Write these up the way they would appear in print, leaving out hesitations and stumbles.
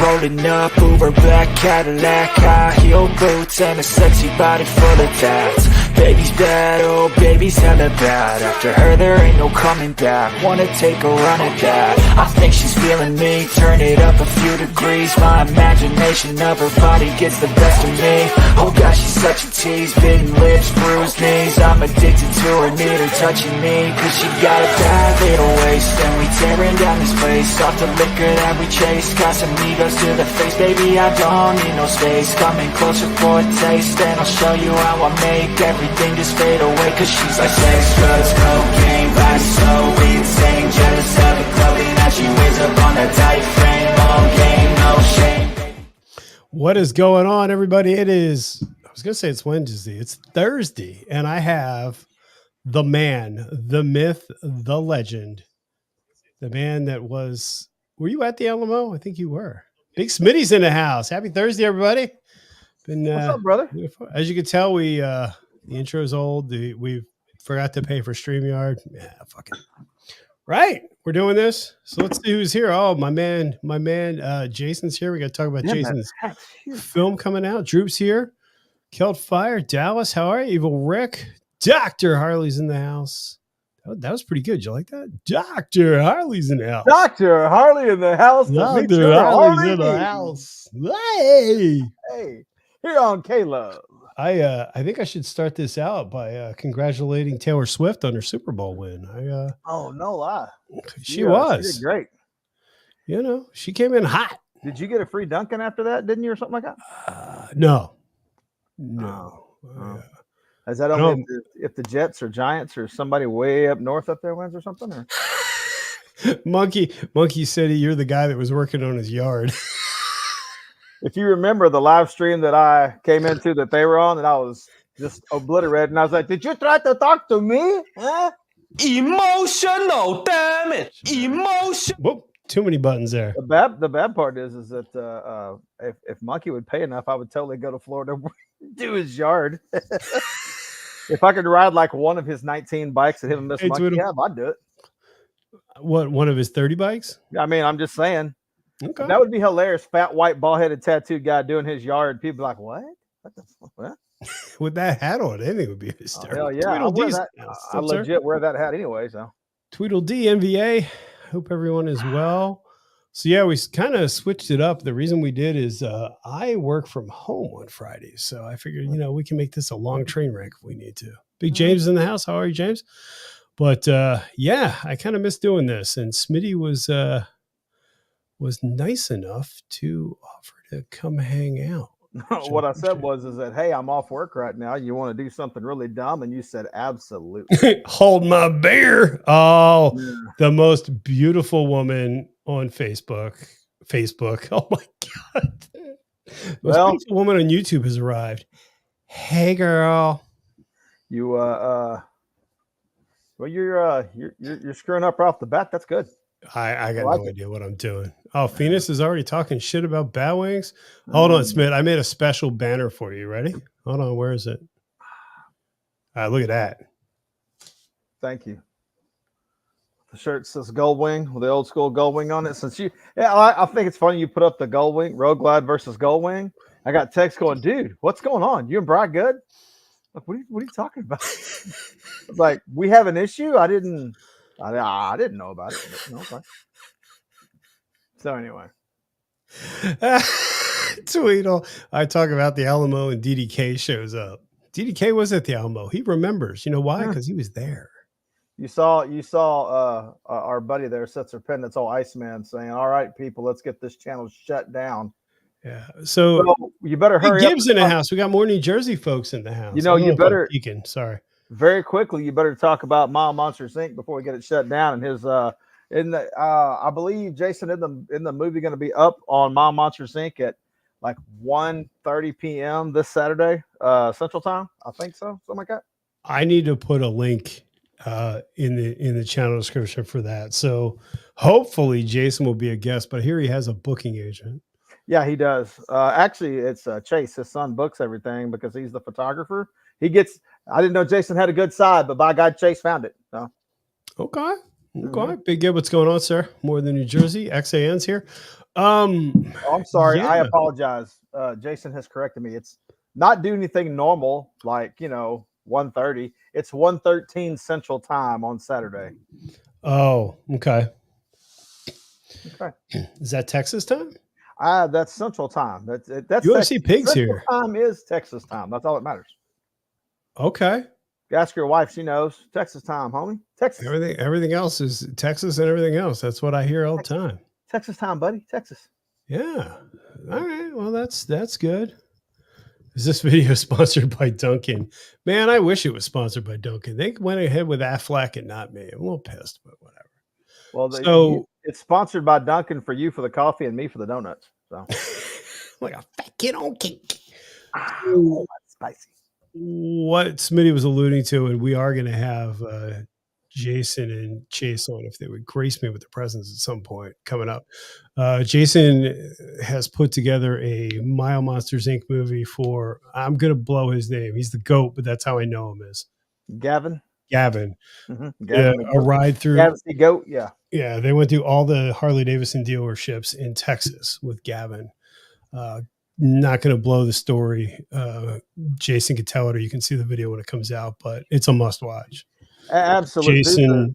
rolling up, Uber black Cadillac, high heel boots, and a sexy body full of tats. Baby's bad, oh baby's hella bad. After her there ain't no coming back. Wanna take a run at that. I think she's feeling me, turn it up a few degrees. My imagination of her body gets the best of me. Oh gosh, she's such a tease, bitten lips, bruised knees. I'm addicted to her, need her touching me, cause she got a bad little waist. And we tearing down this place, off the liquor that we chase. Got some egos to the face, baby I don't need no space. Coming closer for a taste, and I'll show you how I make everything just fade away. Cause she's like sex, drugs, cocaine, body so insane. Jealous of the clothing that she wears up on that tight frame. All game, no shame. What is going on, everybody? It is, I was going to say it's Wednesday. It's Thursday, and I have the man, the myth, the legend, the man that was, were you at the Alamo? I think you were. Big Smitty's in the house. Happy Thursday, everybody. What's up, brother? As you can tell, the intro is old. We forgot to pay for StreamYard. Yeah, fuck it. Right. We're doing this. So let's see who's here. Oh, my man, Jason's here. We got to talk about Jason's film coming out. Droop's here. Killed Fire. Dallas, how are you? Evil Rick. Dr. Harley's in the house. That was pretty good. You like that? Dr. Harley's in the house. Dr. Harley in the house. Dr. Harley's in the house. Hey. Hey. Here on K-Love. I think I should start this out by congratulating Taylor Swift on her Super Bowl win. Oh, no lie. She was. She did great. You know, she came in hot. Did you get a free Dunkin' after that, didn't you, or something like that? No. Is that only if the Jets or Giants or somebody way up north up there wins or something? Or? Monkey City, you're the guy that was working on his yard. If you remember the live stream that I came into that they were on, and I was just obliterated, and I was like, "Did you try to talk to me?" Huh? Emotional, damn it! Emotion. Whoop, too many buttons there. The bad part is that if Monkey would pay enough, I would totally go to Florida, do his yard. If I could ride like one of his 19 bikes that him and Miss Monkey have, I'd do it. What, one of his 30 bikes? I mean, I'm just saying. Okay. That would be hilarious. Fat, white, bald-headed, tattooed guy doing his yard. People be like, what? What the fuck? What? With that hat on, anything would be hysterical. Oh, hell yeah. I legit wear that hat anyway. So Tweedledee NVA. Hope everyone is well. So yeah, we kind of switched it up. The reason we did is I work from home on Fridays. So I figured, we can make this a long train wreck if we need to. Big James is in the house. How are you, James? But yeah, I kind of miss doing this. And Smitty was nice enough to offer to come hang out. What I said was that, hey, I'm off work right now. You want to do something really dumb? And you said, absolutely. Hold my beer. Oh, yeah. The most beautiful woman on Facebook. Oh my God. The most beautiful woman on YouTube has arrived. Hey girl. You you're screwing up right off the bat. That's good. I got no idea what I'm doing. Oh, Phoenix is already talking shit about bat wings. Hold on, Smith. I made a special banner for you. Ready? Hold on. Where is it? Look at that. Thank you. The shirt says Goldwing with the old school Goldwing on it. I think it's funny you put up the Goldwing, Road Glide versus Goldwing. I got text going, dude, what's going on? You and Brad good? Like, what are you talking about? Like, we have an issue? I didn't know about it. Okay. So anyway. Tweedle. I talk about the Alamo and DDK shows up. DDK was at the Alamo. He remembers. You know why? Because he was there. You saw our buddy there sets her pen that's all Iceman saying, all right, people, let's get this channel shut down. Yeah. So you better hurry up. Gibbs in the house. We got more New Jersey folks in the house. You better sorry. Very quickly, you better talk about Mile Monsters Inc. before we get it shut down. And his I believe Jason in the movie going to be up on Mile Monsters Inc. at like 1:30 p.m. this Saturday, Central Time. I think so, something like that. I need to put a link in the channel description for that. So hopefully Jason will be a guest. But here he has a booking agent. Yeah, he does. Actually, it's Chase. His son books everything because he's the photographer. I didn't know Jason had a good side, but by God, Chase found it. So. Okay. Okay, Big Gib, what's going on, sir? More than New Jersey. XAN's here. Oh, I'm sorry. I Yeah. apologize. Jason has corrected me. It's not do anything normal, like 1:30. It's 1:13 Central Time on Saturday. Oh, okay. Okay. Is that Texas time? That's Central Time. That's UFC Texas. Pigs Central here. Time is Texas time. That's all that matters. Okay. Ask your wife; she knows. Texas time, homie. Texas. Everything else is Texas and everything else. That's what I hear all the time. Texas time, buddy. Texas. Yeah. All right. Well, that's good. Is this video sponsored by Dunkin'? Man, I wish it was sponsored by Dunkin'. They went ahead with Affleck and not me. I'm a little pissed, but whatever. Well, it's sponsored by Dunkin' for you for the coffee and me for the donuts. So, like a fat kid on cake. Oh, that's spicy. What Smitty was alluding to, and we are going to have Jason and Chase on if they would grace me with their presence at some point coming up. Jason has put together a Mile Monsters Inc. movie for, I'm going to blow his name. He's the GOAT, but that's how I know him is Gavin. Mm-hmm. Gavin A ride through. Gavin the goat. Yeah. Yeah. They went through all the Harley Davidson dealerships in Texas with Gavin. Not going to blow the story. Jason can tell it, or you can see the video when it comes out, but it's a must watch. Absolutely. Jason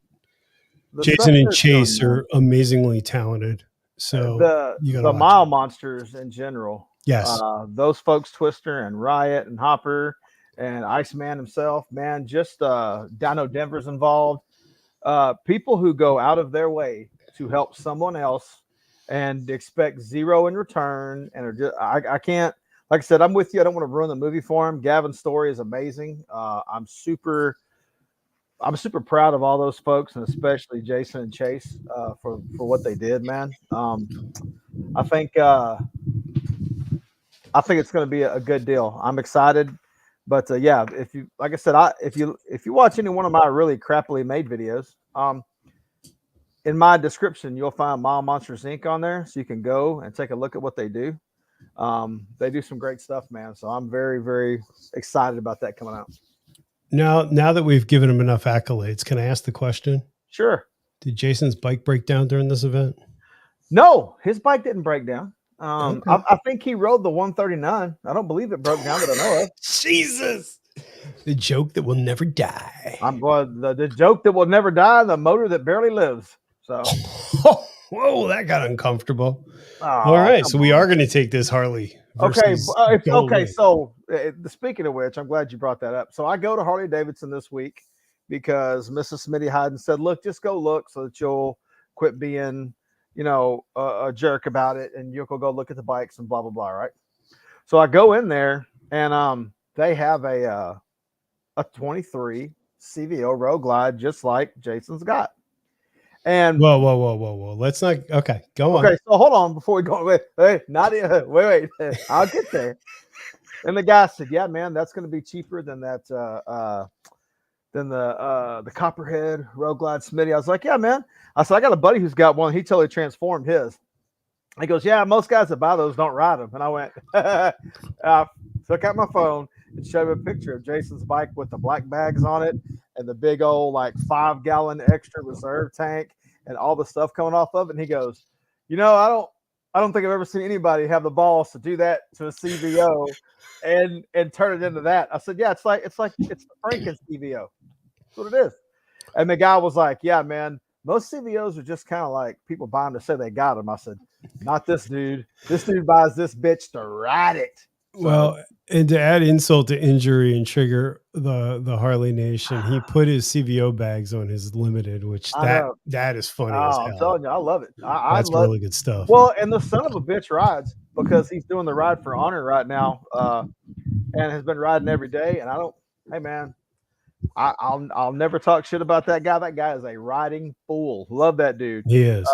and Chase are amazingly talented. So the Mile Monsters in general. Yes. Those folks, Twister and Riot and Hopper and Iceman himself, man, just Dino Denver's involved. People who go out of their way to help someone else and expect zero in return. And are just, I can't, like I said, I'm with you. I don't want to ruin the movie for him. Gavin's story is amazing. I'm super proud of all those folks, and especially Jason and Chase for what they did, man. I think it's going to be a good deal. I'm excited, but yeah, if you, like I said, if you watch any one of my really crappily made videos, in my description, you'll find Mile Monsters Inc. on there, so you can go and take a look at what they do. They do some great stuff, man. So I'm very, very excited about that coming out. Now that we've given him enough accolades, can I ask the question? Sure. Did Jason's bike break down during this event? No, his bike didn't break down. Okay. I think he rode the 139. I don't believe it broke down that I know of. Jesus. The joke that will never die. I'm going the joke that will never die, the motor that barely lives. So, whoa, that got uncomfortable. Oh, all right, so we are going to take this Harley. Okay, okay. So, speaking of which, I'm glad you brought that up. So, I go to Harley Davidson this week because Mrs. Smitty Hyden said, "Look, just go look so that you'll quit being, a jerk about it, and you'll go look at the bikes and blah blah blah." Right. So I go in there, and they have a 23 CVO Road Glide, just like Jason's got. And whoa. Let's not. Okay, go on. Okay, so hold on before we go. Wait. Wait. I'll get there. And the guy said, "Yeah, man, that's going to be cheaper than that. Than the Copperhead Road Glide Smitty." I was like, "Yeah, man." I said, "I got a buddy who's got one. He totally transformed his." He goes, "Yeah, most guys that buy those don't ride them." And I went, took out my phone and showed him a picture of Jason's bike with the black bags on it and the big old 5-gallon extra reserve tank and all the stuff coming off of it. And he goes, I don't think I've ever seen anybody have the balls to do that to a CVO and turn it into that. I said, "Yeah, it's the Franken CVO. That's what it is." And the guy was like, "Yeah, man, most CVOs are just kind of like people buy them to say they got them." I said, "Not this dude. This dude buys this bitch to ride it." So, well, and to add insult to injury and trigger the Harley Nation, he put his CVO bags on his limited, which that is funny as hell. I'm telling you, I love it. That's really good stuff. Well, and the son of a bitch rides because he's doing the Ride for Honor right now, and has been riding every day. And hey man, I'll never talk shit about that guy. That guy is a riding fool. Love that dude. He is.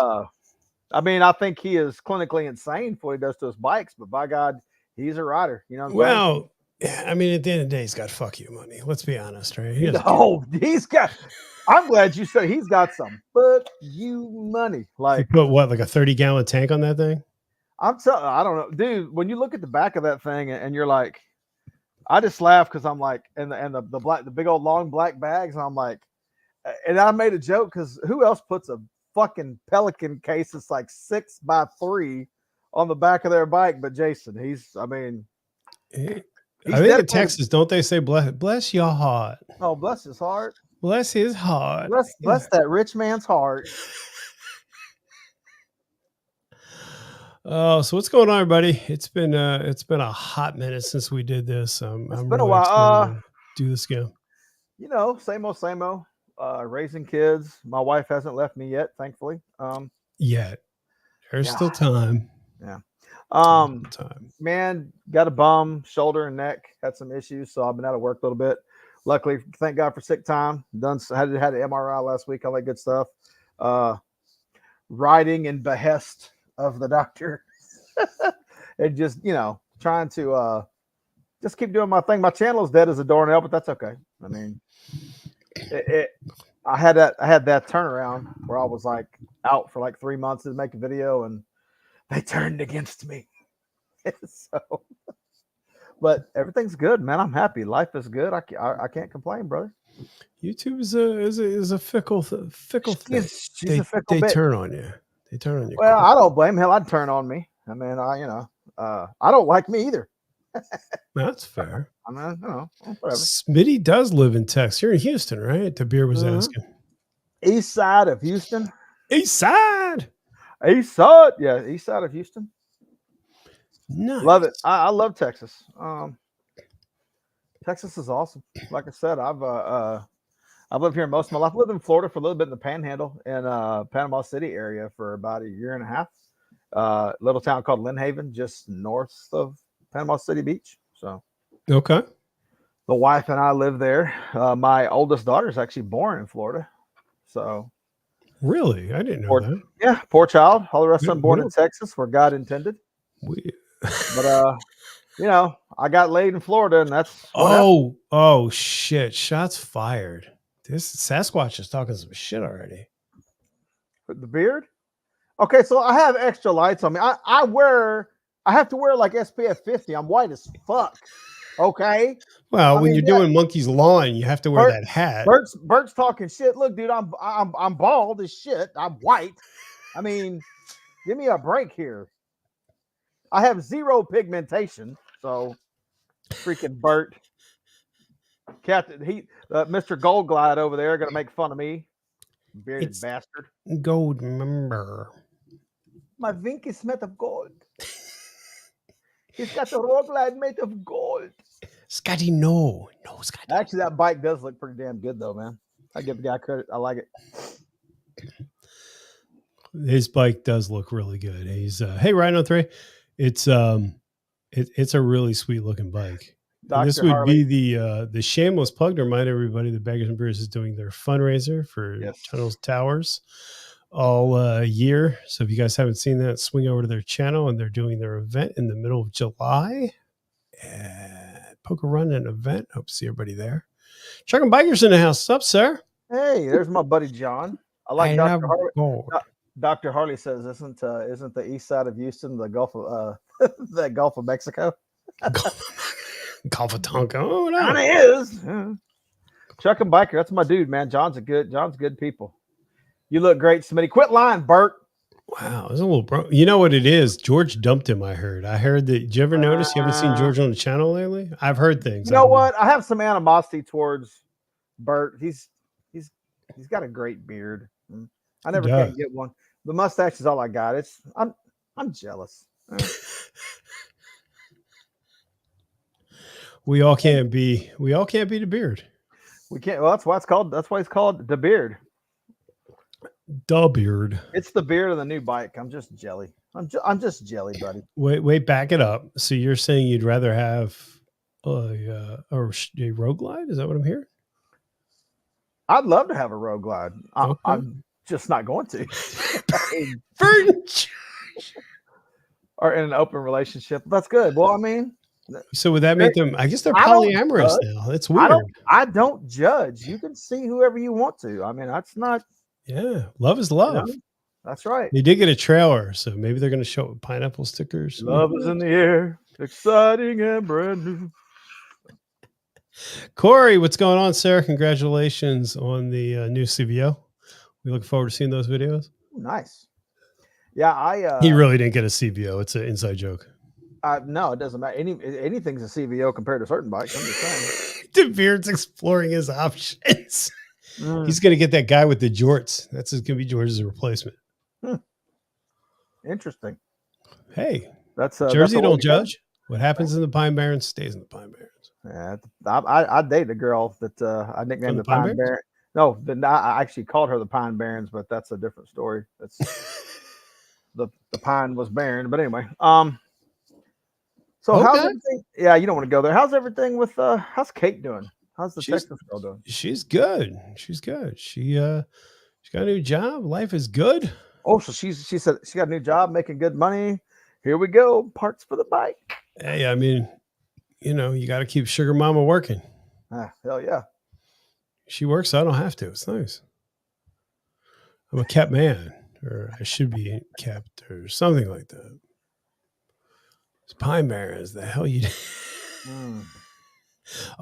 I think he is clinically insane for what he does to his bikes, but by God, he's a rider. You know what I'm saying? I mean, at the end of the day, he's got fuck you money. Let's be honest, right? He's got. I'm glad you said he's got some fuck you money. He put what, like a 30-gallon tank on that thing? I don't know, dude. When you look at the back of that thing and you're like, I just laugh because I'm like, and the big old long black bags, and I'm like, And I made a joke because who else puts a fucking Pelican case that's like 6x3 on the back of their bike? But Jason, I I think in definitely- Texas, don't they say bless your heart? Oh, bless his heart. Bless his heart. Bless that rich man's heart. Oh, so what's going on, everybody? It's been a hot minute since we did this. I'm It's been really a while. excited to do this again. You know, same old, same old. Raising kids. My wife hasn't left me yet, thankfully. Yet there's Yeah. still time. Yeah. Time. Man, got a bum, shoulder and neck. Had some issues, so I've been out of work a little bit. Luckily, thank God for sick time. Had an MRI last week, all that good stuff. Riding in behest of the doctor, and just trying to just keep doing my thing. My channel is dead as a doornail, but that's okay. I mean, I had that turnaround where I was like out for like 3 months to make a video, and they turned against me. So, but everything's good, man. I'm happy. Life is good. I can't complain, brother. YouTube is a fickle thing. She's They a fickle bitch. turn on you. They turn on you. Well, I don't blame him. I'd turn on me. I mean, I don't like me either. That's fair. I mean, whatever. Smitty does live in Texas. You're in Houston, right? The beer was asking. East side of Houston. East side. East side. Yeah, east side of Houston. Nice. Love it. I love Texas. Texas is awesome. Like I said, I've lived here most of my life. I lived in Florida for a little bit in the Panhandle in Panama City area for about a year and a half. Little town called Lynn Haven, just north of Panama City Beach. So, Okay. the wife and I live there. My oldest daughter is actually born in Florida. So, Really? I didn't know that. yeah, poor child. All the rest of them born Yeah. in Texas, where God intended. We- But I got laid in Florida, and that's what happened. Oh shit! Shots fired. This Sasquatch is talking some shit already. The beard. Okay, so I have extra lights on me. I have to wear like SPF 50. I'm white as fuck. Okay. Well, I when mean, you're doing Monkey's Lawn, you have to wear that hat. Bert's talking shit. Look, dude, I'm bald as shit. I'm white. I mean, give me a break here. I have zero pigmentation, so freaking Bert, Captain, Mr. Gold Glide over there, gonna make fun of me, bearded bastard. Gold member. My Vink is made of gold. He's got the Road Glide made of gold. Scotty, no, Scotty. Actually, that bike does look pretty damn good, though, man. I give the guy credit. I like it. His bike does look really good. He's hey, Rhino 3. It's a really sweet looking bike. And this would be the shameless plug to remind everybody that Baggers and Brews is doing their fundraiser for Tunnels Towers all year. So if you guys haven't seen that, swing over to their channel, and they're doing their event in the middle of July. Poker Run and event. Hope to see everybody there. Truck and Bikers in the house. What's up, sir? Hey, there's my buddy John. I like Dr. Harley. Dr. Harley says, isn't the east side of Houston the Gulf of the Gulf of Mexico? Gulf of Tonka. Oh, no. Kind of is. Yeah. Chuck and Biker, that's my dude, man. John's good people. You look great, Smitty. Quit lying, Bert. Wow, there's a little bro. You know what it is? George dumped him. I heard that. Did you ever notice you haven't seen George on the channel lately? I've heard things. You know what? I have some animosity towards Bert. He's got a great beard. I never can get one. The mustache is all I got. I'm jealous. We all can't be the beard. We can't. Well, that's why it's called the beard. The beard. It's the beard of the new bike. I'm just jelly. I'm just jelly, buddy. Wait, back it up. So you're saying you'd rather have a Road Glide? Is that what I'm hearing? I'd love to have a Road Glide. Okay. I'm just not going to. Or in an open relationship. That's good. Well, I mean, so would that make them? I guess they're polyamorous now. That's weird. I don't judge. You can see whoever you want to. I mean, that's not. Yeah, love is love. You know, that's right. They did get a trailer, so maybe they're going to show it with pineapple stickers. Love is in the air, exciting and brand new. Corey, what's going on, sir? Congratulations on the new CVO. We look forward to seeing those videos. Nice. Yeah, He really didn't get a CVO. It's an inside joke. No, it doesn't matter. Anything's a CVO compared to certain bikes. I'm just saying. DeBeard's exploring his options. He's going to get that guy with the jorts. That's going to be George's replacement. Interesting. Hey, That's Jersey don't judge. What happens in the Pine Barrens stays in the Pine Barrens. Yeah, I dated a girl that I nicknamed the Pine Barren. No, I actually called her the Pine Barrens, but that's a different story. That's the pine was barren. But anyway, so how's everything? Yeah, you don't want to go there. How's everything with how's Kate doing? How's the Texas girl doing? She's good. She's good. She got a new job. Life is good. Oh, so she said she got a new job, making good money. Here we go. Parts for the bike. Hey, I mean, you got to keep Sugar Mama working. Hell yeah. She works, so I don't have to. It's nice. I'm a kept man, or I should be kept, or something like that. It's Pine Barrens. The hell you?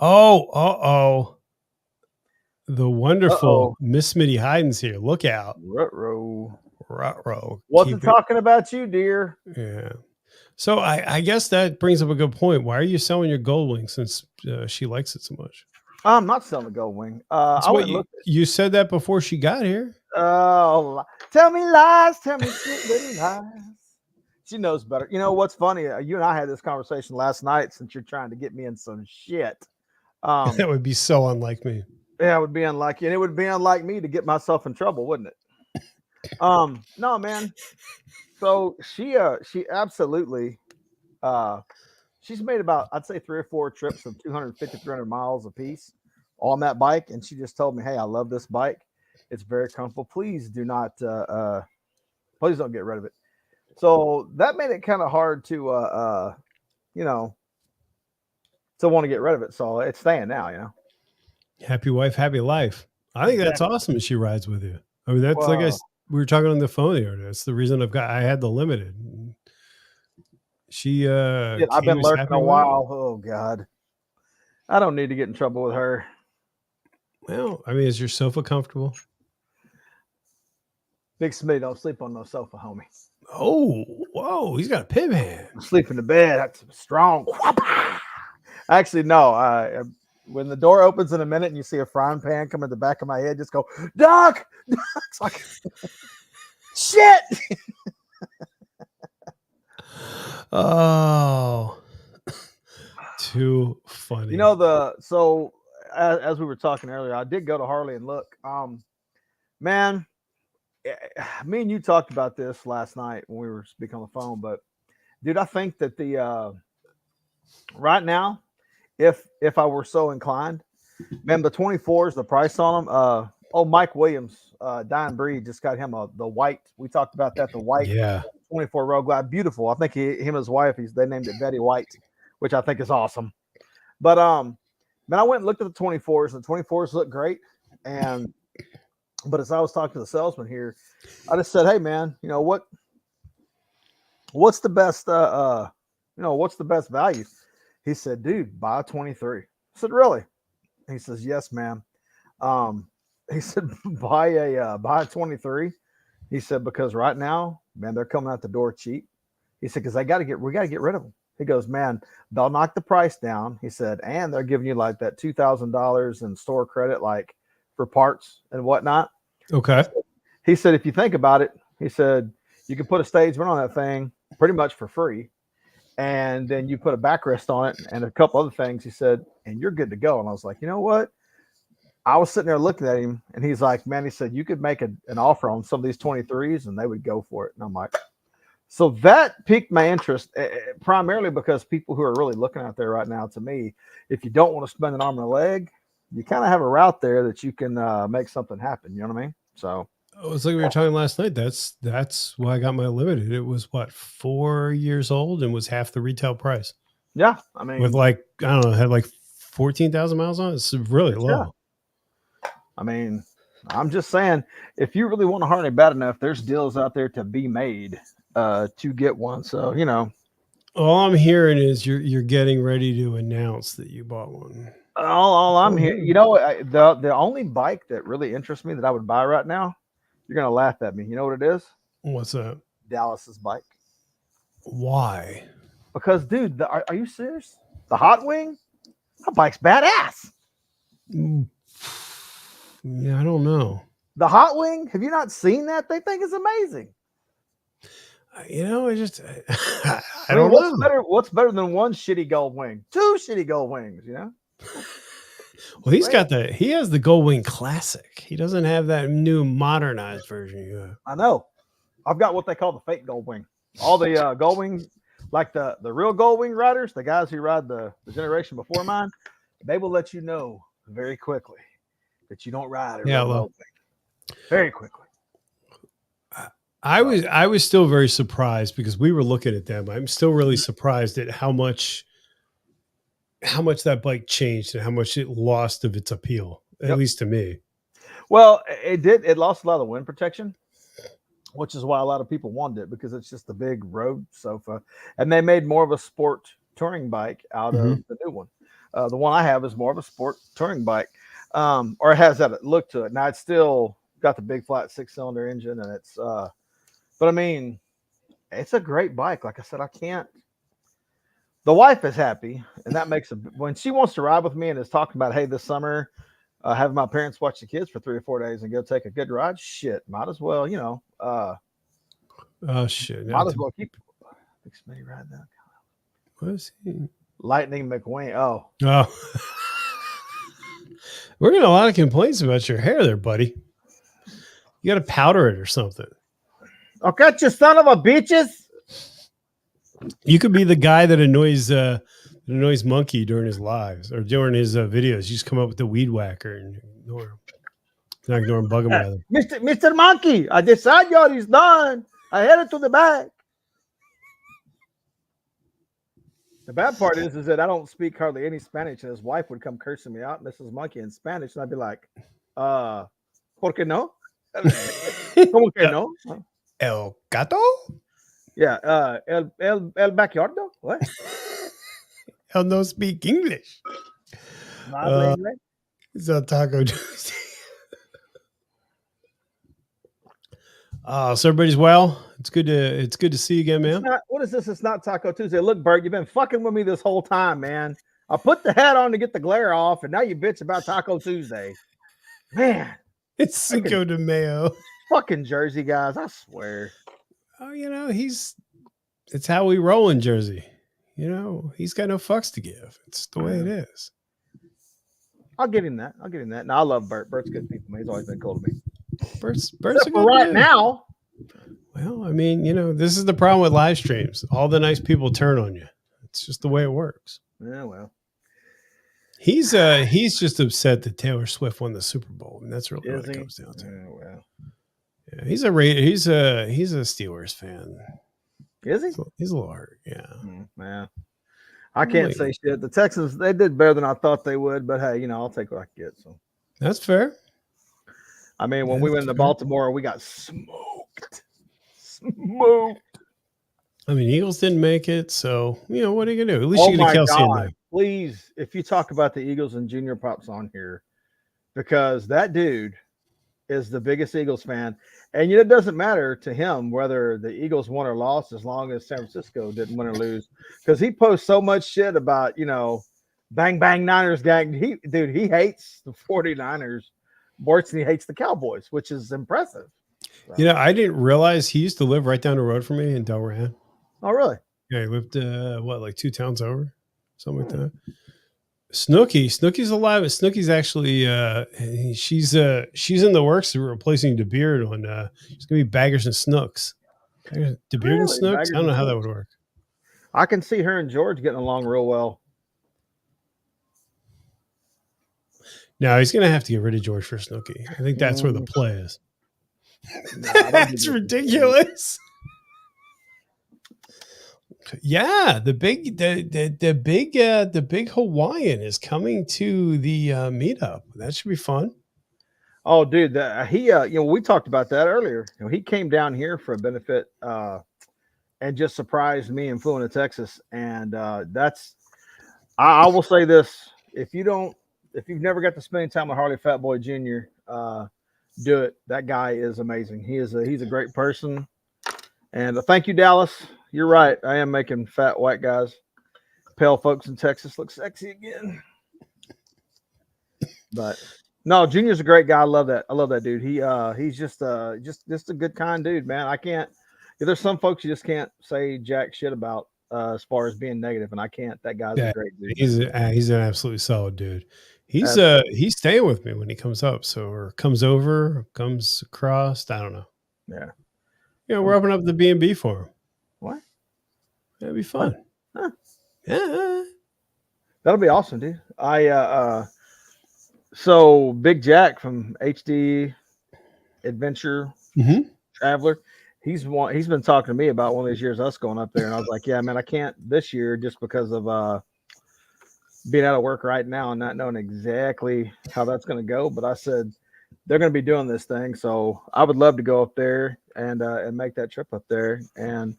Oh. The wonderful Miss Smitty Hyden's here. Look out. Ruh-roh. Wasn't talking about you, dear. Yeah. So I guess that brings up a good point. Why are you selling your Goldwing since she likes it so much? I'm not selling the Goldwing. You said that before she got here. Oh, tell me lies. Tell me sweet little lies. She knows better. You know what's funny? You and I had this conversation last night since you're trying to get me in some shit. That would be so unlike me. Yeah, it would be unlike you. And it would be unlike me to get myself in trouble, wouldn't it? No, man. So she absolutely she's made about, I'd say 3 or 4 trips of 250, 300 miles a piece on that bike. And she just told me, hey, I love this bike. It's very comfortable. Please do not, please don't get rid of it. So that made it kind of hard to, to want to get rid of it. So it's staying now, Happy wife, happy life. I think that's awesome if she rides with you. I mean, that's we were talking on the phone the other day. That's the reason I had the limited. She I've been lurking a while. Oh God. I don't need to get in trouble with her. Well, I mean, is your sofa comfortable? Big Smitty, don't sleep on no sofa, homie. Oh, whoa, he's got a pimp hand. Sleep in the bed. That's strong. Actually, no. When the door opens in a minute and you see a frying pan come in the back of my head, just go, Doc! It's like, shit! Oh, too funny. So as we were talking earlier, I did go to Harley and look. Man, me and you talked about this last night when we were speaking on the phone, but dude, I think that the right now, if I were so inclined, man, the 24s, the price on them, Mike Williams, Dying Breed just got him the white. We talked about that, the white 24 Road Glide, beautiful. I think him and his wife, they named it Betty White, which I think is awesome. But man, I went and looked at the 24s, and the 24s look great. But as I was talking to the salesman here, I just said, hey man, what's the best what's the best value? He said, dude, buy a 23. I said, really? He says, yes, ma'am. He said, buy a 23. He said, because right now, man, they're coming out the door cheap. He said, because we got to get rid of them. He goes, man, they'll knock the price down. He said, and they're giving you like that $2,000 in store credit, like for parts and whatnot. Okay. He said, if you think about it, he said, you can put a stage one on that thing pretty much for free. And then you put a backrest on it and a couple other things. He said, and you're good to go. And I was like, you know what? I was sitting there looking at him and he's like, man, he said, you could make an offer on some of these 23s and they would go for it. And I'm like, so that piqued my interest primarily because people who are really looking out there right now, to me, if you don't want to spend an arm and a leg, you kind of have a route there that you can make something happen. You know what I mean? So it's like we were talking last night. That's why I got my limited. It was 4 years old and was half the retail price. Yeah. I mean, with had like 14,000 miles on it. It's really low. Yeah. I mean, I'm just saying, if you really want a Harley bad enough, there's deals out there to be made to get one. So, all I'm hearing is you're getting ready to announce that you bought one. All I'm here, you know, the only bike that really interests me that I would buy right now, you're gonna laugh at me. You know what it is? What's that? Dallas's bike. Why? Because, dude, are you serious? The Hot Wing, that bike's badass. Yeah, I don't know. The Hot Wing, have you not seen that? They think it's amazing. You know, I just I mean, don't know. What's better than one shitty gold wing? Two shitty gold wings, you know? Well, he has the Goldwing Classic. He doesn't have that new modernized version you have. I know. I've got what they call the fake gold wing. All the gold wing, like the real gold wing riders, the guys who ride the generation before mine, they will let you know very quickly that you don't ride a real gold wing. Very quickly. I was still very surprised because we were looking at them. I'm still really surprised at how much that bike changed and how much it lost of its appeal, at least to me. Well, it did. It lost a lot of wind protection, which is why a lot of people wanted it, because it's just a big road sofa. And they made more of a sport touring bike out of the new one. The one I have is more of a sport touring bike, or it has that look to it. Now, it's still got the big flat 6-cylinder engine, and it's but I mean, it's a great bike. Like I said, the wife is happy, and that makes when she wants to ride with me and is talking about, hey, this summer, having my parents watch the kids for 3 or 4 days and go take a good ride. Shit, might as well, you know. Oh shit! Might as well keep Big Smitty ride that. What is he? Lightning McQueen. Oh, we're getting a lot of complaints about your hair, there, buddy. You got to powder it or something. Okay, you son of a bitches. You could be the guy that annoys Monkey during his lives or during his videos. You just come up with the weed whacker and ignore him. Not ignore him, bug him rather. Mr. Monkey, I decide yours is done. I headed to the back. The bad part is that I don't speak hardly any Spanish, and his wife would come cursing me out, Mrs. Monkey, in Spanish, and I'd be like, ¿por qué no? ¿Cómo que no? El gato? Yeah, el backyard. What? El no speak English. It's a Taco Tuesday. So everybody's well. It's good to see you again, man. What is this? It's not Taco Tuesday. Look, Bert, you've been fucking with me this whole time, man. I put the hat on to get the glare off, and now you bitch about Taco Tuesday. Man. It's Cinco de Mayo. Fucking Jersey guys, I swear. Oh, you know, it's how we roll in Jersey. You know, he's got no fucks to give. It's the way it is. I'll give him that. No, I love Bert. Bert's good people, man. He's always been cool to me. Bert's a good right dude. Now. Well, I mean, you know, this is the problem with live streams. All the nice people turn on you. It's just the way it works. Yeah, well. He's just upset that Taylor Swift won the Super Bowl, and that's really what it comes down to. Yeah, well. Yeah, he's a Steelers fan. Is he? He's a little hurt. Yeah. Yeah. I can't say shit. The Texans, they did better than I thought they would, but hey, you know, I'll take what I can get. So that's fair. I mean, when we went to Baltimore, we got smoked. I mean, Eagles didn't make it, so you know what are you gonna do? At least you get Kelsey in there. Please, if you talk about the Eagles and Junior Pops on here, because that dude is the biggest Eagles fan, and it doesn't matter to him whether the Eagles won or lost, as long as San Francisco didn't win or lose, because he posts so much shit about, you know, bang bang Niners gang. He hates the 49ers worse than he hates the Cowboys, which is impressive. So. You know, I didn't realize he used to live right down the road from me in Delran. Oh, really? Yeah, he lived like 2 towns over, something like that. Snooky's alive. Snooky's actually she's in the works of replacing DeBeard on it's gonna be Baggers and Snooks. DeBeard and Snooks? I don't know how that would work. I can see her and George getting along real well. No, he's gonna have to get rid of George for Snooky. I think that's where the play is. No, that's ridiculous. Yeah, the big Hawaiian is coming to the meetup. That should be fun. Oh, dude, we talked about that earlier. You know, he came down here for a benefit and just surprised me and flew into Texas. And I will say this: if you don't if you've never got to spend time with Harley Fat Boy Jr., do it. That guy is amazing. He's a great person. And thank you, Dallas. You're right. I am making fat white guys, pale folks in Texas look sexy again. But no, Junior's a great guy. I love that. I love that dude. He's just a good kind dude, man. I can't. There's some folks you just can't say jack shit about as far as being negative, and I can't. That guy's a great dude. He's an absolutely solid dude. He's staying with me when he comes up, or comes over, comes across. I don't know. Yeah. We're opening up the B&B for him. What? That'd be fun. Huh. Yeah. That'll be awesome, dude. So Big Jack from HD Adventure Traveler, he's been talking to me about one of these years us going up there, and I was like, yeah, man, I can't this year just because of being out of work right now and not knowing exactly how that's going to go. But I said they're going to be doing this thing, so I would love to go up there and make that trip up there and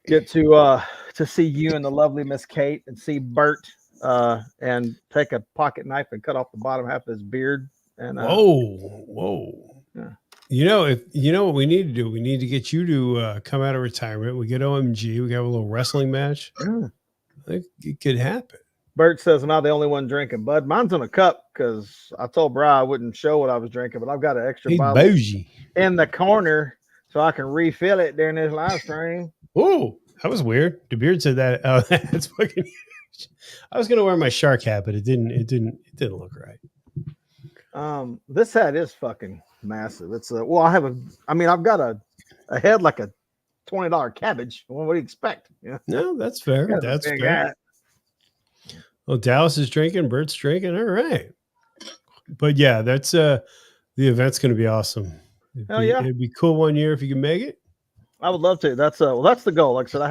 get to see you and the lovely Miss Kate and see Bert and take a pocket knife and cut off the bottom half of his beard. And whoa. Yeah. What we need to do? We need to get you to come out of retirement. We get OMG. We have a little wrestling match. Yeah. I think it could happen. Bert says, "Am I the only one drinking, bud? Mine's in a cup because I told Bri I wouldn't show what I was drinking, but I've got an extra bottle in the corner so I can refill it during this live stream." Oh, that was weird. DeBeard said that. Oh, that's fucking huge. I was gonna wear my shark hat, but it didn't look right. This hat is fucking massive. It's I've got a head like a $20 cabbage. What do you expect? Yeah. No, that's fair. That's fair. Hat. Well, Dallas is drinking, Bert's drinking. All right. But yeah, that's the event's gonna be awesome. It'd be cool one year if you can make it. I would love to. That's the goal. Like I said,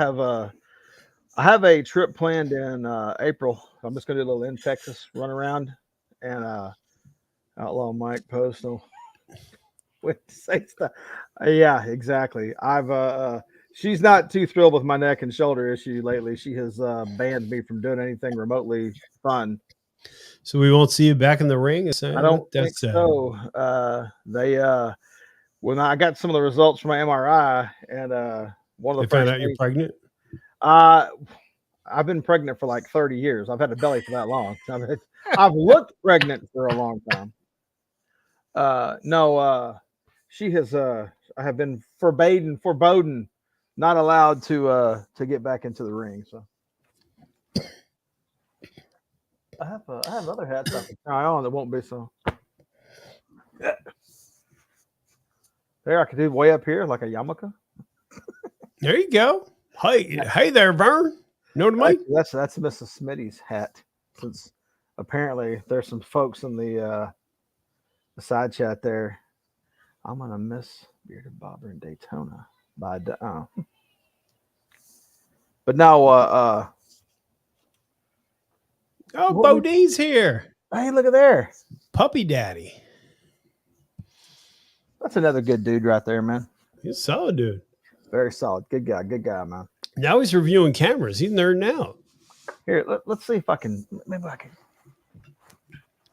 I have a trip planned in April. I'm just gonna do a little in Texas run around and Outlaw Mike post with say stuff. Yeah, exactly. She's not too thrilled with my neck and shoulder issue lately. She has banned me from doing anything remotely fun. So we won't see you back in the ring. I don't think so. When I got some of the results from my MRI, and one of the found out you're pregnant. I've been pregnant for like 30 years. I've had a belly for that long. I've looked pregnant for a long time. She has. I have been forbidden, not allowed to get back into the ring. So I have other hats I can try on that won't be so. There, I could do way up here like a yarmulke. There you go. Hey there, Vern. Know what I mean? That's Mrs. Smitty's hat. Since apparently there's some folks in the side chat there. I'm gonna miss Bearded Bobber in Daytona but no. Bodine's here. Hey, look at there, Puppy Daddy. That's another good dude right there, man. He's a solid dude. Very solid. Good guy, man. Now he's reviewing cameras. He's nerding out. Here, let's see if I can. Maybe I can.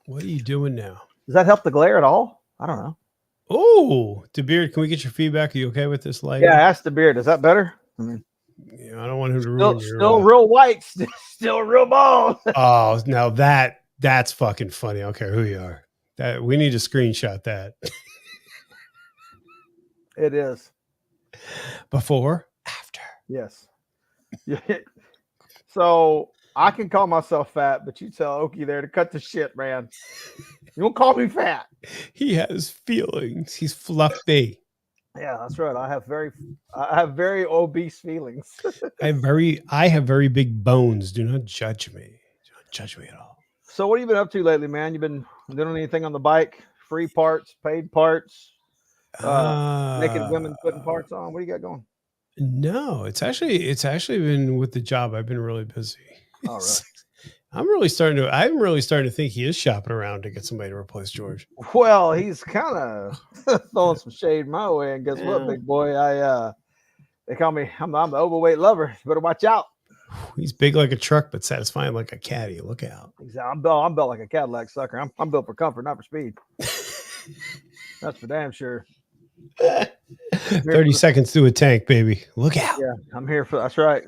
What are you doing now? Does that help the glare at all? I don't know. Oh, DeBeard, can we get your feedback? Are you okay with this light? Yeah, ask DeBeard. Is that better? I mean, I don't want him to ruin your still real white, still real bald. Oh, now that's fucking funny. I don't care who you are. That we need to screenshot that. It is. Before, after. Yes. So I can call myself fat, but you tell Okie there to cut the shit, man. You don't call me fat. He has feelings. He's fluffy. Yeah, that's right. I have very obese feelings. I have very big bones. Do not judge me. Do not judge me at all. So what have you been up to lately, man? You been doing anything on the bike? Free parts, paid parts? Naked women putting parts on. What do you got going? No, it's actually been with the job. I've been really busy. All right. I'm really starting to think he is shopping around to get somebody to replace George. Well, he's kind of throwing some shade my way. And guess what, big boy? They call me, I'm the overweight lover. You better watch out. He's big like a truck, but satisfying like a caddy. Look out. Exactly. I'm built like a Cadillac sucker. I'm built for comfort, not for speed. That's for damn sure. 30 seconds through a tank, baby. Look out. Yeah, I'm here for that's right.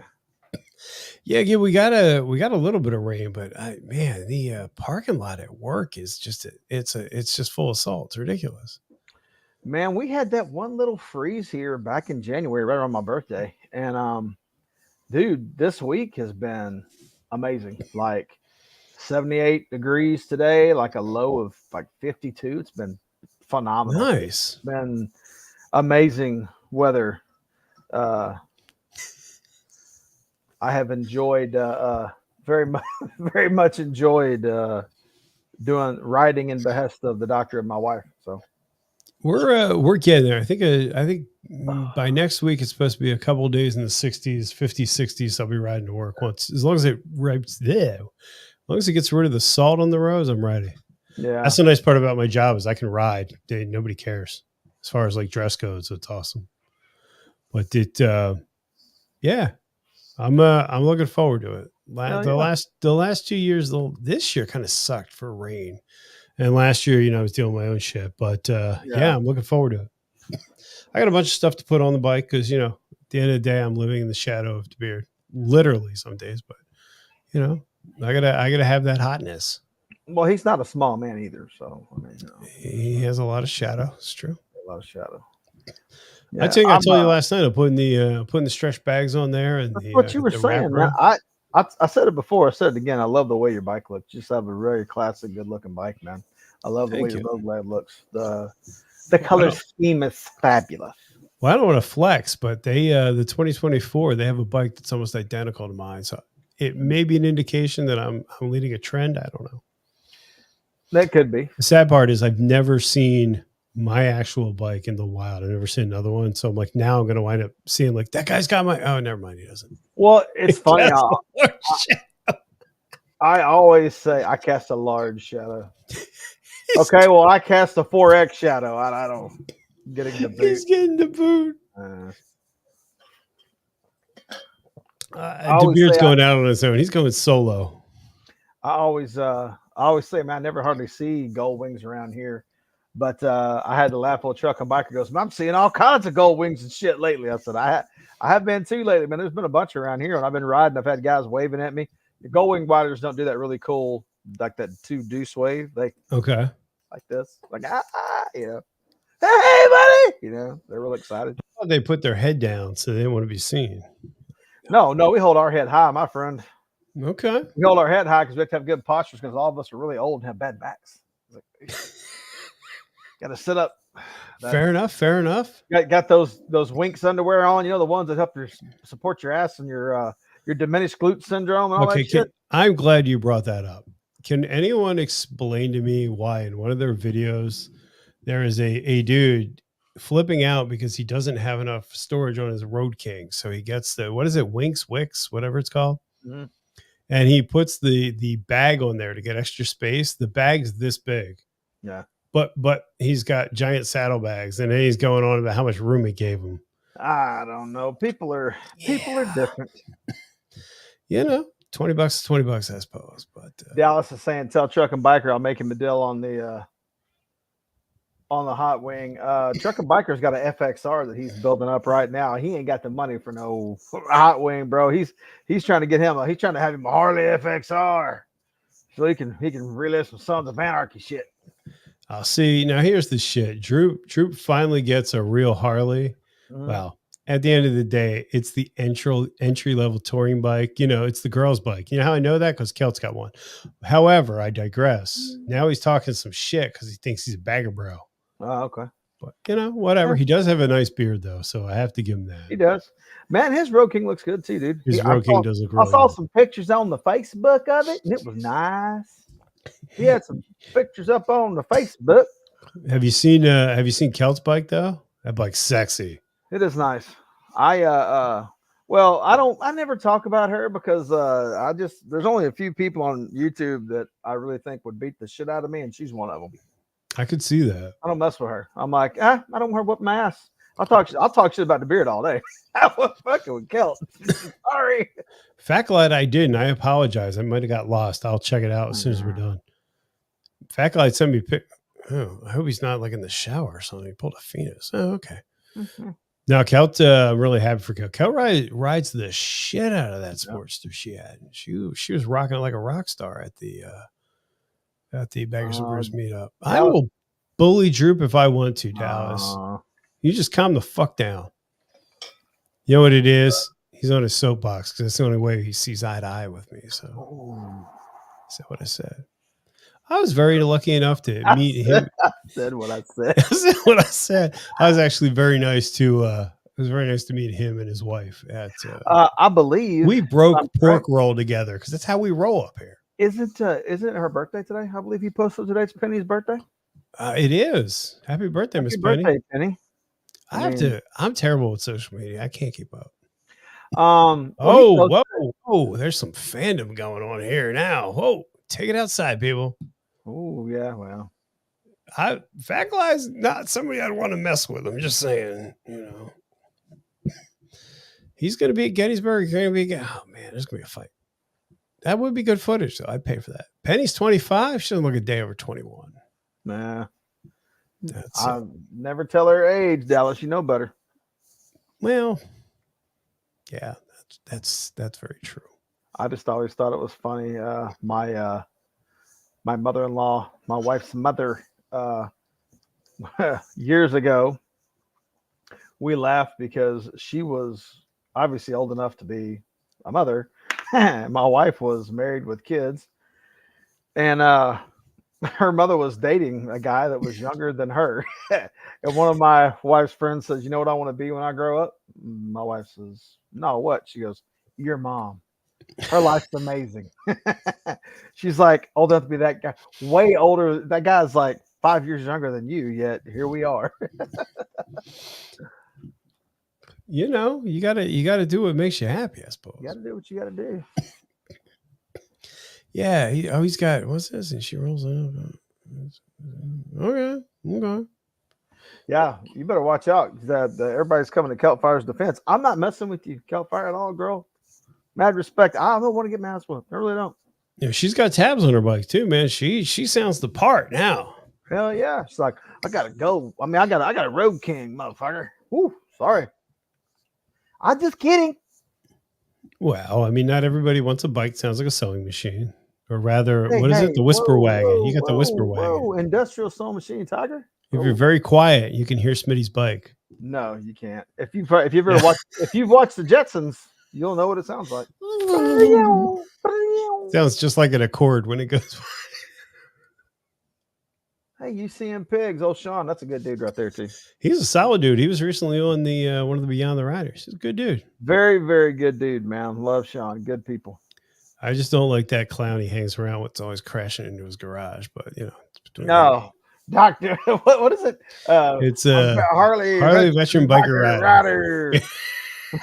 Yeah, again, we got a little bit of rain, but man, the parking lot at work is just it's just full of salt. It's ridiculous. Man, we had that one little freeze here back in January, right around my birthday. And dude, this week has been amazing. Like 78 degrees today, like a low of like 52. It's been phenomenal. Nice. It's been amazing weather. I have enjoyed very much enjoyed riding in behest of the doctor of my wife. So we're getting there. I think by next week it's supposed to be a couple of days in the 60s, 50s, 60s. I'll be riding to work once, as long as it gets rid of the salt on the roads. I'm ready. Yeah, that's the nice part about my job is I can ride. Nobody cares as far as like dress codes. So it's awesome. But yeah. I'm looking forward to it. The last 2 years, this year kind of sucked for rain, and last year, I was doing my own shit. But yeah, I'm looking forward to it. I got a bunch of stuff to put on the bike because at the end of the day, I'm living in the shadow of the beard, literally some days. But I gotta have that hotness. Well, he's not a small man either, so I mean, he has a lot of shadow. It's true. A lot of shadow. Yeah, I told you last night. I'm putting the stretch bags on there, and that's what you were saying. Man. I said it before. I said it again. I love the way your bike looks. You just have a very classic, good-looking bike, man. I love the way your road glide looks. The color scheme is fabulous. Well, I don't want to flex, but the 2024 they have a bike that's almost identical to mine. So it may be an indication that I'm leading a trend. I don't know. That could be. The sad part is I've never seen my actual bike in the wild. I've never seen another one. So I'm like, now I'm going to wind up seeing like that guy's got my, oh, never mind. He doesn't. Well, it's funny. I always say I cast a large shadow. Okay. Well, I cast a 4X shadow. I don't getting the boot. He's getting the boot. The beard's going out on his own. He's going solo. I always say, man, I never hardly see Goldwings around here. But I had to laugh. Old truck and biker goes, I'm seeing all kinds of Goldwings and shit lately. I said, I have been too lately, man. There's been a bunch around here, and I've been riding. I've had guys waving at me. The Goldwing riders don't do that really cool, like that 2 deuce wave. They like this, like hey buddy, they're real excited. Oh, they put their head down so they want to be seen. No, we hold our head high, my friend. Okay, we hold our head high because we have to have good postures because all of us are really old and have bad backs. Got to sit up. Fair enough. Got those Winx underwear on, the ones that help support your ass and your diminished glute syndrome and all that shit. I'm glad you brought that up. Can anyone explain to me why in one of their videos there is a dude flipping out because he doesn't have enough storage on his Road King? So he gets Wix, whatever it's called. Mm-hmm. And he puts the bag on there to get extra space. The bag's this big. Yeah. But he's got giant saddlebags, and then he's going on about how much room he gave him. I don't know. People are different. $20 is $20, I suppose. But Dallas is saying, tell Truck and Biker I'll make him a deal on the Hot Wing. Truck and Biker's got an FXR that he's building up right now. He ain't got the money for no Hot Wing, bro. He's trying to get him. He's trying to have him a Harley FXR so he can relive some Sons of Anarchy shit. I'll see. Now here's the shit. Droop finally gets a real Harley. Mm-hmm. Well, at the end of the day, it's the entry level touring bike. It's the girl's bike. You know how I know that? Because Kelt's got one. However, I digress. Now he's talking some shit because he thinks he's a bagger bro. Oh, okay. But whatever. He does have a nice beard though, so I have to give him that. He does. Man, his Road King looks good too, dude. His Road King does look really I saw good. some pictures on the Facebook of it, and it was nice. He had some pictures up on the Facebook. Have you seen Kelt's bike though? That bike's sexy. It is nice. I never talk about her because there's only a few people on YouTube that I really think would beat the shit out of me, and she's one of them. I could see that. I don't mess with her. I'm like, I don't want her whip my ass. I'll talk shit about the beard all day. I was fucking with Kelt. Sorry. Fact Light, I didn't. I apologize. I might have got lost. I'll check it out as soon as we're done. Fact Light sent me pic. Oh, I hope he's not like in the shower or something. He pulled a Phoenix. Oh, okay. Mm-hmm. Now, Kelt, I'm really happy for Kelt. Kelt rides the shit out of that Sportster she had. She was rocking it like a rock star at the Beggars and Brews meetup. I will bully Droop if I want to, Dallas. You just calm the fuck down. You know what it is? He's on his soapbox because that's the only way he sees eye to eye with me. So is that what I said? I was very lucky enough to meet him. I said what I said. That's what I said. I was actually very nice to. It was very nice to meet him and his wife at. I believe we broke pork roll together because that's how we roll up here. Isn't it her birthday today? I believe he posted today. It's Penny's birthday. It is. Happy birthday, Miss Penny. Happy birthday, Penny. I'm terrible with social media. I can't keep up. Whoa! There's some fandom going on here now. Whoa! Take it outside, people. Oh yeah, well, Fact Lie's not somebody I'd want to mess with. I'm just saying, he's going to be at Gettysburg. Oh man, there's going to be a fight. That would be good footage, though. I'd pay for that. Penny's 25. She doesn't look a day over 21. Nah. I never tell her age, Dallas. You know better. Well, yeah, that's very true. I just always thought it was funny. My mother-in-law, my wife's mother, years ago, we laughed because she was obviously old enough to be a mother. My wife was married with kids, and her mother was dating a guy that was younger than her. And one of my wife's friends says, "You know what I want to be when I grow up?" My wife says, "No, what?" She goes, "Your mom. Her life's amazing." She's like old enough to be that guy, way older. That guy's like 5 years younger than you, yet here we are. You gotta do what makes you happy, I suppose. You gotta do what you gotta do. Yeah. He's got, what's this? And she rolls up. Okay. Yeah, you better watch out. That everybody's coming to Keltfire's defense. I'm not messing with you, Keltfire, at all, girl. Mad respect. I don't want to get mad with. I really don't. Yeah, she's got tabs on her bike too, man. She sounds the part now. Hell yeah. She's like, I gotta go. I mean, I got a Road King, motherfucker. Woo, sorry. I'm just kidding. Well, I mean, not everybody wants a bike that sounds like a sewing machine. Or rather, what is it? The whisper wagon. You got the whisper wagon. Industrial sewing machine, Tiger. If you're very quiet, you can hear Smitty's bike. No, you can't. If you've watched the Jetsons, you'll know what it sounds like. Sounds just like an Accord when it goes. Hey, you seeing pigs? Oh, Sean, that's a good dude right there too. He's a solid dude. He was recently on the one of the Beyond the Riders. He's a good dude. Very, very good dude, man. Love Sean. Good people. I just don't like that clown he hangs around with. It's always crashing into his garage, but it's between no. Doctor, what is it? It's Harley Veteran Biker Rider.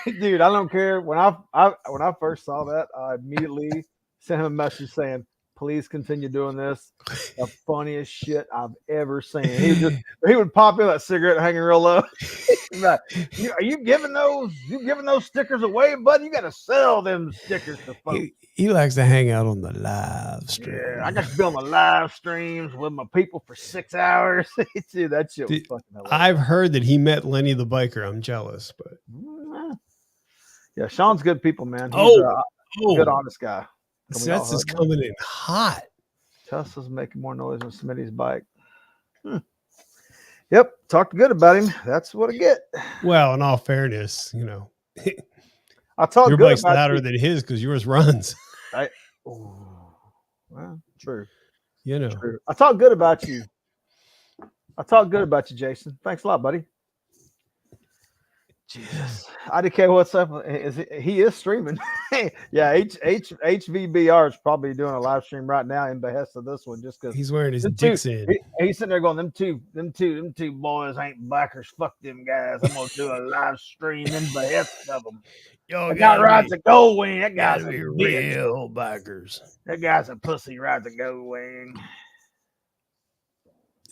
Dude, I don't care. When I first saw that, I immediately sent him a message saying, "Please continue doing this." The funniest shit I've ever seen. He would pop in that cigarette hanging real low. Like, are you giving those stickers away, buddy? You got to sell them stickers to folks. He likes to hang out on the live stream. Yeah, I got to be on the live streams with my people for 6 hours. Dude, that shit was fucking hilarious. I've heard that he met Lenny the biker. I'm jealous, but yeah, Sean's good people, man. He's a good, honest guy. Seth's is coming in hot. Tesla's making more noise than Smitty's bike. Yep, talked good about him. That's what I get. Well, in all fairness, I talk your good bike's about louder you. than his because yours runs. Well, true. True. I talk good about you. Jason. Thanks a lot, buddy. Jesus, IDK, what's up? He is streaming. Yeah, HVBR is probably doing a live stream right now in behest of this one, just because he's wearing his Dixon. He's sitting there going, them two boys ain't bikers. Fuck them guys. I'm gonna do a live stream in behest of them. That guy rides a Goldwing. That guy's a real bikers. That guy's a pussy. Rides a Goldwing.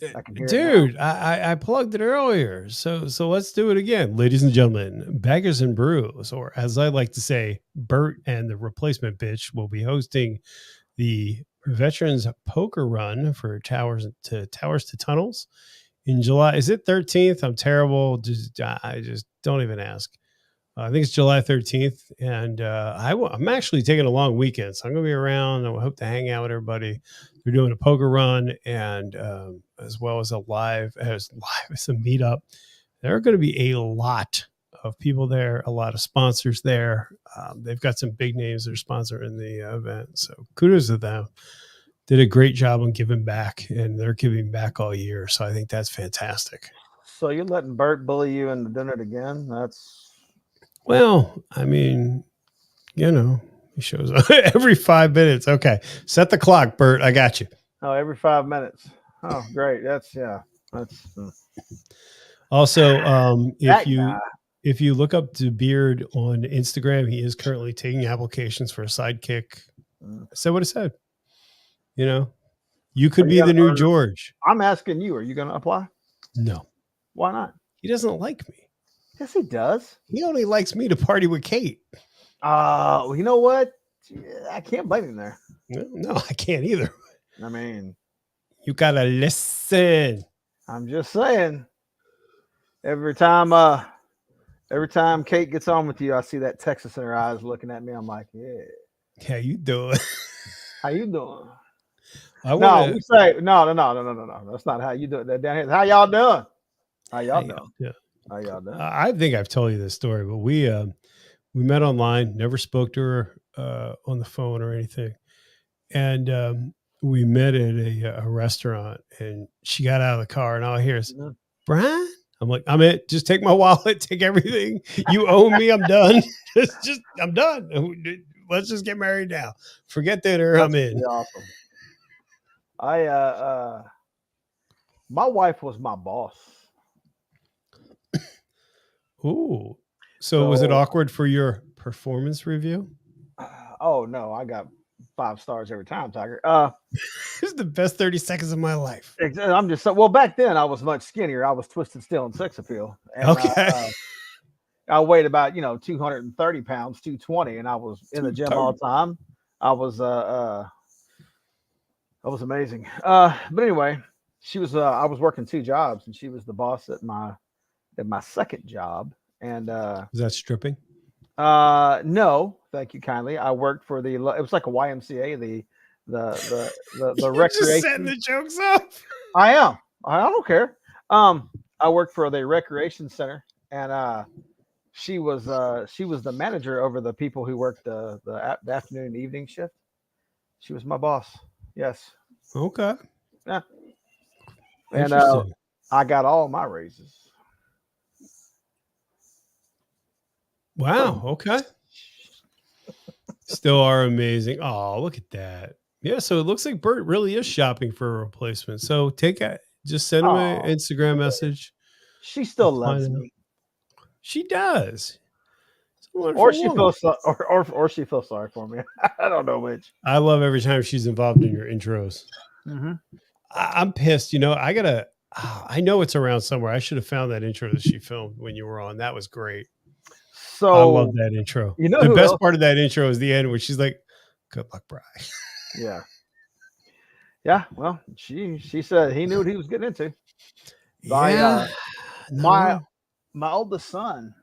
I can hear it Dude, I plugged it earlier. So let's do it again. Ladies and gentlemen, Baggers and Brews, or as I like to say, Bert and the replacement bitch will be hosting the Veterans Poker Run for Towers to Tunnels in July. Is it 13th? I'm terrible. I just don't even ask. I think it's July 13th, and I'm actually taking a long weekend, so I'm going to be around. I hope to hang out with everybody. They're doing a poker run, and as well as a as a meetup. There are going to be a lot of people there, a lot of sponsors there. They've got some big names that are sponsoring the event, so kudos to them. Did a great job on giving back, and they're giving back all year, so I think that's fantastic. So you're letting Bert bully you into doing it again? Well, I mean, you know, he shows up every 5 minutes. Okay. Set the clock, Bert. I got you. Oh, every 5 minutes. Oh, great. That's Also, that guy. if you look up the Beard on Instagram, he is currently taking applications for a sidekick. I said what I said. You know, you could be the new George. I'm asking you, are you going to apply? No. Why not? He doesn't like me. Yes, he does. He only likes me to party with Kate. You know what? I can't blame him there. No, I can't either. I mean, you gotta listen. I'm just saying. Every time Kate gets on with you, I see that Texas in her eyes looking at me. I'm like, yeah. How you doing? How you doing? We say no. That's not how you do it down here. How y'all doing? How y'all doing? Yeah. How y'all doing? I think I've told you this story, but we met online, never spoke to her on the phone or anything. And we met at a restaurant, and she got out of the car, and all I hear is, Brian? I'm like, I'm it. Just take my wallet, take everything. You owe me. I'm done. I'm done. Let's just get married now. Forget dinner. I'm in. Awesome. My wife was my boss. Ooh. So was it awkward for your performance review? Oh no, I got 5 stars every time, Tiger. This is the best 30 seconds of my life. I'm just well, back then I was much skinnier. I was twisted steel and sex appeal. And, okay. I weighed about 230 pounds, 220, and I was in the gym all the time. I was amazing. But anyway, she was I was working 2 jobs, and she was the boss at my second job. And was that stripping? No, thank you kindly. I worked for it was like a YMCA, the recreation. Just setting the jokes up. I am. I don't care. I worked for the recreation center, and she was the manager over the people who worked the afternoon and evening shift. She was my boss. Yes. Okay. Yeah. And I got all my raises. Wow. Okay. Still are amazing. Oh, look at that. Yeah. So it looks like Bert really is shopping for a replacement. So just send him an Instagram message. She still loves me. She does. Or she feels sorry for me. I don't know which. I love every time she's involved in your intros. Mm-hmm. I'm pissed. I know it's around somewhere. I should have found that intro that she filmed when you were on. That was great. So I love that intro. The best part of that intro is the end where she's like, "Good luck, Brian." Yeah. Yeah. Well, she said he knew what he was getting into. Yeah. My oldest son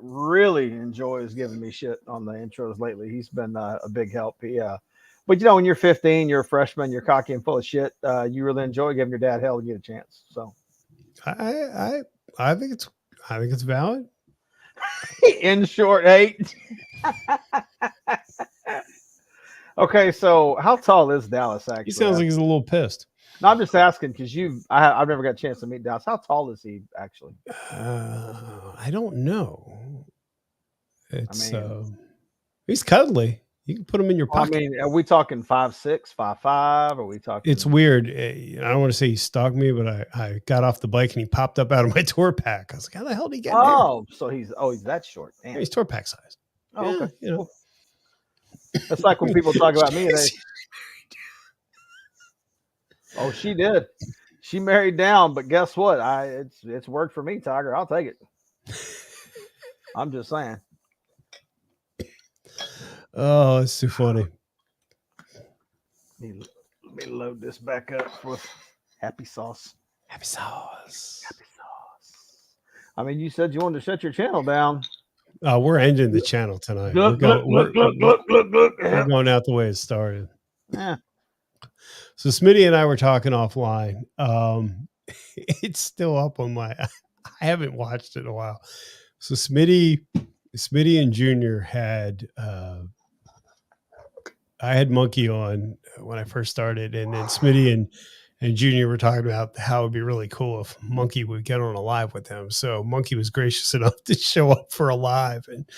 really enjoys giving me shit on the intros lately. He's been a big help. But when you're 15, you're a freshman, you're cocky and full of shit. You really enjoy giving your dad hell to get a chance. So I think it's valid. In short, 8. Okay, so how tall is Dallas actually? He sounds like he's a little pissed. No, I'm just asking because I've never got a chance to meet Dallas. How tall is he actually? I don't know. He's cuddly. You can put him in your pocket. I mean, are we talking 5'6", 5'5"? Are we talking? It's weird. I don't want to say he stalked me, but I got off the bike and he popped up out of my tour pack. I was like, how the hell did he get there? So he's that short. Yeah, he's tour pack size. Oh, yeah, okay. That's like when people talk about me. She she married down, but guess what? It's worked for me, Tiger. I'll take it. I'm just saying. Oh, it's too funny. Let me load this back up with happy sauce. Happy sauce. Happy sauce. I mean, you said you wanted to shut your channel down. We're ending the channel tonight. Look, We're going out the way it started. Yeah. So Smitty and I were talking offline. It's still up on my. I haven't watched it in a while. So Smitty and Junior had. I had Monkey on when I first started, and then Smitty and Junior were talking about how it'd be really cool if Monkey would get on a live with them. So Monkey was gracious enough to show up for a live, and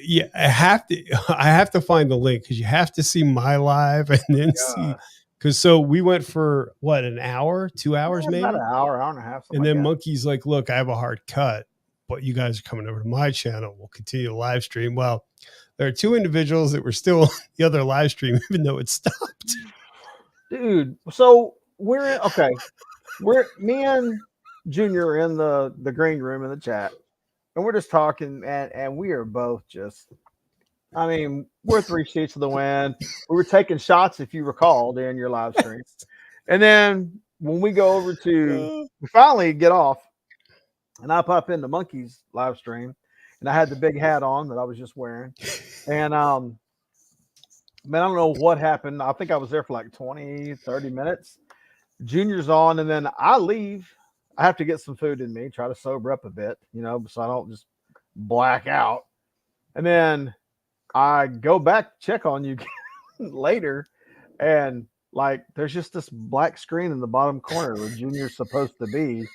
yeah, I have to find the link because you have to see my live and then see. Because so we went for what, an hour, 2 hours, maybe about an hour and a half. And then Monkey's like, "Look, I have a hard cut, but you guys are coming over to my channel. We'll continue to live stream." Well, there are two individuals that were still on the other live stream, even though it stopped. Dude, so we're me and Junior are in the green room in the chat, and we're just talking, and we are both just, I mean, we're 3 sheets of the wind. We were taking shots, if you recall, during your live stream. And then when we go over to, we finally get off, and I pop into Monkey's live stream, and I had the big hat on that I was just wearing. And, man, I don't know what happened. I think I was there for like 20, 30 minutes. Junior's on, and then I leave. I have to get some food in me, try to sober up a bit, you know, so I don't just black out. And then I go back, check on you later, and like there's just this black screen in the bottom corner where Junior's supposed to be.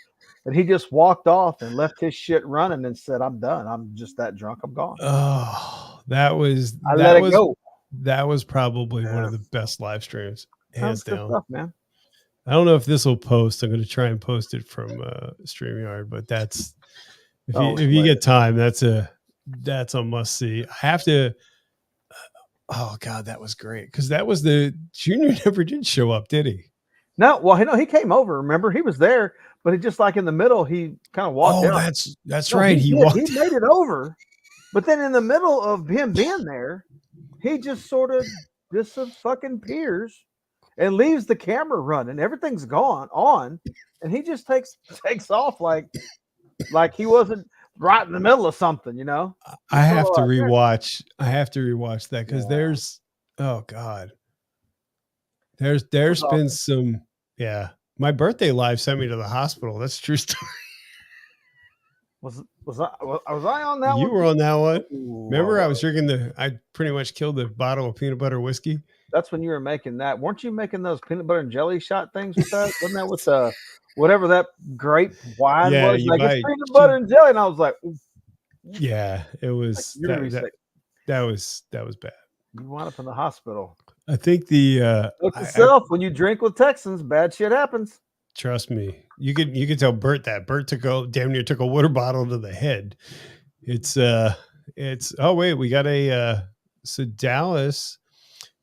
And he just walked off and left his shit running and said, "I'm done. I'm just that drunk. I'm gone." Oh, I let it go. That was probably one of the best live streams, hands down. Stuff, man. I don't know if this will post. I'm going to try and post it from StreamYard, but that's if you get time, that's a must see. I have to. Oh God, that was great because that was the Junior never did show up, did he? No, well, he came over. Remember, he was there, but he just like in the middle, he kind of walked out. That's right. He made it over, but then in the middle of him being there, he just sort of fucking peers and leaves the camera running. Everything's gone on, and he just takes off like he wasn't right in the middle of something, you know. I have to rewatch that because there's God. There's been some my birthday live sent me to the hospital. That's a true story. Was I on that one? You were on that one. Remember, I was drinking I pretty much killed the bottle of peanut butter whiskey. That's when you were making that. Weren't you making those peanut butter and jelly shot things with that? Wasn't that with whatever that grape wine was? Like it's peanut butter and jelly, and I was like, ooh. Yeah, it was that was bad. You wound up in the hospital. I think look yourself when you drink with Texans, bad shit happens. Trust me. You could tell Bert that. Bert damn near took a water bottle to the head. It's oh wait, we got so Dallas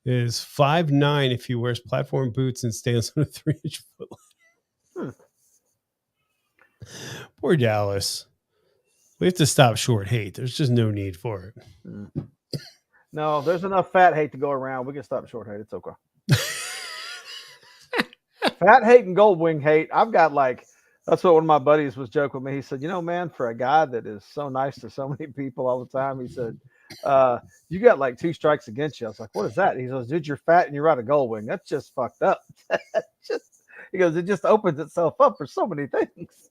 is 5'9" if he wears platform boots and stands on a 3-inch foot line. Poor Dallas. We have to stop short hate. There's just no need for it. No, there's enough fat hate to go around. We can stop short hate. It's okay. Fat hate and Goldwing hate. I've got that's what one of my buddies was joking with me. He said, "You know, man, for a guy that is so nice to so many people all the time," he said, "You got like 2 strikes against you." I was like, "What is that?" He goes, "Dude, you're fat and you're out of Goldwing. That's just fucked up." He goes, "It just opens itself up for so many things."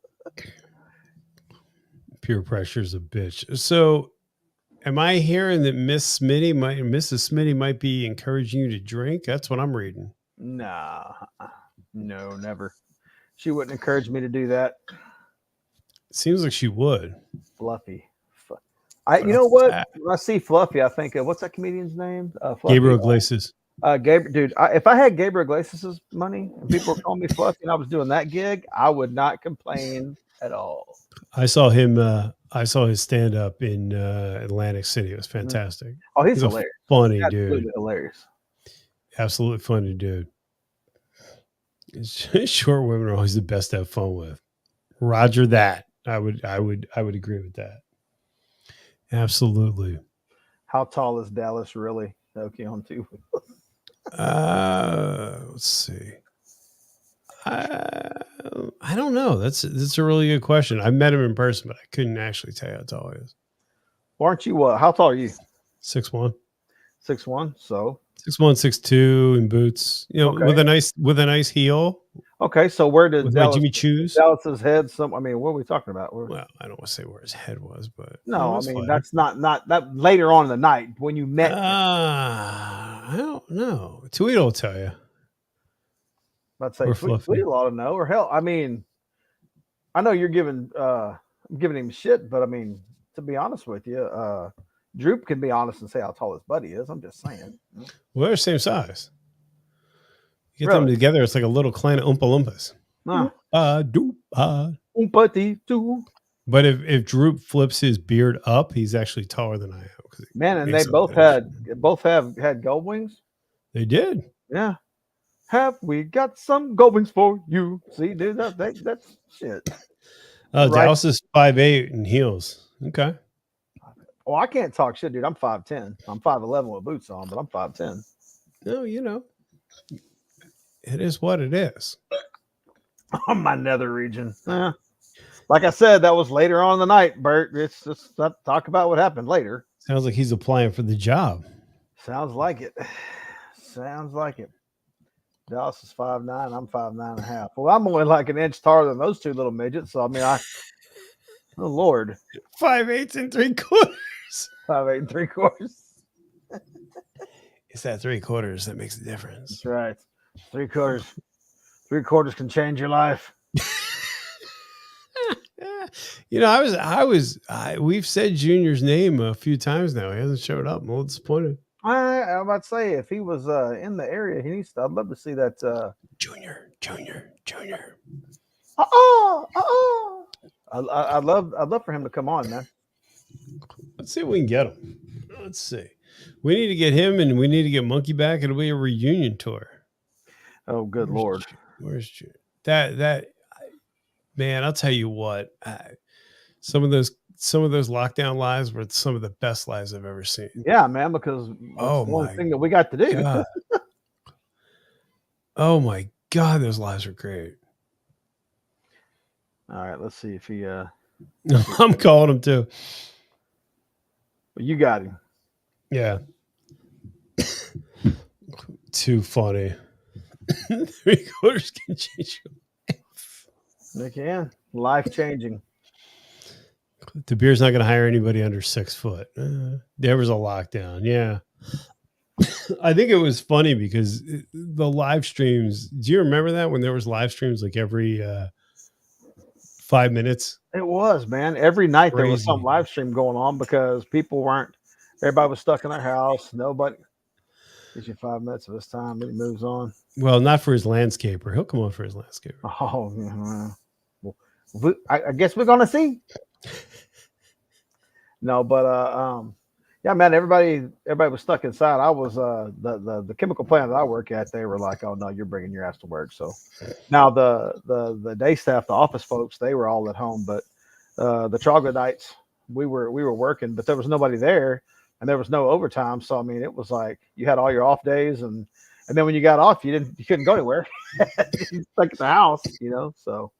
Peer pressure's a bitch. So, am I hearing that Mrs. Smitty might be encouraging you to drink? That's what I'm reading. Nah, no, never. She wouldn't encourage me to do that. Seems like she would. Fluffy. You know what? When I see Fluffy, I think of what's that comedian's name? Gabriel Iglesias. Dude, if I had Gabriel Iglesias' money and people were calling me Fluffy and I was doing that gig, I would not complain at all. I saw him. I saw his stand up in Atlantic City. It was fantastic. Oh, he's hilarious. Funny dude. Hilarious. Absolutely funny dude. Short women are always the best to have fun with. Roger that. I would agree with that. Absolutely. How tall is Dallas really? Okay, on two. Let's see. I don't know. That's a really good question. I met him in person, but I couldn't actually tell you how tall he is. Aren't you? How tall are you? 6'1". 6'1". So 6'1", 6'2" in boots. You know, Okay. with a nice heel. okay, so where did With my Jimmy Choos. Dallas's head? I mean, what are we talking about? Well, I don't want to say where his head was, but No, I mean that's not that later on in the night when you met. I don't know. Tweet will tell you. Let's say We're Tweet fluffy. ought to know, or hell, I mean, I know you're giving him shit, but I mean, to be honest with you, Droop can be honest and say how tall his buddy is. I'm just saying. Well, they're the same size. You get Really? them together, it's like a little clan of Oompa Loompas. Nah. Umpati too. But if Droop flips his beard up, he's actually taller than I am. Man, and they both have had gold wings. They did. Yeah. Have we got some gold wings for you? See, dude, that's shit. Right. Dallas is 5'8" in heels. Okay. Oh, I can't talk shit, dude. I'm 5'10". I'm 5'11" with boots on, but I'm 5'10". No, you know, it is what it is. On my nether region. Yeah. Like I said, that was later on in the night, Bert. It's just not talk about what happened later. Sounds like he's applying for the job. Sounds like it. Sounds like it. Dallas is 5'9". I'm 5'9.5". Well, I'm only like an inch taller than those two little midgets. So I mean, oh Lord, 5'8"3/4. 5'8" 3/4. It's that 3/4 that makes the difference. That's right. 3/4. 3/4 can change your life. You know, we've said Junior's name a few times now. He hasn't showed up. I'm a little disappointed. I'm about to say, if he was in the area, I'd love to see that. Junior. I'd love for him to come on, man. Let's see if we can get him. Let's see. We need to get him, and we need to get Monkey back. It'll be a reunion tour. Oh, good Lord. Where's Junior? That man, I'll tell you what. Some of those lockdown lives were some of the best lives I've ever seen. Yeah, man, because it's the one thing that we got to do. God. Oh my God, those lives are great. All right, let's see if he I'm calling him too. You got him. Yeah. Too funny. 3/4 can change your life. They can. Life changing. De Beer's not going to hire anybody under 6 foot. There was a lockdown. Yeah. I think it was funny because the live streams, do you remember that when there was live streams like every 5 minutes? It was, man. Every night Crazy. There was some live stream going on because everybody was stuck in their house. Nobody. Gives you 5 minutes of his time, then he moves on. Well, not for his landscaper. He'll come on for his landscaper. Oh, yeah. Well, I guess we're going to see. No, but yeah, man, everybody was stuck inside. I was the chemical plant that I work at, they were like, oh no, you're bringing your ass to work. So now the day staff, the office folks, they were all at home, but the troglodytes, we were working, but there was nobody there and there was no overtime. So I mean, it was like you had all your off days, and then when you got off, you couldn't go anywhere. You stuck at the house, you know. So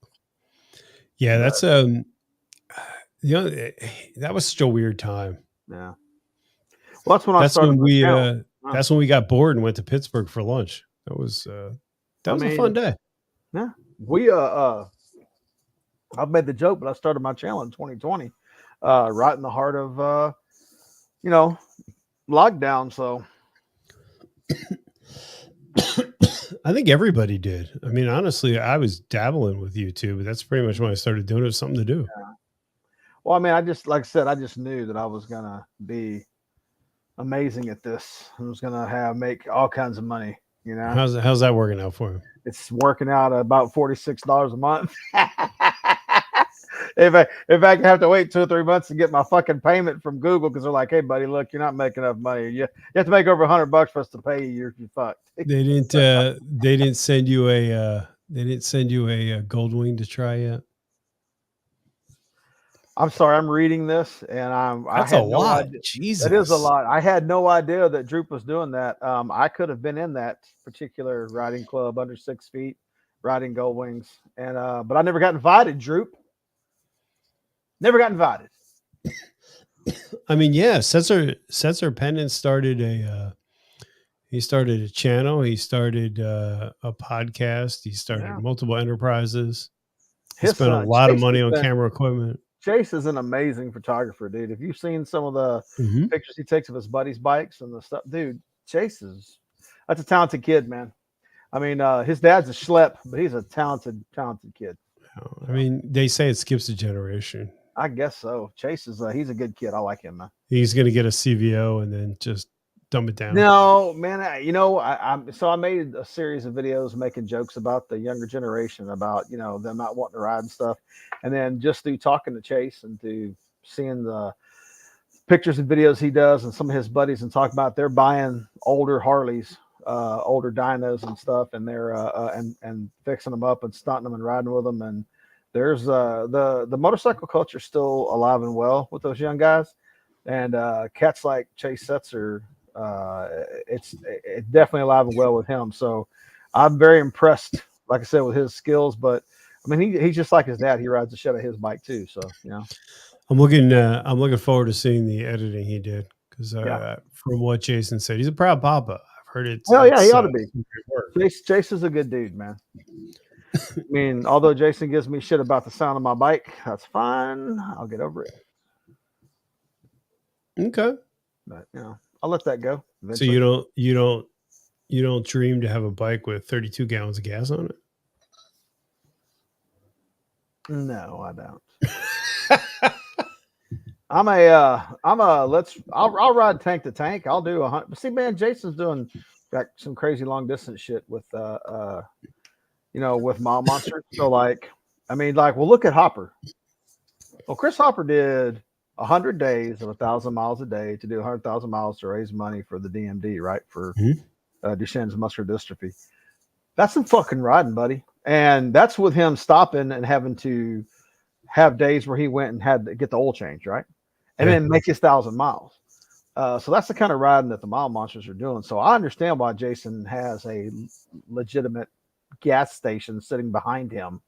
yeah, that's that was such a weird time. Yeah. Well, that's when I started. That's when we got bored and went to Pittsburgh for lunch. That was a fun day. Yeah. I've made the joke, but I started my channel in 2020, right in the heart of lockdown. So I think everybody did. I mean, honestly, I was dabbling with YouTube, but that's pretty much when I started doing it. It was something to do. Yeah. Well, I mean, I just knew that I was gonna be amazing at this. I was gonna make all kinds of money. You know, how's that working out for you? It's working out at about $46 a month. If I can have to wait 2 or 3 months to get my fucking payment from Google because they're like, hey buddy, look, you're not making enough money. You have to make over $100 for us to pay you. You're fucked. They didn't send you a They didn't send you a Goldwing to try yet. I'm sorry, I'm reading this, and I That's a had no lot. idea. Jesus. That is a lot. I had no idea that Droop was doing that. I could have been in that particular riding club under 6 feet, riding Gold Wings, and but I never got invited. Droop never got invited. I mean, yeah, Setzer Pendant started he started a channel. He started a podcast. He started Yeah. multiple enterprises. He His spent a son, lot of Chase, money has on been- camera equipment. Chase is an amazing photographer, dude. If you've seen some of the Mhm. pictures he takes of his buddies' bikes and the stuff, dude, that's a talented kid, man. I mean, his dad's a schlep, but he's a talented kid. I mean, they say it skips a generation. I guess so. Chase is he's a good kid. I like him, man. He's going to get a CVO and then just dumb it down. No, man. I made a series of videos making jokes about the younger generation, about them not wanting to ride and stuff, and then just through talking to Chase and through seeing the pictures and videos he does and some of his buddies and talk about they're buying older Harleys, older dynos and stuff, and they're and fixing them up and stunting them and riding with them. And there's the motorcycle culture still alive and well with those young guys, and cats like Chase Setzer, it's definitely alive and well with him. So I'm very impressed, like I said, with his skills. But I mean, he's just like his dad. He rides the shit out of his bike too. So I'm looking forward to seeing the editing he did, because Yeah. from what Jason said, he's a proud papa. I've heard it. Hell yeah, he ought to be. Chase is a good dude, man. I mean, although Jason gives me shit about the sound of my bike, that's fine. I'll get over it. Okay. But I'll let that go. So eventually. you don't dream to have a bike with 32 gallons of gas on it? No, I don't. I'll ride tank to tank. I'll do 100. See, man, Jason's got some crazy long distance shit with with mile monsters. So well, look at Hopper. Well, Chris Hopper did 100 days of 1,000 miles a day to do 100,000 miles to raise money for the DMD, right? For Duchenne's muscular dystrophy. That's some fucking riding, buddy. And that's with him stopping and having to have days where he went and had to get the oil change, right? And then make his 1,000 miles. So that's the kind of riding that the mile monsters are doing. So I understand why Jason has a legitimate gas station sitting behind him,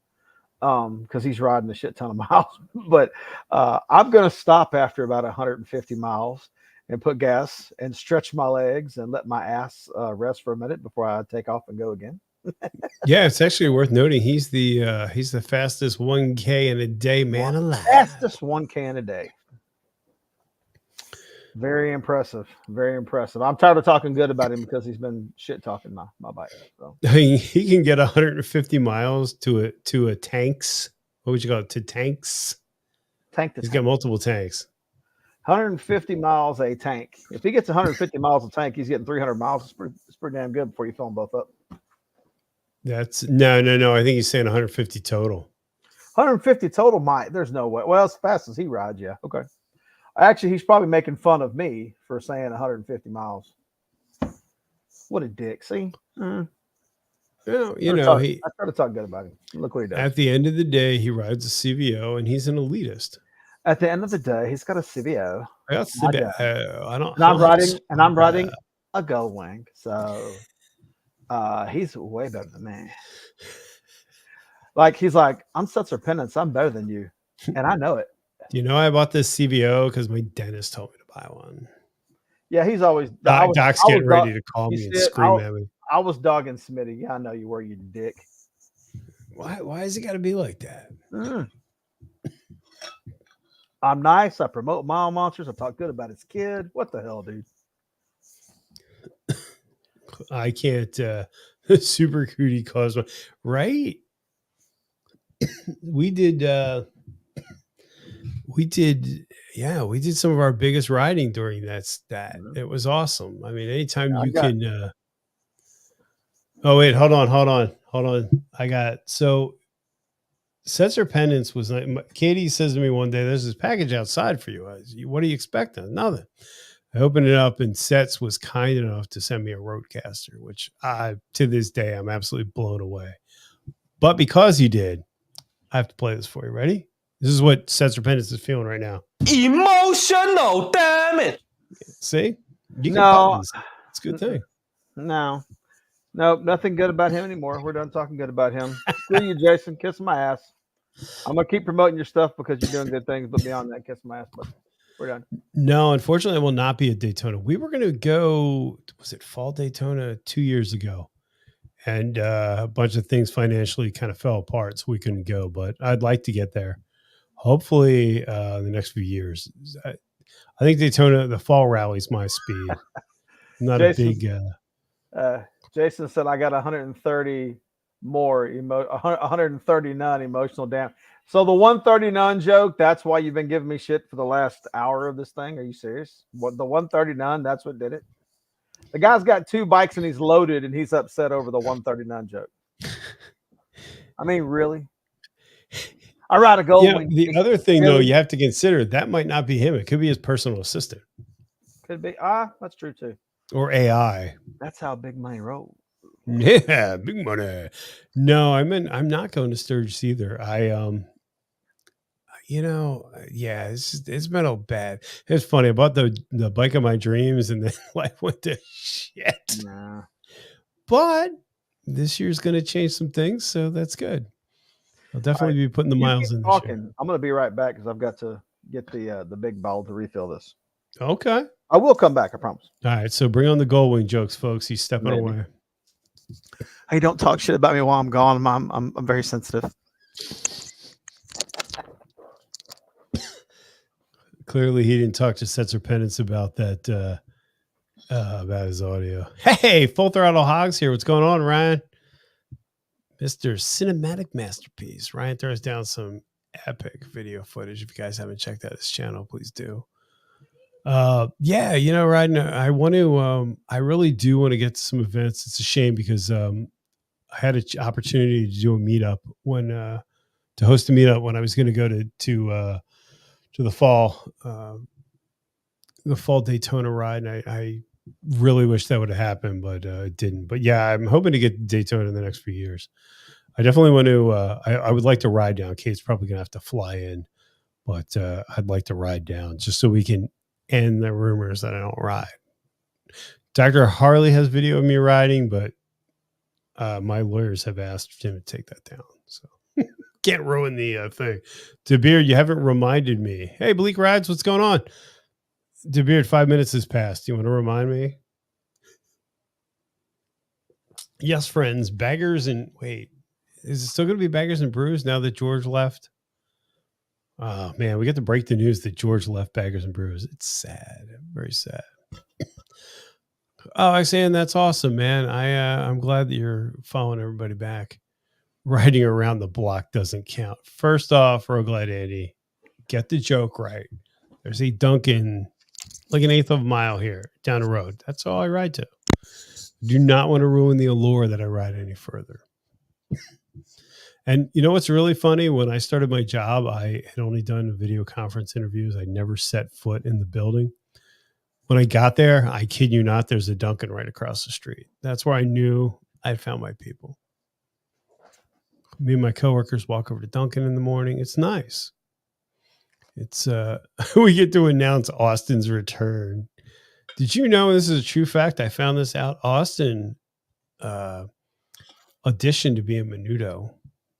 because he's riding a shit ton of miles. But I'm going to stop after about 150 miles and put gas and stretch my legs and let my ass rest for a minute before I take off and go again. Yeah, it's actually worth noting he's the fastest 1K in a day man alive. Fastest 1K in a day. Very impressive. Very impressive. I'm tired of talking good about him because he's been shit talking my bike. So I mean, he can get 150 miles to a tanks. What would you call it? To tanks? Tank to He's tank. got multiple tanks. 150 miles a tank. If he gets 150 miles a tank, he's getting 300 miles. It's pretty damn good before you fill them both up. That's no. I think he's saying 150 total. 150 total might. There's no way. Well, as fast as he rides, yeah. Okay. Actually, he's probably making fun of me for saying 150 miles. What a dick. See? Well, I try to talk good about him. Look what he does. At the end of the day, he rides a CVO and he's an elitist. At the end of the day, he's got a CVO. I got CVO. And I'm riding a Goldwing. So he's way better than me. He's like, I'm Setzer Pendants. I'm better than you. And I know it. Do you know I bought this CVO because my dentist told me to buy one? Yeah, he's always. Doc's getting ready to call me and scream at me. I was dogging Smitty. Yeah, I know you were, you dick. Why has it got to be like that? I'm nice. I promote mile monsters. I talk good about his kid. What the hell, dude? I can't. Super Cootie caused one. Right? We did some of our biggest riding during that. It was awesome. I mean, anytime you can. Oh wait, hold on. So Setzer Pendants was like, Katie says to me one day, "There's this package outside for you. What are you expecting?" Nothing. I opened it up, and Sets was kind enough to send me a Roadcaster, which to this day I'm absolutely blown away. But because you did, I have to play this for you. Ready? This is what Setzer Pendants is feeling right now. Emotional, damn it. See? You can No. buttons. It's a good thing. No, nothing good about him anymore. We're done talking good about him. Screw you, Jason. Kiss my ass. I'm gonna keep promoting your stuff because you're doing good things, but beyond that, kiss my ass. But we're done. No, unfortunately, I will not be at Daytona. We were going to go, was it fall Daytona 2 years ago? And a bunch of things financially kind of fell apart, so we couldn't go. But I'd like to get there. Hopefully, the next few years. I think Daytona, the fall rally is my speed. I'm not Jason's- a big. Jason said I got 130 more 139 emotional damage. So the 139 joke, that's why you've been giving me shit for the last hour of this thing. Are you serious? What, the 139, that's what did it? The guy's got 2 bikes and he's loaded and he's upset over the 139 joke. I mean, really? I ride a Goldwing. The other thing, though, you have to consider that might not be him. It could be his personal assistant. Could be. That's true too. Or AI. That's how big money rolls. Yeah, big money. No, I'm not going to Sturgis either. It's been all bad. It's funny. I bought the bike of my dreams and then life went to shit. Nah. But this year's going to change some things, so that's good. I'll definitely be putting the miles in this year. I'm going to be right back because I've got to get the big bottle to refill this. Okay. I will come back, I promise. All right, so bring on the Goldwing jokes, folks. He's stepping away. Hey, don't talk shit about me while I'm gone. I'm very sensitive. Clearly, he didn't talk to Setzer Pendants about that, about his audio. Hey, Full Throttle Hogs here. What's going on, Ryan? Mr. Cinematic Masterpiece. Ryan throws down some epic video footage. If you guys haven't checked out his channel, please do. Ryan, I really do want to get to some events. It's a shame because I had an opportunity to do a meetup to host a meetup when I was going to go to the fall Daytona ride. And I really wish that would have happened, but it didn't. But yeah, I'm hoping to get to Daytona in the next few years. I definitely want to, I would like to ride down. Kate's probably going to have to fly in, but I'd like to ride down just so we can end the rumors that I don't ride. Dr. Harley has video of me riding, but my lawyers have asked him to take that down. So can't ruin the thing. DeBeard, you haven't reminded me. Hey, Bleak Rides, what's going on? DeBeard, 5 minutes has passed. You want to remind me? Yes, friends. Baggers and wait, is it still going to be Baggers and Brews now that George left? Oh man, we get to break the news that George left Baggers and Brews. It's sad, very sad. Oh, Xan, that's awesome, man. I'm glad that you're following everybody back. Riding around the block doesn't count. First off, Roguelite Andy, get the joke right. There's a Dunkin', like an eighth of a mile here down the road. That's all I ride to. Do not want to ruin the allure that I ride any further. And you know what's really funny? When I started my job, I had only done video conference interviews. I never set foot in the building. When I got there, I kid you not, there's a Dunkin' right across the street. That's where I knew I'd found my people. Me and my coworkers walk over to Dunkin' in the morning. It's nice. It's we get to announce Austin's return. Did you know this is a true fact? I found this out. Austin auditioned to be a Menudo.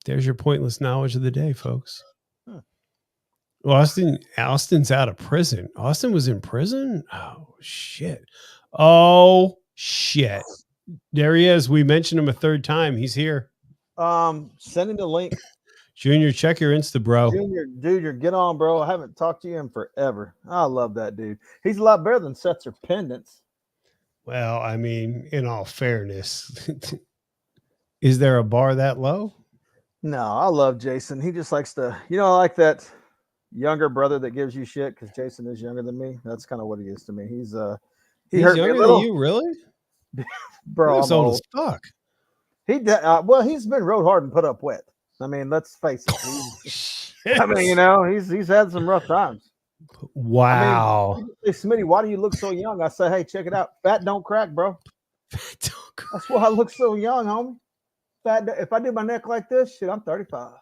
There's your pointless knowledge of the day, folks. Huh. Austin's out of prison. Austin was in prison? Oh, shit. There he is. We mentioned him a third time. He's here. Send him the link. Junior, check your Insta, bro. Junior, get on, bro. I haven't talked to you in forever. I love that dude. He's a lot better than Setzer Pendants. Well, I mean, in all fairness, is there a bar that low? No, I love Jason. He just likes to, I like that younger brother that gives you shit because Jason is younger than me. That's kind of what he is to me. He's hurt younger me a little. than you, really? Bro, I'm old as fuck. He's been rode hard and put up wet. I mean, let's face it. He's had some rough times. Wow. I mean, hey, Smitty, why do you look so young? I say, hey, check it out. Fat don't crack, bro. That's why I look so young, homie. if I do my neck like this, shit, I'm 35.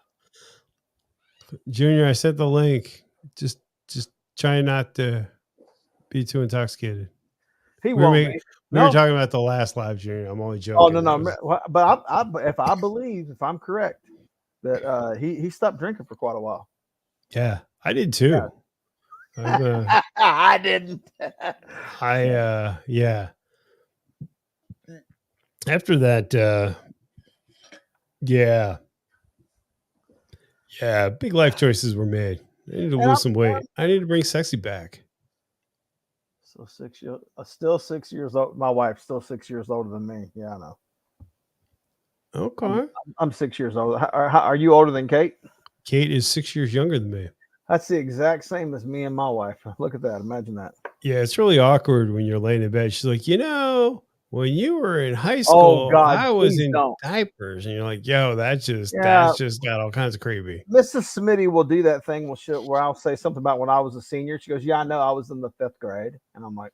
Junior, I sent the link. Just try not to be too intoxicated. He We were, won't making, be. we were No. talking about the last live, Junior. I'm only Oh joking. no. But if I believe, if I'm correct, that he stopped drinking for quite a while. Yeah, I did too. I didn't. Yeah. After that, yeah, big life choices were made. I need to lose some weight. I need to bring sexy back. So 6 years, still 6 years old. My wife's still 6 years older than me. Yeah, I know. Okay. I'm 6 years old. Are you older than Kate? Kate is 6 years younger than me. That's the exact same as me and my wife. Look at that. Imagine that. Yeah, it's really awkward when you're laying in bed. She's like, when you were in high school, I was in diapers. And you're like, yo, that's just got all kinds of creepy. Mrs. Smitty will do that thing where I'll say something about when I was a senior. She goes, yeah, I know, I was in the 5th grade. And I'm like,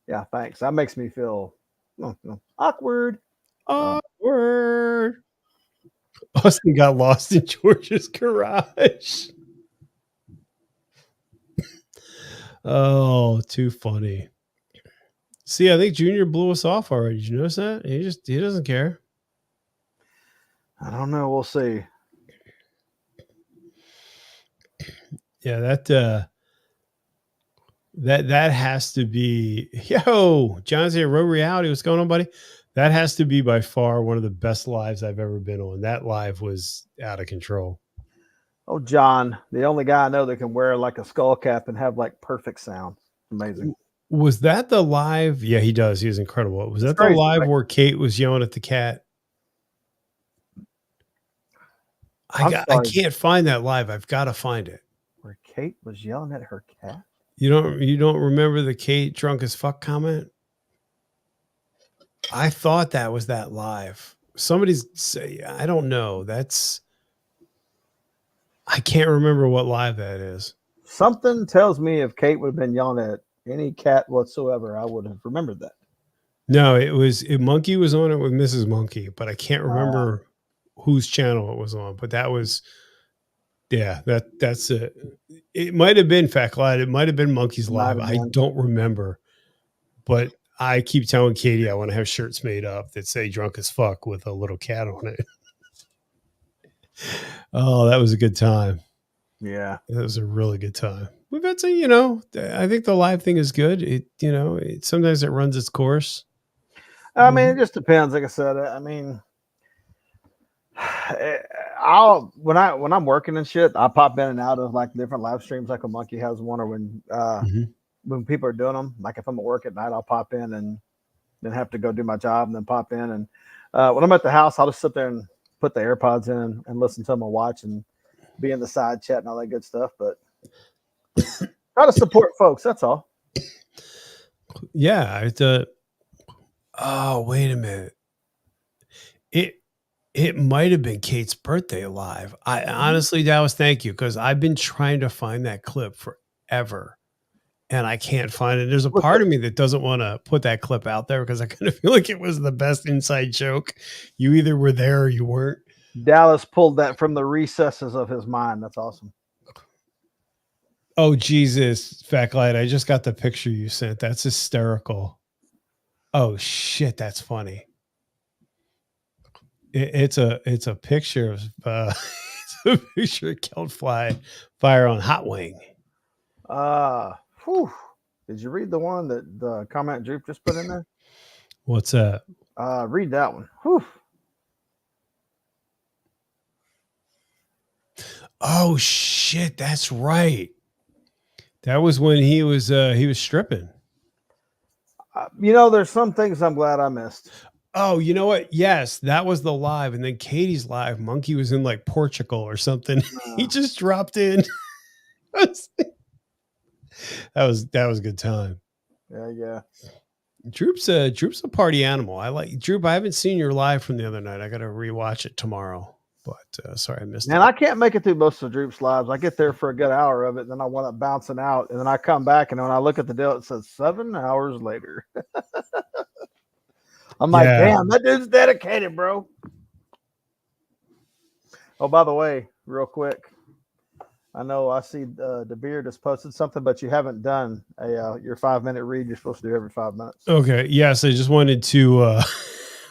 yeah, thanks. That makes me feel awkward. Awkward. Austin got lost in George's garage. Oh, too funny. See, I think Junior blew us off already. Did you notice that? He doesn't care. I don't know. We'll see. Yeah, that has to be. Yo, John's here. Road Reality. What's going on, buddy? That has to be by far one of the best lives I've ever been on. That live was out of control. Oh, John, the only guy I know that can wear like a skull cap and have like perfect sound. Amazing. Was that the live? Yeah, he does. He was incredible. Was that the live where Kate was yelling at the cat? I can't find that live. I've got to find it. Where Kate was yelling at her cat? You don't remember the Kate drunk as fuck comment? I thought that was that live. Somebody's say, I don't know. I can't remember what live that is. Something tells me if Kate would have been yelling at any cat whatsoever, I would have remembered that. No, Monkey was on it with Mrs. Monkey, but I can't remember whose channel it was on. But that was, that's it. It might have been Fat Glad. It might have been Monkey's live. I don't remember. But I keep telling Katie I want to have shirts made up that say drunk as fuck with a little cat on it. Oh, that was a good time. Yeah. That was a really good time. We've had to, I think the live thing is good. It sometimes it runs its course. I mean, it just depends. Like I said, I mean, when I'm working and shit, I pop in and out of like different live streams, like a Monkey has one, or when people are doing them. Like if I'm at work at night, I'll pop in and then have to go do my job and then pop in. And when I'm at the house, I'll just sit there and put the AirPods in and listen to them and watch and be in the side chat and all that good stuff. But try to support folks. That's all. Yeah. Oh, wait a minute. It might have been Kate's birthday live. I honestly, Dallas, thank you, because I've been trying to find that clip forever and I can't find it. There's a part of me that doesn't want to put that clip out there because I kind of feel like it was the best inside joke. You either were there or you weren't. Dallas pulled that from the recesses of his mind. That's awesome. Oh, Jesus, Fat Glide. I just got the picture you sent. That's hysterical. Oh, shit. That's funny. It's a picture of it's a picture of Killed Fire on Hot Wing. Did you read the one that the comment Droop just put in there? What's that? Read that one. Whew. Oh shit, that's right. That was when he was stripping. There's some things I'm glad I missed. Oh, you know what? Yes, that was the live, and then Katie's live. Monkey was in like Portugal or something. He just dropped in. That was a good time. Yeah. Droop's a party animal. I like Droop. I haven't seen your live from the other night. I got to rewatch it tomorrow. But sorry, I missed it. And I can't make it through most of Droop's lives. I get there for a good hour of it, and then I wind up bouncing out, and then I come back, and when I look at the deal, it says 7 hours later. I'm like, Yeah. damn, that dude's dedicated, bro. Oh, by the way, real quick, I know I see the beard has posted something, but you haven't done your 5-minute read. You're supposed to do every 5 minutes. Okay. Yes, I just wanted to.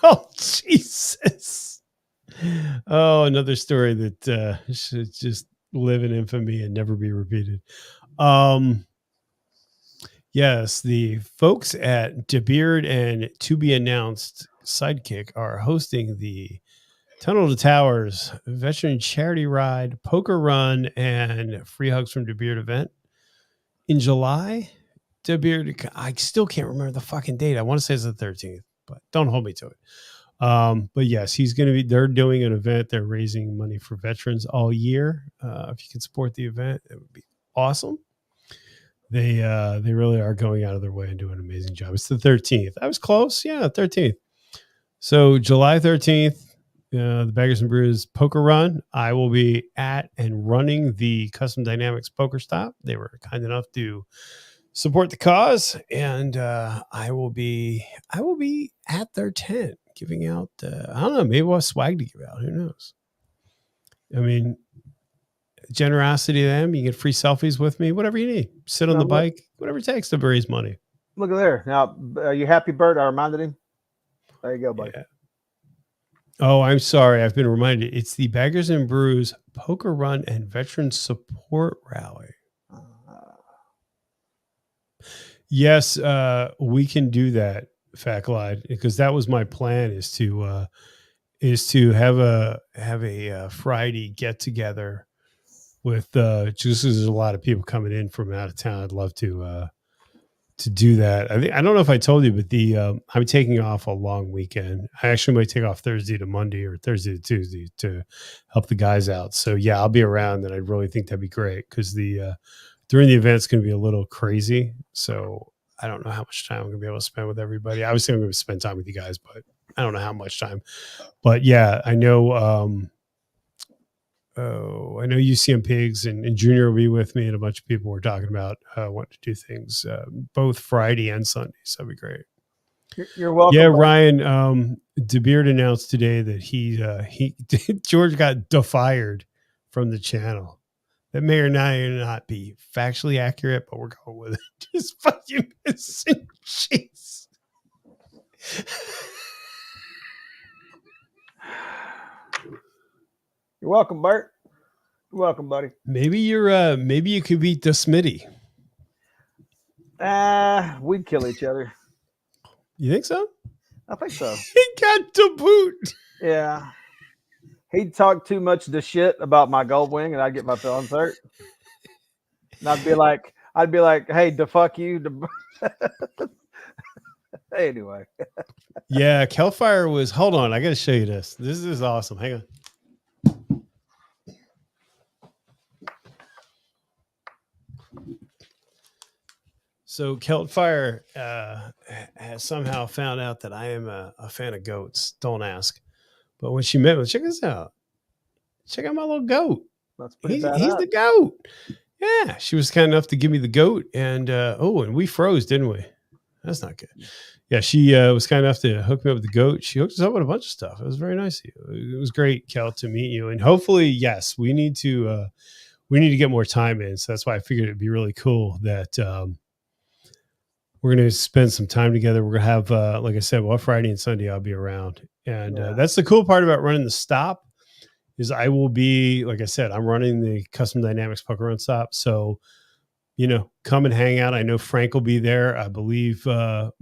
Oh Jesus! Oh, another story that should just live in infamy and never be repeated. Yes, the folks at DeBeard and To Be Announced Sidekick are hosting the Tunnel to Towers Veteran Charity Ride, Poker Run, and Free Hugs from DeBeard event in July. DeBeard, I still can't remember the fucking date. I want to say it's the 13th, but don't hold me to it. But yes, he's going to be. They're doing an event. They're raising money for veterans all year. If you can support the event, it would be awesome. They really are going out of their way and doing an amazing job. It's the 13th. I was close. Yeah, 13th. So July 13th, the Baggers and Brews Poker Run. I will be at and running the Custom Dynamics Poker Stop. They were kind enough to support the cause, and I will be at their tent giving out. I don't know. Maybe we'll have swag to give out. Who knows? I mean, generosity to them. You get free selfies with me, whatever you need. Sit on the bike, whatever it takes to raise money. Look at there. Now, are you happy, Bert? I reminded him. There you go, buddy. Yeah. Oh, I'm sorry. I've been reminded. It's the Baggers and Brews Poker Run and Veteran Support Rally. Yes, we can do that, Fat Glide, because that was my plan. Is to have a Friday get together with just there's a lot of people coming in from out of town. I'd love to do that. I don't know if I told you, but I'm taking off a long weekend. I actually might take off Thursday to Monday or Thursday to Tuesday to help the guys out. So yeah, I'll be around, and I really think that'd be great because during the event's going to be a little crazy. So I don't know how much time I'm going to be able to spend with everybody. Obviously, I'm going to spend time with you guys, but I don't know how much time. But yeah, I know. I know UCM Pigs and Junior will be with me, and a bunch of people were talking about wanting to do things both Friday and Sundays. That'd be great. You're welcome. Yeah, Ryan. DeBeard announced today that he George got defired from the channel. That may or not be factually accurate, but we're going with it. Just fucking missing. Jeez. You're welcome, Bert. You're welcome, buddy. Maybe you could beat the Smitty. We'd kill each other. You think so? I think so. He got to boot. Yeah. He'd talk too much to shit about my Goldwing, and I'd get my feelings hurt. And I'd be like, hey, the fuck you. Anyway. Yeah, Kelfire was. Hold on, I got to show you this. This is awesome. Hang on. So Keltfire has somehow found out that I am a fan of goats. Don't ask. But when she met me, check this out. Check out my little goat. That's pretty He's badass. the goat. Yeah, she was kind enough to give me the goat, and and we froze, didn't we? That's not good. Yeah, she was kind enough to hook me up with the goat. She hooked us up with a bunch of stuff. It was very nice of you. It was great, Kel, to meet you, and hopefully, yes, we need to get more time in. So that's why I figured it'd be really cool that we're going to spend some time together. We're going to have, like I said, well, Friday and Sunday I'll be around, and that's the cool part about running the stop. Is I will be, like I said, I'm running the Custom Dynamics Poker Run Stop. So, come and hang out. I know Frank will be there. I believe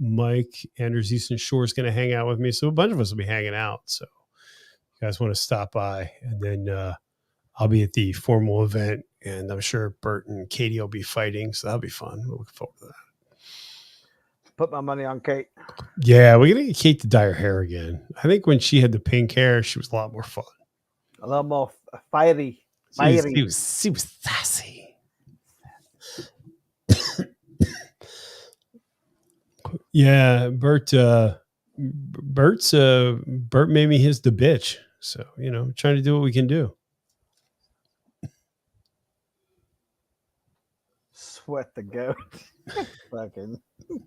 Mike Anders Easton Shore is going to hang out with me. So a bunch of us will be hanging out. So if you guys want to stop by, and then I'll be at the formal event, and I'm sure Bert and Katie will be fighting. So that'll be fun. We're looking forward to that. Put my money on Kate. Yeah, we're going to get Kate to dye her hair again. I think when she had the pink hair, she was a lot more fun. A little more fiery. She was sassy. Yeah, Bert made me his the bitch. So, trying to do what we can do. Sweat the goat. Fucking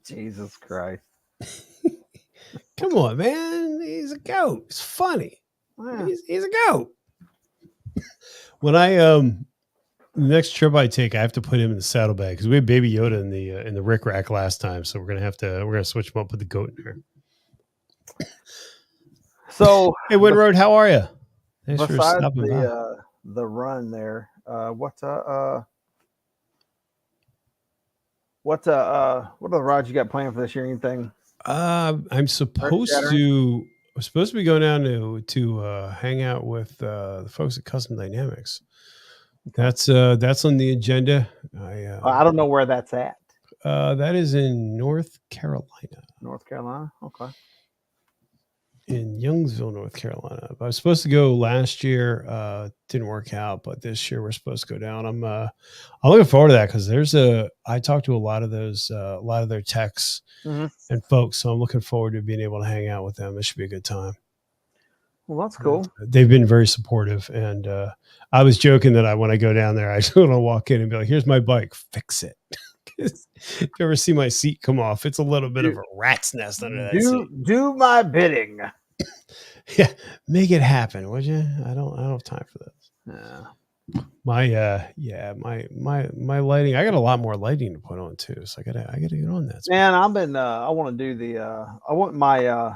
Jesus Christ. Come on, man. He's a goat. It's funny. Yeah. He's a goat. When I the next trip I take, I have to put him in the saddlebag because we had Baby Yoda in the Rick Rack last time, so we're gonna switch him up with the goat in there. So Hey, Winroad, how are you? Thanks for besides stopping by. the run there, what are the rides you got planned for this year? Anything? I'm supposed to be going down to hang out with the folks at Custom Dynamics. That's on the agenda. I don't know where that's at. That is in North Carolina. North Carolina. Okay. In Youngsville, North Carolina. I was supposed to go last year. Didn't work out, but this year we're supposed to go down. I'm looking forward to that because I talked to a lot of their techs and folks, so I'm looking forward to being able to hang out with them. It should be a good time. Well, that's cool. They've been very supportive, and I was joking that when I go down there, I just want to walk in and be like, "Here's my bike, fix it." If you ever see my seat come off, it's a little bit of a rat's nest under that seat. Do my bidding. Yeah, make it happen, would you? I don't have time for this. Yeah. My lighting. I got a lot more lighting to put on too, so I gotta get on that. Man, I want to do I want my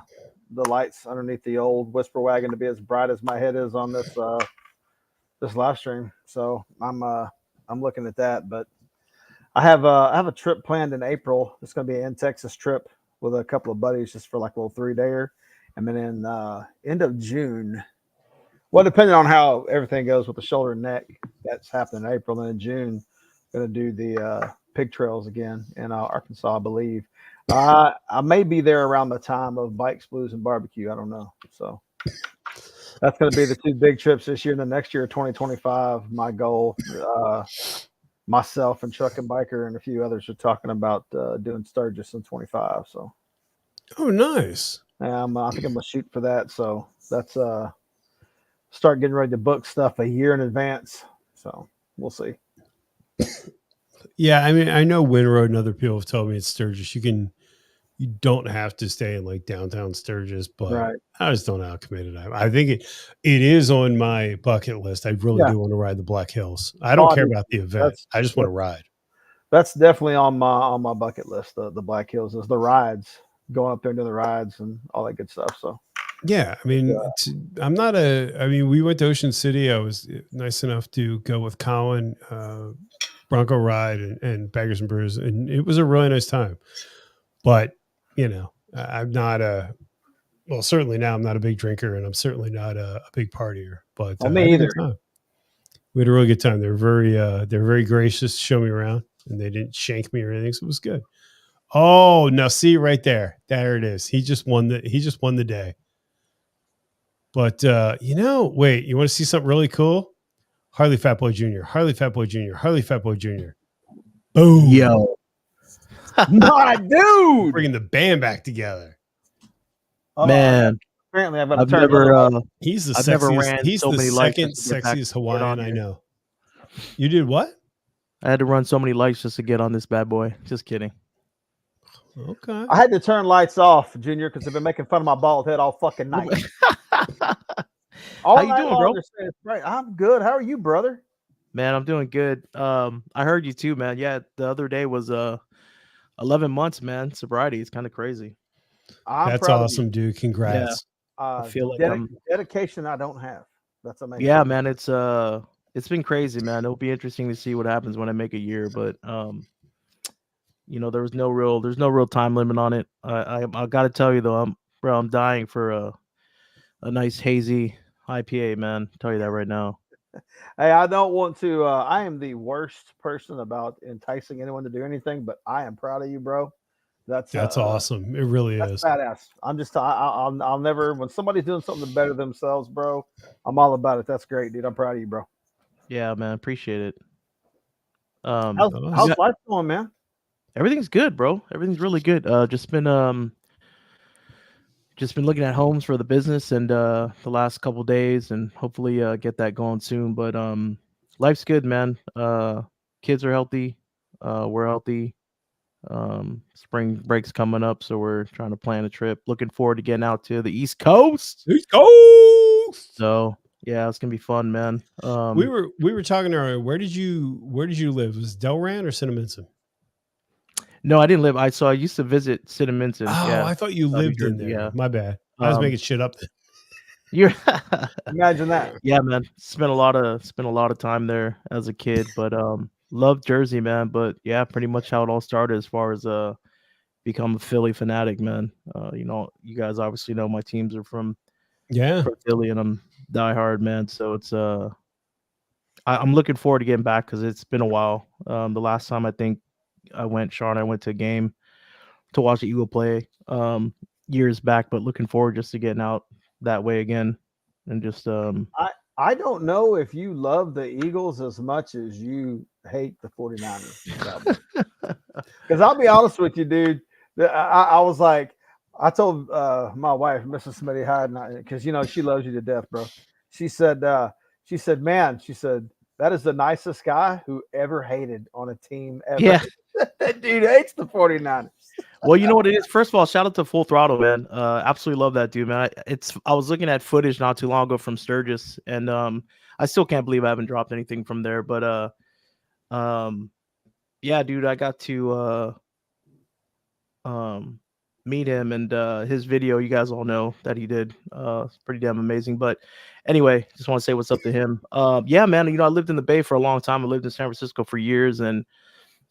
the lights underneath the old Whisper Wagon to be as bright as my head is on this live stream. So I'm looking at that, but I have a trip planned in April. It's going to be an in Texas trip with a couple of buddies just for like a little 3-dayer. And then in end of June, well, depending on how everything goes with the shoulder and neck, that's happening in April. And in June, going to do the pig trails again in Arkansas, I believe. I may be there around the time of Bikes, Blues, and Barbecue. I don't know. So that's going to be the 2 big trips this year. And the next year, 2025, my goal, myself and Chuck and Biker and a few others are talking about doing Sturgis in 25. So. Oh, nice. I think I'm gonna shoot for that. So that's start getting ready to book stuff a year in advance. So we'll see. Yeah, I mean, I know Winroad and other people have told me it's Sturgis. You don't have to stay in like downtown Sturgis, but right. I just don't know how committed I am. I think it is on my bucket list. I really do want to ride the Black Hills. I don't care about the event. I just want to ride. That's definitely on my bucket list. The Black Hills is the rides. Going up there and doing the rides and all that good stuff. So, yeah, I mean, we went to Ocean City. I was nice enough to go with Colin, Bronco Ride and Baggers and Brews, and it was a really nice time. But, I'm not certainly now I'm not a big drinker and I'm certainly not a big partier, but me either. We had a really good time. They're very gracious to show me around and they didn't shank me or anything. So it was good. Oh, now see right there. There it is. He just won the day. But wait, you want to see something really cool? Harley Fat Boy Jr. Harley Fat Boy Jr. Harley Fat Boy Jr. Boom. Yo. My dude. Bringing the band back together. Man. Apparently I've never he's the I've sexiest. Never ran he's so the many second lights sexiest Hawaiian I know. You did what? I had to run so many lights just to get on this bad boy. Just kidding. Okay. I had to turn lights off, Junior, because they've been making fun of my bald head all fucking night. How you doing, bro? Right. I'm good. How are you, brother? Man, I'm doing good. I heard you too, man. Yeah, the other day was 11 months, man. Sobriety. It's kind of crazy. That's awesome, dude. Congrats. Yeah. I feel like dedication I don't have. That's amazing. Yeah, man. It's been crazy, man. It'll be interesting to see what happens when I make a year, but there's no real time limit on it. I got to tell you though, I'm dying for a nice hazy IPA, man. I'll tell you that right now. Hey, I don't want to. I am the worst person about enticing anyone to do anything, but I am proud of you, bro. That's awesome. It really is badass. I'm just. I'll never. When somebody's doing something to better themselves, bro, I'm all about it. That's great, dude. I'm proud of you, bro. Yeah, man. Appreciate it. How's life going, man? Everything's good, bro. Everything's really good. Just been looking at homes for the business and the last couple days, and hopefully get that going soon. But life's good, man. Kids are healthy. We're healthy. Spring break's coming up, so we're trying to plan a trip. Looking forward to getting out to the East Coast. East Coast. So yeah, it's gonna be fun, man. We were talking earlier. Where did you live? Was it Delran or Cinnaminson? No, I didn't live. I used to visit Cinnaminson. Oh, Yeah, I thought you New lived in Jersey, there. yeah. My bad. I was Um, making shit up. You're Imagine that. yeah, man. Spent a lot of time there as a kid, but loved Jersey, man. But yeah, pretty much how it all started as far as become a Philly fanatic, man. You guys obviously know my teams are from Yeah. Philly, and I'm diehard, man. So it's I'm looking forward to getting back because it's been a while. The last time I think I went to a game to watch the Eagle play years back, but looking forward just to getting out that way again and just I don't know if you love the Eagles as much as you hate the 49ers. Because I'll be honest with you, dude. I was like, I told my wife, Mrs. Smitty, hi, because she loves you to death, bro. She said, man, that is the nicest guy who ever hated on a team ever. Yeah. That dude hates the 49ers. Well, you know what it is. First of all, shout out to Full Throttle, man. Absolutely love that dude, man. I was looking at footage not too long ago from Sturgis, and I still can't believe I haven't dropped anything from there. But yeah, dude, I got to meet him, and his video, you guys all know that he did. It's pretty damn amazing. But anyway, just want to say what's up to him. Yeah, man. I lived in the Bay for a long time. I lived in San Francisco for years, and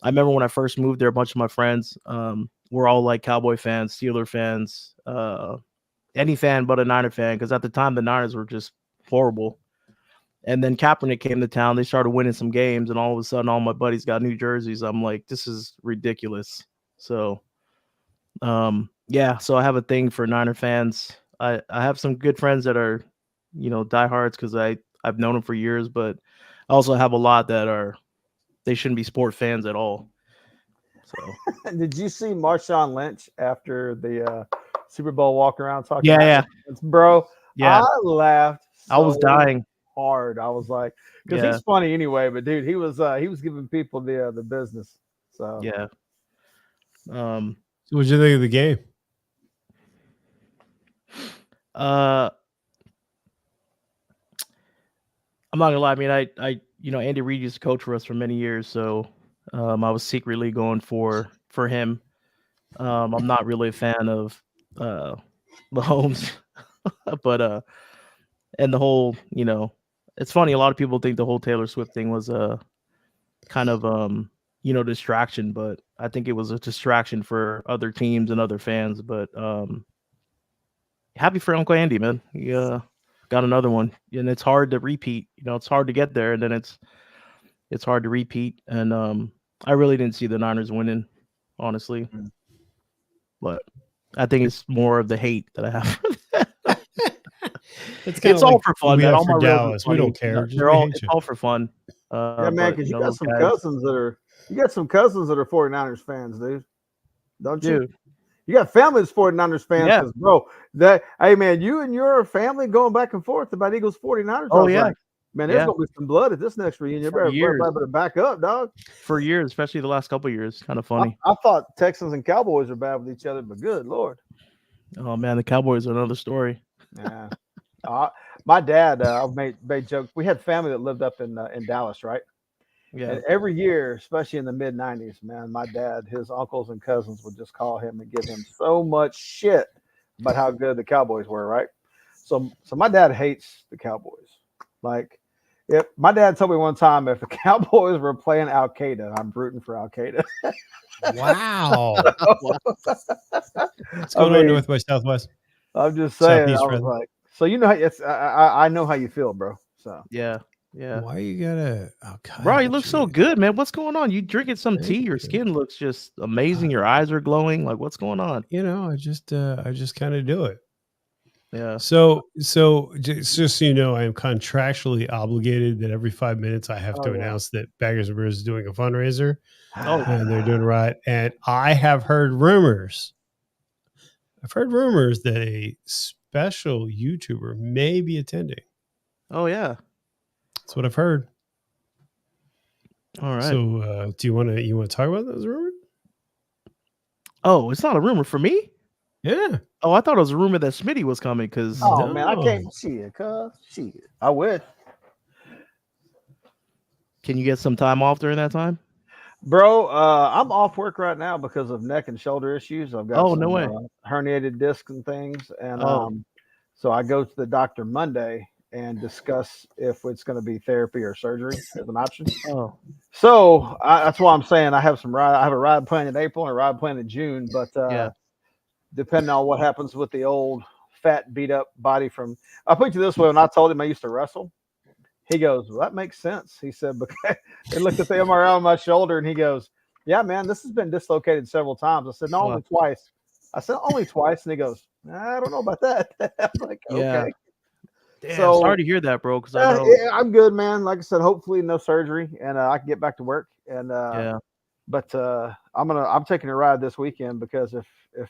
I remember when I first moved there, a bunch of my friends were all like Cowboy fans, Steeler fans, any fan but a Niner fan, because at the time the Niners were just horrible. And then Kaepernick came to town. They started winning some games, and all of a sudden, all my buddies got new jerseys. I'm like, this is ridiculous. So, yeah. So I have a thing for Niner fans. I have some good friends that are, diehards because I've known them for years, but I also have a lot that they shouldn't be sport fans at all. So Did you see Marshawn Lynch after the Super Bowl walk around talking? Yeah. Bro. Yeah. I laughed. I was dying hard. I was like, because he's funny anyway, but dude, he was giving people the business. So yeah. So what'd you think of the game? I'm not gonna lie. I mean, I Andy Reid used to coach for us for many years, so I was secretly going for him. I'm not really a fan of Mahomes, but and the whole, it's funny. A lot of people think the whole Taylor Swift thing was a kind of distraction, but I think it was a distraction for other teams and other fans. But happy for Uncle Andy, man. He got another one, and it's hard to repeat. It's hard to get there, and then it's hard to repeat. And I really didn't see the Niners winning, honestly. But I think it's more of the hate that I have for them. It's all for fun, man. All my Dallas. We don't care. It's all for fun. Yeah, man, because you got some cousins that are 49ers fans, dude. Don't you? Dude. You got family that's 49ers fans, Yeah. bro. Hey, man, you and your family going back and forth about Eagles 49ers. Oh, yeah. Like, man, there's gonna be some blood at this next reunion. Better back up, dog. For years, especially the last couple of years. Kind of funny. I thought Texans and Cowboys are bad with each other, but good Lord. Oh man, the Cowboys are another story. Yeah. My dad, made jokes. We had family that lived up in Dallas, right? Yeah. And every year, especially in the mid 90s, man, my dad, his uncles and cousins would just call him and give him so much shit about how good the Cowboys were, right? So my dad hates the Cowboys. Like, if my dad told me one time, if the Cowboys were playing Al Qaeda, I'm rooting for Al Qaeda. Wow. What's going on North by Southwest? I'm just saying. Southeast, I was like, so I know how you feel, bro. So yeah. Why you gotta? Oh, God, bro, you look so good, man. What's going on? You drinking some tea? Your skin looks just amazing. Your eyes are glowing. Like, what's going on? I just kind of do it. Yeah. So just so you know, I am contractually obligated that every 5 minutes I have to announce that Baggers and Brews is doing a fundraiser. And they're doing right. And I have heard rumors. I've heard rumors that a special YouTuber may be attending. Oh yeah, that's what I've heard. All right. So, do you want to talk about those rumors? Oh, it's not a rumor for me. Yeah. Oh, I thought it was a rumor that Smitty was coming because. Oh man, I No. can't see it, cuz shit. I would. Can you get some time off during that time? Bro, I'm off work right now because of neck and shoulder issues. I've got Oh, no some way. herniated discs and things, and Oh. so I go to the doctor Monday and discuss if it's going to be therapy or surgery as an option. Oh. So that's why I'm saying I have a ride planned in April and a ride planned in June, but Yeah. depending on what happens with the old fat beat up body from, I'll put it this way: when I told him I used to wrestle, he goes, "Well, that makes sense." He said, because they looked at the MRI on my shoulder and he goes, "Yeah, man, this has been dislocated several times." I said, "No, only twice." I said, "Only twice." And he goes, "I don't know about that." I'm like, Yeah. okay. Damn, So sorry to hear that, bro. Because I know. yeah, I'm good, man. Like I said, hopefully no surgery and I can get back to work. And Yeah. but I'm taking a ride this weekend because if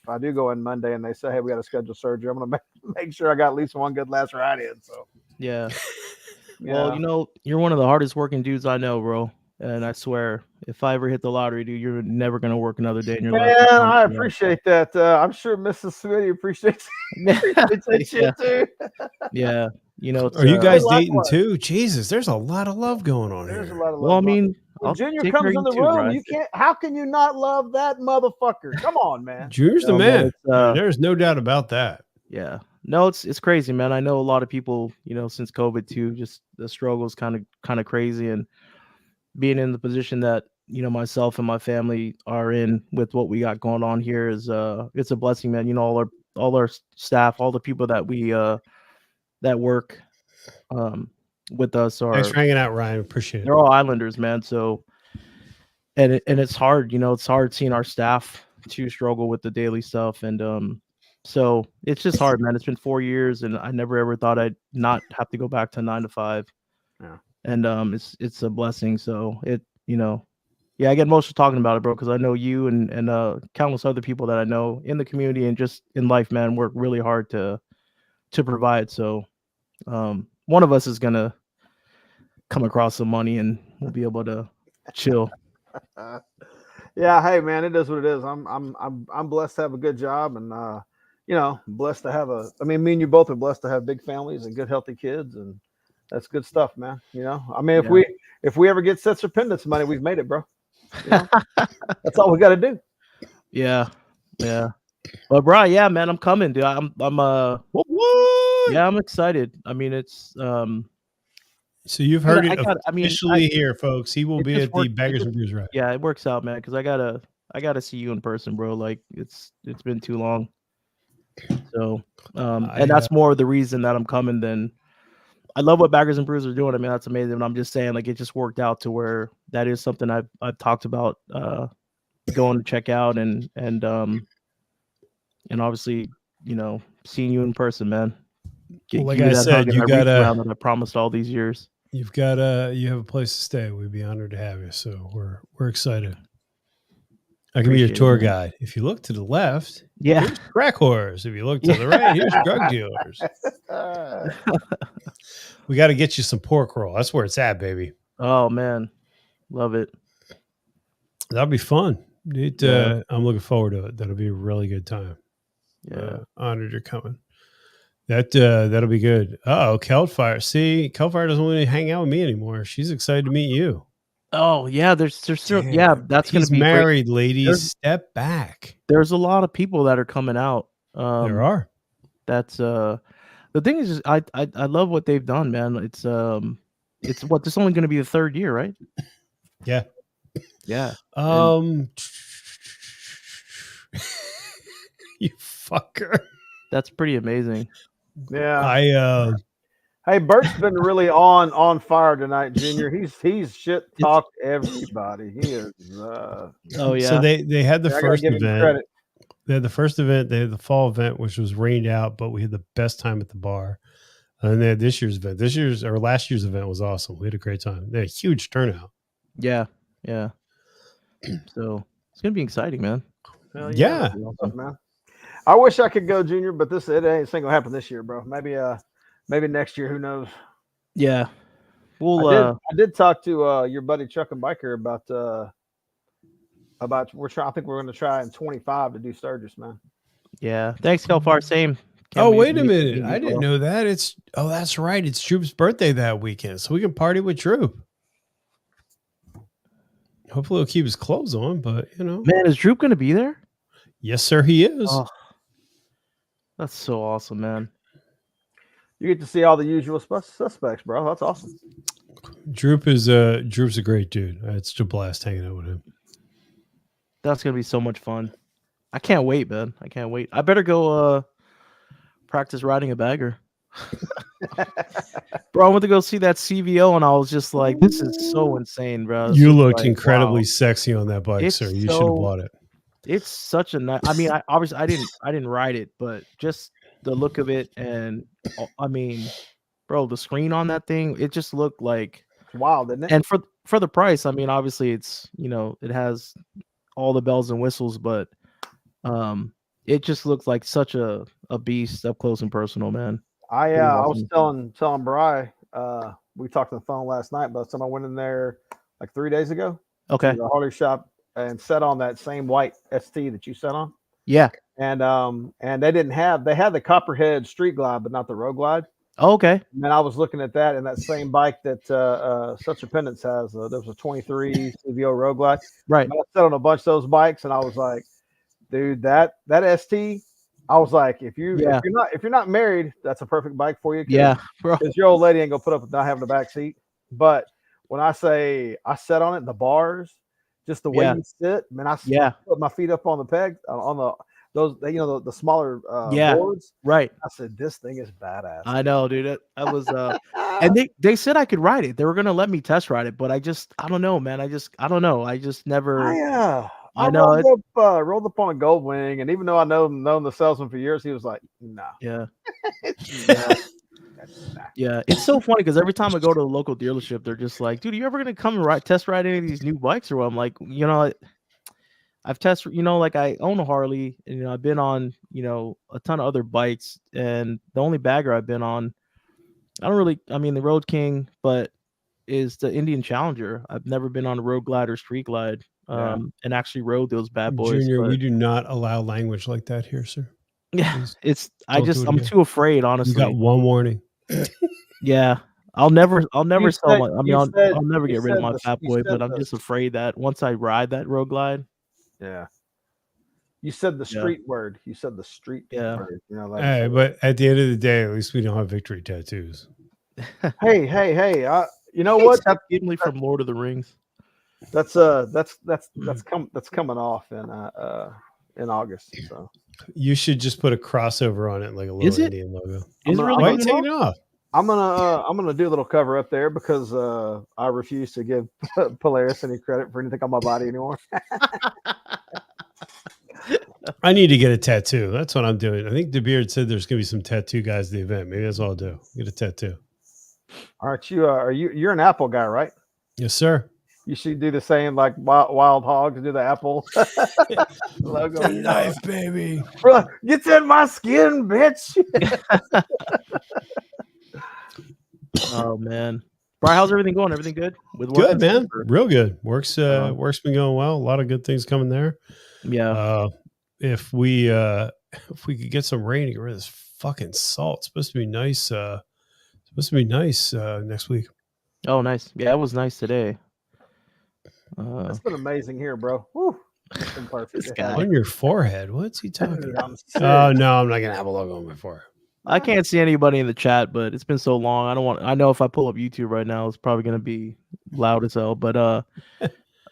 I do go in Monday and they say, "Hey, we got to schedule surgery," I'm gonna make sure I got at least one good last ride in. So Yeah. Well, you're one of the hardest working dudes I know, bro. And I swear, if I ever hit the lottery, dude, you're never gonna work another day in your life. man, I appreciate that. I'm sure Mrs. Smitty appreciates that shit too. Yeah. Are you guys dating likewise. too? Jesus, there's a lot of love going on There's a here. lot of love. Well, I mean, when I'll Junior take care comes of in the you too, room, Brian. you can't. How can you not love that motherfucker? Come on, man. Junior's the No, man. man, it's, There's no doubt about that. Yeah. No, it's crazy, man. I know a lot of people, since COVID too, just the struggle's kind of crazy, and being in the position that myself and my family are in with what we got going on here is it's a blessing, man. All our staff, all the people that we that work with us Thanks for are hanging out, Ryan. Appreciate it. they're all Islanders, man. So and it's hard, it's hard seeing our staff to struggle with the daily stuff, and so it's just hard, man. It's been 4 years, and I never ever thought I'd not have to go back to 9 to 5. Yeah. And it's a blessing. So yeah, I get emotional talking about it, bro, because I know you and countless other people that I know in the community and just in life, man, work really hard to provide. So one of us is gonna come across some money and we'll be able to chill. Yeah, hey man, it is what it is. I'm blessed to have a good job and blessed to have me and you both are blessed to have big families and good healthy kids, and that's good stuff, man. If we ever get sets or pendants money, we've made it, bro. That's all we got to do. Yeah. But bro, yeah, man, I'm coming, dude. I'm What? yeah, I'm excited. I mean, it's So you've heard it I mean, officially here, folks. He will it be just at the worked- Beggars and Brews Ride. Yeah, it works out, man, because I gotta see you in person, bro. Like it's been too long. So and that's more of the reason that I'm coming than I love what Baggers and Brews are doing. I mean, that's amazing. But I'm just saying, like, it just worked out to where that is something I've talked about going to check out and obviously, seeing you in person, man. Well, like I said, you got that I promised all these years. You have a place to stay. We'd be honored to have you. So we're excited. I can be your tour guide. If you look to the left, here's crack whores. If you look to the right, here's drug dealers. We got to get you some pork roll. That's where it's at, baby. Oh man, love it. That'll be fun. I'm looking forward to it. That'll be a really good time. Yeah, honored you're coming. That'll be good. Oh, Kelfire. See, Kelfire doesn't want to hang out with me anymore. She's excited to meet you. Oh yeah, there's still that's gonna be married, great. Ladies. Step back. There's a lot of people that are coming out. There are. That's the thing is I love what they've done, man. It's what this only going to be the third year, right? Yeah. You fucker. That's pretty amazing. Yeah. Hey, Bert's been really on fire tonight, Junior. He's shit talked everybody. He is. Oh yeah. So they had the first event. They had the first event. They had the fall event, which was rained out, but we had the best time at the bar. And they had this year's event. Last year's event was awesome. We had a great time. They had a huge turnout. Yeah. So it's gonna be exciting, man. Yeah. Awesome, man. I wish I could go, Junior, but it ain't gonna happen this year, bro. Maybe next year. Who knows? Yeah. Well, I did talk to your buddy Chuck and Biker about I think we're going to try in 25 to do Sturgis, man. Yeah. Thanks, Kelfar. Same. Oh, Can't wait a meet minute. you, I didn't bro. know that. That's right. It's Droop's birthday that weekend, so we can party with Droop. Hopefully he'll keep his clothes on, but Man, is Droop gonna be there? Yes, sir, he is. Oh, that's so awesome, man. You get to see all the usual suspects, bro. That's awesome. Droop's a great dude. It's just a blast hanging out with him. That's gonna be so much fun. I can't wait, man. I can't wait. I better go practice riding a bagger. Bro, I went to go see that CVO and I was just like, this is so insane, bro. You looked incredibly sexy on that bike, It's sir. You should have bought it. It's such a nice. I mean, I didn't ride it, but just the look of it, and I mean, bro, the screen on that thing, it just looked like It's wild, isn't it? And for the price, I mean, obviously it's it has all the bells and whistles, but it just looks like such a beast up close and personal, man. I was telling Bri, we talked on the phone last night, but I went in there like 3 days ago. Okay. To the Harley shop and sat on that same white ST that you sat on. Yeah. And they had the Copperhead Street Glide, but not the Road Glide. Oh, okay. And I was looking at that and that same bike that Such Repentance has. There was a 23 CVO Road Glide. Right. And I sat on a bunch of those bikes and I was like, dude, that ST. I was like, if you're not married, that's a perfect bike for you. Yeah, bro. Because your old lady ain't gonna put up with not having a back seat. But when I say I sat on it, the bars, just the way you sit, man, I put my feet up on the peg on the smaller boards. Right. I said, this thing is badass. I know, dude. That was and they said I could ride it. They were gonna let me test ride it, but I don't know, man. I don't know. I just never. I know rolled up on a Goldwing, and even though I known the salesman for years, he was like, "No." Yeah. Yeah, it's so funny because every time I go to a local dealership, they're just like, "Dude, are you ever gonna come and test ride any of these new bikes?" Or what? I'm like, I've tested, like I own a Harley, and I've been on, a ton of other bikes, and the only bagger I've been on, the Road King, but is the Indian Challenger. I've never been on a Road Glide or Street Glide. And actually rode those bad boys. Junior, we do not allow language like that here, sir. Yeah, I'm too afraid, honestly. You got one warning. Yeah, I'll never sell my. I'll never get rid of my fat boy, but I'm just afraid that once I ride that Road Glide. Yeah. You said the street word. You said the street word. Hey, but at the end of the day, at least we don't have victory tattoos. Hey! You know what? Except Gimli from Lord of the Rings. That's coming off in August. So you should just put a crossover on it, like a little Indian logo. Is it really? Why are you taking it off? I'm gonna do a little cover up there because I refuse to give Polaris any credit for anything on my body anymore. I need to get a tattoo. That's what I'm doing. I think DeBeard said there's gonna be some tattoo guys at the event. Maybe that's all I'll do. Get a tattoo. Aren't you? You're an Apple guy, right? Yes, sir. You should do the same, like Wild Hogs, do the Apple logo. The knife, baby. Bro, get in my skin, bitch. Oh man, Brian, how's everything going? Everything good? Good, man. Real good. Work's been going well. A lot of good things coming there. Yeah. If we could get some rain to get rid of this fucking salt, it's supposed to be nice. Next week. Oh, nice. Yeah, it was nice today. It's been amazing here, bro. Woo. It's been perfect. On your forehead. What's he talking about? Oh no, I'm not gonna have a logo on my forehead. I can't see anybody in the chat, but it's been so long. I know if I pull up YouTube right now, it's probably gonna be loud as hell. But I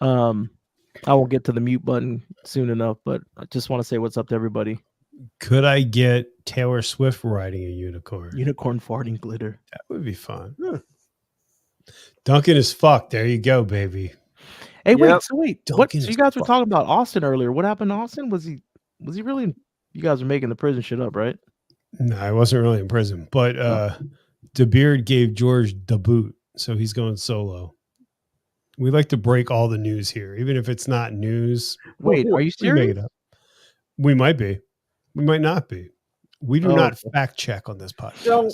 won't get to the mute button soon enough. But I just want to say what's up to everybody. Could I get Taylor Swift riding a unicorn? Unicorn farting glitter. That would be fun. Duncan is fucked. There you go, baby. Hey, wait. So what? So Duncan you guys were talking about Austin earlier. What happened to Austin? Was he really? You guys are making the prison shit up, right? No, I wasn't really in prison. But DeBeard gave George the boot, so he's going solo. We like to break all the news here, even if it's not news. Wait, are you serious? Make it up. We might be. We might not be. We do not fact check on this podcast. Don't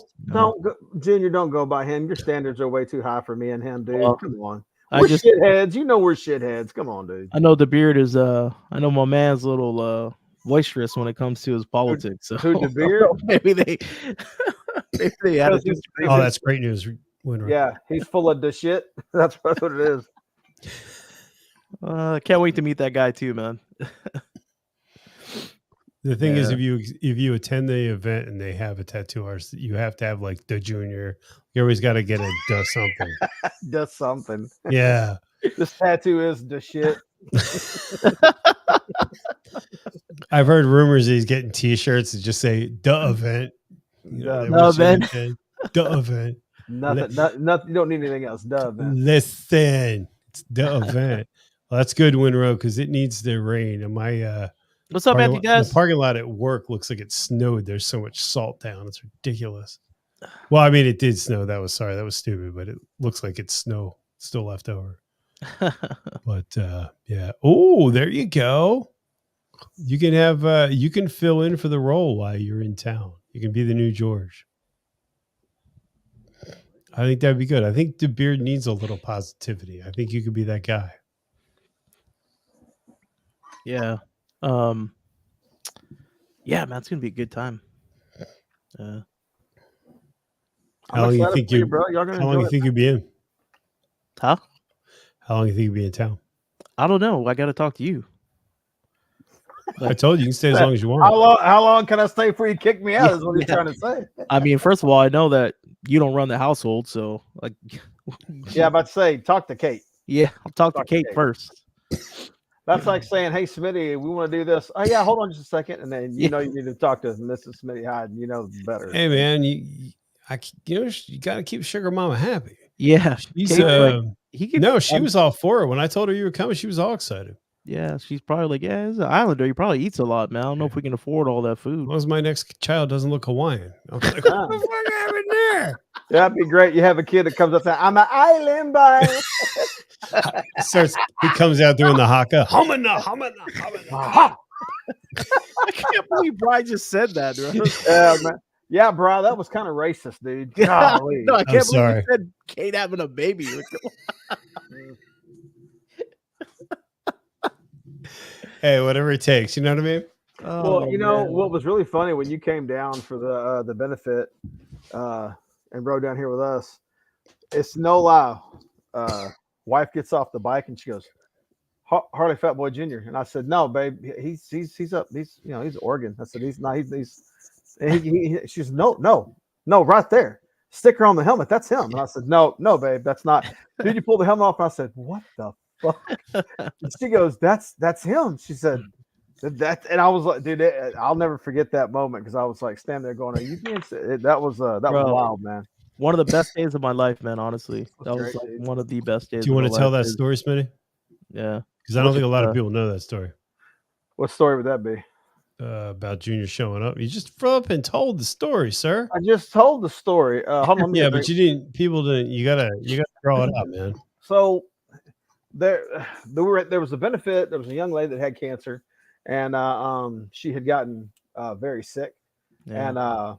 go, Junior. Don't go by him. Your standards are way too high for me and him, dude. Come on. I We're just shitheads. You know we're shitheads. Come on, dude. I know the beard is I know my man's a little boisterous when it comes to his politics. So Who, the beard? maybe they maybe they had a Because he's- disagreement. Oh, that's great news, Winter. Yeah, he's full of the shit. That's what it is. Can't wait to meet that guy too, man. The thing is, Yeah. if you attend the event and they have a tattoo artist, you have to have like the junior. You always got to get a does something. Does something. Yeah. This tattoo is the shit. I've heard rumors that he's getting T-shirts that just say "the event." You know, they The wish they event. did. The event. Nothing. Nothing. You don't need anything else. Duh, man. Listen, it's the event. Well, that's good, Winrow, because it needs the rain. And my What's up, Matthew? Guys? the parking lot at work looks like it snowed. There's so much salt down. It's ridiculous. Well, I mean, it did snow. That was stupid, but it looks like it's snow still left over. But yeah. Oh, there you go. You can have you can fill in for the role while you're in town. You can be the new George. I think that'd be good. I think the beard needs a little positivity. I think you could be that guy. Yeah. Yeah, man, it's gonna be a good time. I'm How long you excited think for you? bro? Y'all gonna How long enjoy you it. think you'd be in? Huh? How long you think you'd be in town? I don't know. I gotta talk to you. I told you you can stay as long as you How want. long can I stay before you kick me out? Yeah, Is what he's yeah. trying to say. I mean, first of all, I know that you don't run the household, so like Yeah, I'm about to say, talk to Kate. yeah, I'll talk to Talk to Kate Kate. first. That's like saying, "Hey, Smitty, we want to do this." Oh yeah, hold on just a second, and then you know you need to talk to Mrs. Smitty Hyde. You know better. Hey man, you got to keep Sugar Mama happy. Yeah. She's Kate, like, he could, no, she was all for it when I told her you were coming. She was all excited. yeah, she's probably like, yeah, he's an islander. He probably eats a lot, man. I don't know if we can afford all that As food. long as my next child doesn't look Hawaiian. I'm like, what the fuck happened there? That'd be great. You have a kid that comes up saying, "I'm an island boy." He comes out doing the haka. Humana, humana, humana. I can't believe Brian just said that, bro. Yeah, man. Yeah, bro, that was kind of racist, dude. Golly. No, I can't believe sorry. you said Kate having a baby. Hey, whatever it takes. You know what I mean? Oh, Well, you know man. what was really funny when you came down for the benefit and rode down here with us. It's no lie. Wife gets off the bike and she goes, "Harley Fat Boy Jr." And I said, "No, babe, he's up. He's Oregon." I said, "He's not. She's no, right there. Sticker on the helmet. That's him." And I said, "No, babe, that's not." Dude, you pull the helmet off. And I said, "What the fuck?" And she goes, "That's him." She said. That and I was like, dude, I'll never forget that moment because I was like standing there going, "Are you being serious?" That was Bro. wild, man. One of the best days of my life, man. Honestly, that was great, like dude. one of the best days. Do you want of to my tell life, that dude. story, Smitty? Yeah. Because I don't think a lot of Uh, people know that story What story would that be? about Junior showing up. You just up and told the story, sir. I just told the story. Hold on, let me Yeah, get but drink. you didn't. People didn't. You gotta draw it out, man. So there was a benefit. There was a young lady that had cancer, and she had gotten very sick, yeah. and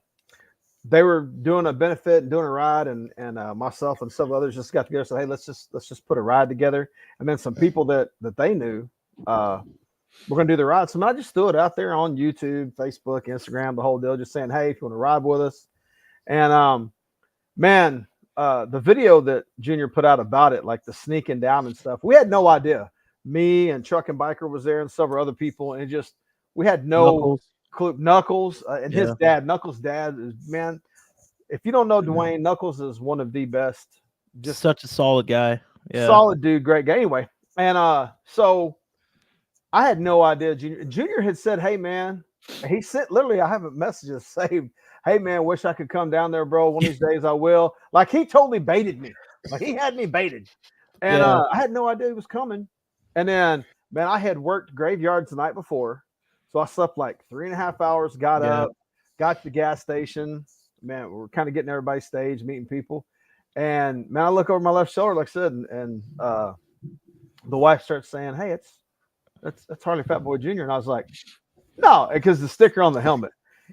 they were doing a benefit and doing a ride, and myself and several others just got together and said, "Hey, let's just put a ride together." And then some people that they knew we're gonna do the ride. So I just threw it out there on YouTube, Facebook, Instagram, the whole deal, just saying, "Hey, if you want to ride with us," and man. The video that Junior put out about it, like the sneaking down and stuff, we had no idea. Me and Truck and Biker was there and several other people, and we had no Knuckles. clue. Knuckles and his Yeah. dad, Knuckles' dad, is, man. If you don't know Dwayne, Knuckles is one of the best. Just such a solid guy. Yeah. Solid dude, great guy. Anyway, and so I had no idea. Junior had said, "Hey man," he sent literally. I have a message saved. "Hey man, wish I could come down there, bro. One of these days I will." Like he totally baited me. Like he had me baited, and Yeah. I had no idea he was coming. And then, man, I had worked graveyards the night before, so I slept like 3.5 hours. Got Yeah. up, got to the gas station. Man, we're kind of getting everybody staged, meeting people, and man, I look over my left shoulder, like I said, and the wife starts saying, "Hey, that's Harley Fat Boy Jr." And I was like, "No," because the sticker on the helmet.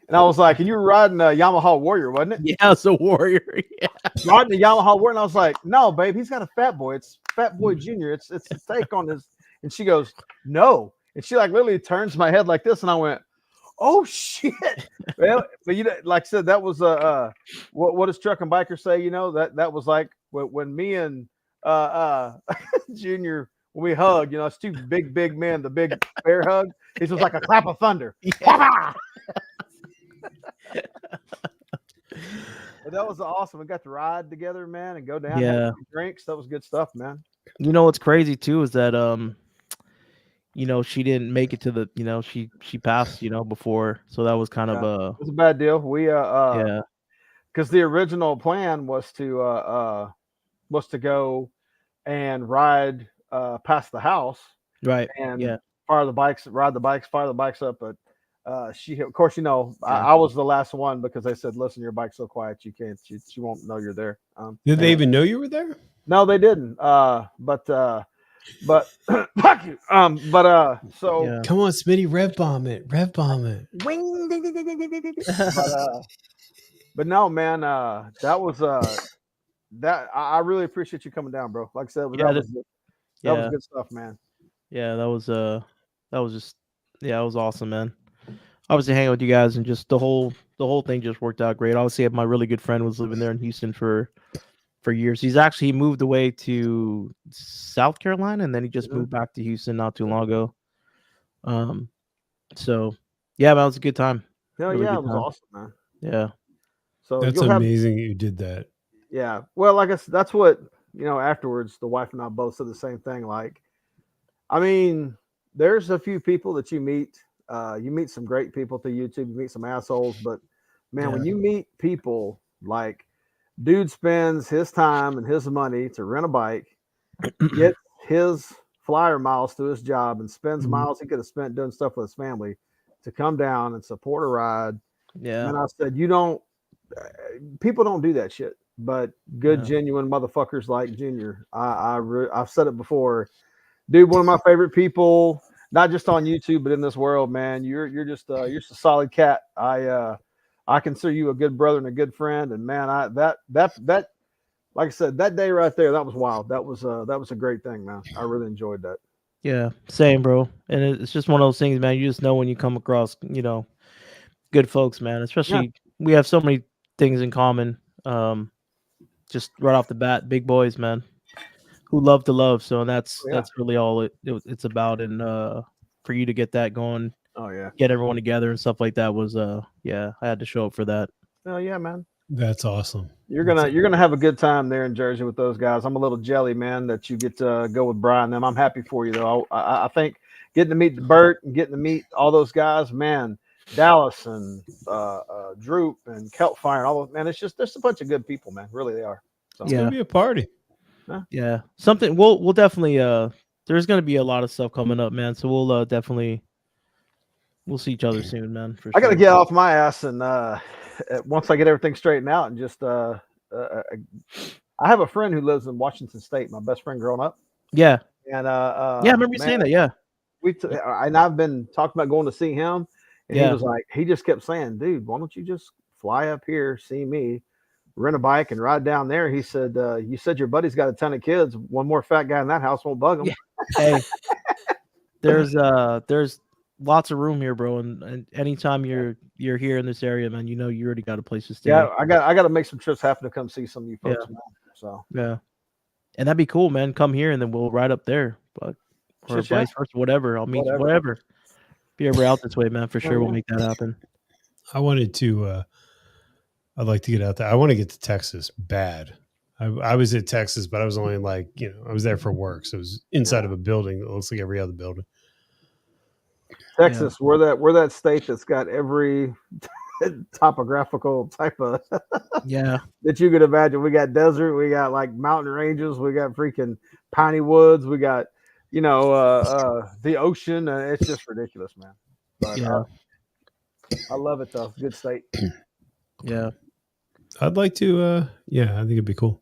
And I was like, and you were riding a Yamaha Warrior, wasn't it? Yeah, it's a Warrior. Yeah. Riding the Yamaha Warrior. And I was like, no, babe, he's got a Fat Boy. It's Fat Boy Junior. It's a take on this. And she goes, no. And she like literally turns my head like this. And I went, oh shit. Well, but you know, like I said, that was what does Truck and Biker say? You know, that was like when me and Junior, when we hugged, you know, it's two big men, the big bear hug. It was like a clap of thunder. Yeah. But that was awesome. We got to ride together, man, and go down. Yeah. Have drinks. That was good stuff, man. You know what's crazy too is that you know, she didn't make it to the, you know, she passed, you know, before, so that was kind of It was a bad deal. We yeah, because the original plan was to go and ride past the house, right, and yeah, ride the bikes, fire the bikes up. But she, of course, you know, Yeah. I was the last one because they said, "Listen, your bike's so quiet, you can't, she won't know you're there." Did they even know you were there? No, they didn't. But fuck you. So yeah, Come on, Smitty, rev bomb it. wing, ding, ding, ding, ding, ding, ding, ding. But no, man, that was that I really appreciate you coming down, bro. Like I said, Yeah, that was yeah, good stuff, man. yeah, that was just, yeah, it was awesome, man. Obviously hanging with you guys and just the whole thing just worked out great. Obviously, my really good friend was living there in Houston for years. He moved away to South Carolina and then he just moved back to Houston not too long ago. So yeah, man, it was a good time. Hell Really yeah, good it was time. awesome, man. Yeah. So That's you'll have, amazing that you did that. yeah. Well, like I said, that's what, you know, afterwards the wife and I both said the same thing. Like, I mean, there's a few people that you meet some great people through YouTube, you meet some assholes, but man, when Yeah. you meet people like dude spends his time and his money to rent a bike, get his flyer miles to his job, and spends Mhm. miles he could have spent doing stuff with his family to come down and support a ride. Yeah. And I said, you don't, people don't do that shit, but good, Yeah. genuine motherfuckers like Junior. I've said it before, dude. One of my favorite people, not just on YouTube, but in this world, man. You're just a solid cat. I consider you a good brother and a good friend. And man, that like I said, that day right there, that was wild. That was a great thing, man. I really enjoyed that. Yeah, same, bro. And it's just one of those things, man. You just know when you come across, you know, good folks, man. Especially we have so many things in common. Just right off the bat, big boys, man, who love to love. So that's really all it's about. And for you to get that going, Oh yeah, get everyone together and stuff like that was yeah, I had to show up for that. oh yeah, man. That's awesome. You're gonna have a good time there in Jersey with those guys. I'm a little jelly, man, that you get to go with Brian and them. I'm happy for you though. I think getting to meet Bert and getting to meet all those guys, man, Dallas and Droop and Keltfire and all those, man. It's just there's a bunch of good people, man. Really, they are. So, It's gonna be a party. Yeah, something we'll definitely there's gonna be a lot of stuff coming up, man. So we'll definitely we'll see each other soon, man. For I got to sure. get off my ass and once I get everything straightened out and just I have a friend who lives in Washington State, my best friend growing up. Yeah. And Yeah, I remember you saying that. Yeah. And I've been talking about going to see him, and he was like, he just kept saying, dude, why don't you just fly up here, see me, rent a bike and ride down there. He said, you said your buddy's got a ton of kids. One more fat guy in that house won't bug him. Yeah. Hey, there's lots of room here, bro. And anytime you're here in this area, man, you know you already got a place to stay. Yeah, I got to make some trips happen to come see some of you folks, man. So yeah, and that'd be cool, man. Come here and then we'll ride up there, but or vice versa, whatever. I'll meet you, whatever. If you're ever out this way, man, for sure we'll make that happen. I wanted to. I'd like to get out there. I want to get to Texas bad. I was at Texas, but I was only like, I was there for work. So it was inside of a building that looks like every other building. Texas, we're that state that's got every topographical type of that you could imagine. We got desert, we got like mountain ranges, we got freaking piney woods, we got the ocean. It's just ridiculous, man. But I love it though. Good state. Yeah. I'd like to I think it'd be cool.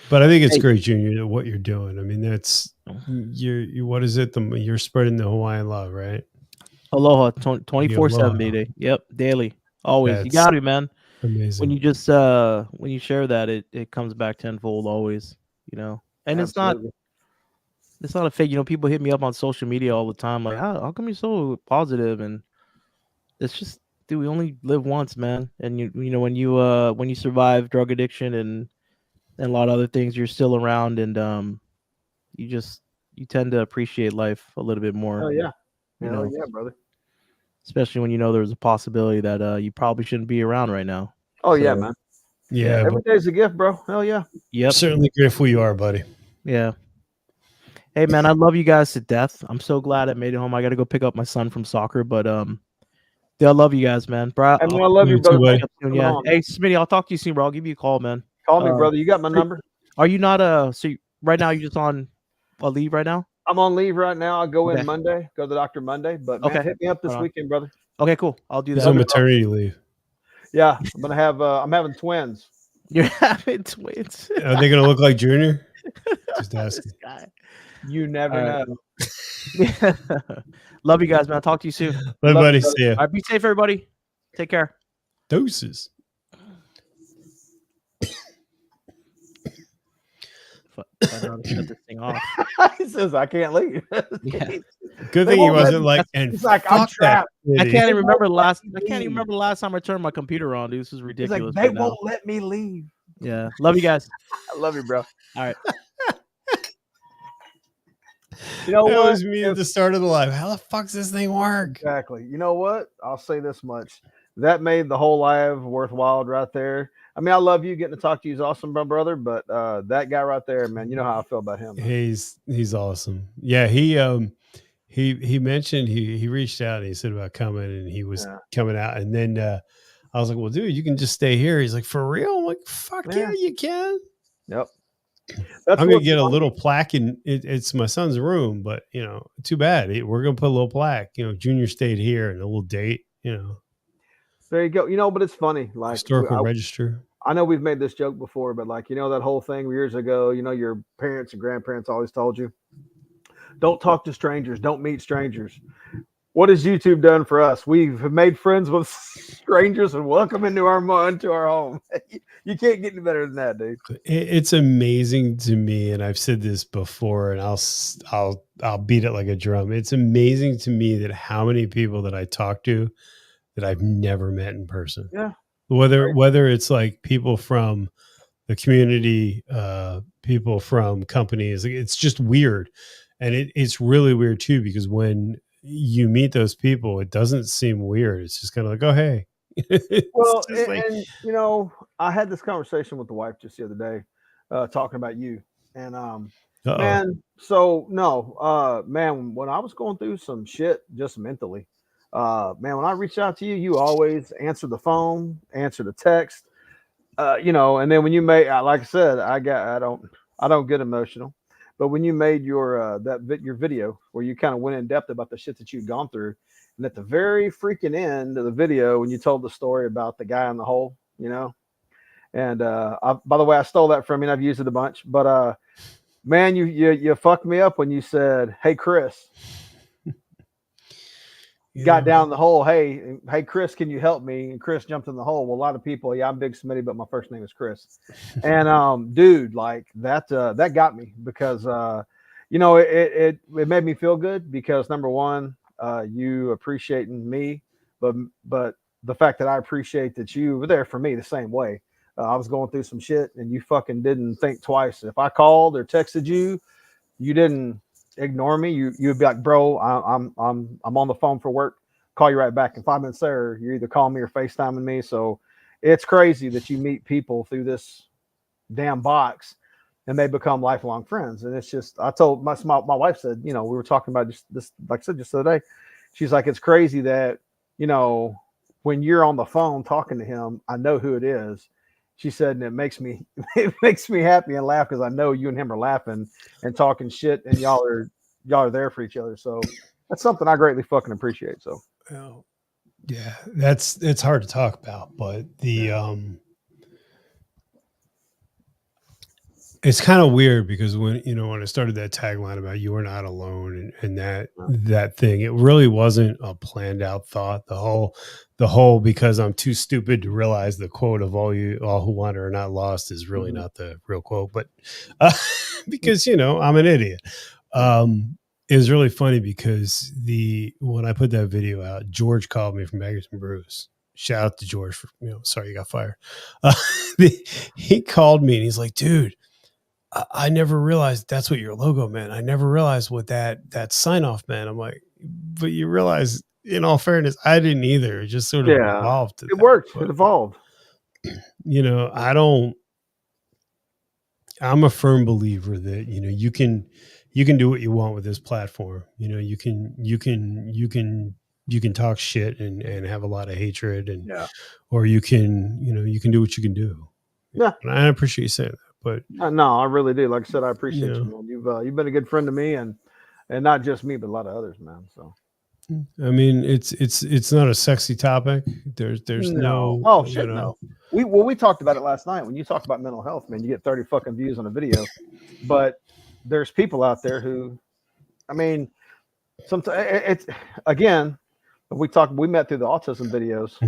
But I think it's great, Junior, what you're doing. I mean, that's you what is it? You're spreading the Hawaiian love, right? Aloha 24/7, baby. Yep, daily. Always. You That's got to, man. When amazing. you just when you share that, it comes back tenfold always, you know. And Absolutely. it's not a fake, you know, people hit me up on social media all the time like, how come you're so positive? And it's just, dude, we only live once, man. And you know, when you survive drug addiction and a lot of other things, you're still around, and you tend to appreciate life a little bit more. Hell yeah. You Hell know, yeah, brother. especially when you know there's a possibility that you probably shouldn't be around right now. Oh yeah, So, man. Yeah, Every day's a gift, bro. Hell yeah. Yep. certainly grateful you are, buddy. Yeah. Hey man, I love you guys to death. I'm so glad I made it home. I got to go pick up my son from soccer, but yeah, I love you guys, man. Bro, I mean, I love you, You too, brother. buddy. Thanks for coming yeah. on. Hey, Smitty, I'll talk to you soon, bro. I'll give you a call, man. Call me, brother. You got my so- number. Are you not right now you're just on a leave right now? I'm on leave right now. I'll go Okay. in Monday. Go to the doctor Monday. But man, Okay. hit me up this Right on. weekend, brother. Okay, cool. I'll do He's that. on maternity leave. Yeah, I'm gonna have. I'm having twins. You're having twins. Are they gonna look like Junior? Just This asking. guy. You never All right. know. Love you guys, man. I'll talk to you soon. Bye, Love buddy. you, brother. See ya. All right, be safe, everybody. Take care. Doses. I know how to shut this thing off. He says I can't leave. Yeah. Good They thing he won't let wasn't me- like, and He's like, I'm fuck that trapped. I shitty. can't even remember the won't last. let I me can't even leave. remember the last time I turned my computer on, dude. This is He's ridiculous. like, they right now. won't let me leave. Yeah, love you guys. I love you, bro. All right. You know That what? was me at the start of the live. How the fuck does this thing work? Exactly. You know what? I'll say this much. That made the whole live worthwhile right there. I mean, I love you. Getting to talk to you is awesome, my brother. But that guy right there, man, you know how I feel about him. Man. He's awesome. Yeah, he mentioned he reached out and he said about coming and he was coming out, and then I was like, well, dude, you can just stay here. He's like, for real? I'm like, fuck yeah, you can. Yep. That's I'm gonna what's get a funny. little plaque in it's my son's room, but you know, too bad. We're gonna put a little plaque. You know, Junior stayed here and a little date. You know, There you go. You know, but it's funny. Like historical register. I know we've made this joke before, but like, you know, that whole thing years ago, you know, your parents and grandparents always told you, don't talk to strangers, don't meet strangers. What has YouTube done for us? We've made friends with strangers and welcome into our home. You can't get any better than that, dude. It's amazing to me, and I've said this before, and I'll beat it like a drum. It's amazing to me that how many people that I talk to that I've never met in person. Yeah. Whether it's like people from the community, people from companies, it's just weird, and it's really weird too, because when you meet those people, it doesn't seem weird. It's just kind of like, oh hey. Well, like, and you know, I had this conversation with the wife just the other day, talking about you, and man, so no, man, when I was going through some shit just mentally, man, when I reached out to you, you always answer the phone, answer the text, you know, and then when you made, like I said, I don't get emotional, but when you made your your video where you kind of went in depth about the shit that you'd gone through, and at the very freaking end of the video, when you told the story about the guy in the hole, you know, and by the way, I stole that from you and I've used it a bunch, but man, you fucked me up when you said, hey Chris, got down the hole. Hey Chris, can you help me? And Chris jumped in the hole. Well, a lot of people, yeah, I'm Big Smitty, but my first name is Chris. And dude, like that got me because you know, it made me feel good because number one, you appreciating me, but the fact that I appreciate that you were there for me the same way. I was going through some shit and you fucking didn't think twice. If I called or texted you, you didn't ignore me. You'd be like, bro, I'm on the phone for work. Call you right back. In 5 minutes there, you're either calling me or FaceTiming me. So it's crazy that you meet people through this damn box and they become lifelong friends. And it's just, I told my wife said, you know, we were talking about just this, like I said, just the other day, she's like, it's crazy that, you know, when you're on the phone talking to him, I know who it is. She said, and it makes me happy and laugh because I know you and him are laughing and talking shit, and y'all are there for each other. So that's something I greatly fucking appreciate. So, yeah, it's hard to talk about, but the it's kind of weird because when I started that tagline about you are not alone and that thing, it really wasn't a planned out thought. The whole because I'm too stupid to realize the quote of all who wander are not lost is really not the real quote, but because I'm an idiot. It was really funny because when I put that video out, George called me from Beggars and Brews. Shout out to George for sorry you got fired. He called me and he's like, dude, I never realized that's what your logo meant. I never realized what that sign off meant. I'm like, but you realize, in all fairness, I didn't either. It just sort of evolved. It worked. It evolved. I'm a firm believer that you can do what you want with this platform. You can talk shit and have a lot of hatred or you can do what you can do. Yeah, and I appreciate you saying that. But no, I really do. Like I said, I appreciate you, man. You've been a good friend to me, and not just me, but a lot of others, man. So, I mean, it's not a sexy topic. There's no oh shit, no. We talked about it last night. When you talk about mental health, man, you get 30 fucking views on a video, but there's people out there who, I mean, sometimes it's again. We met through the autism videos,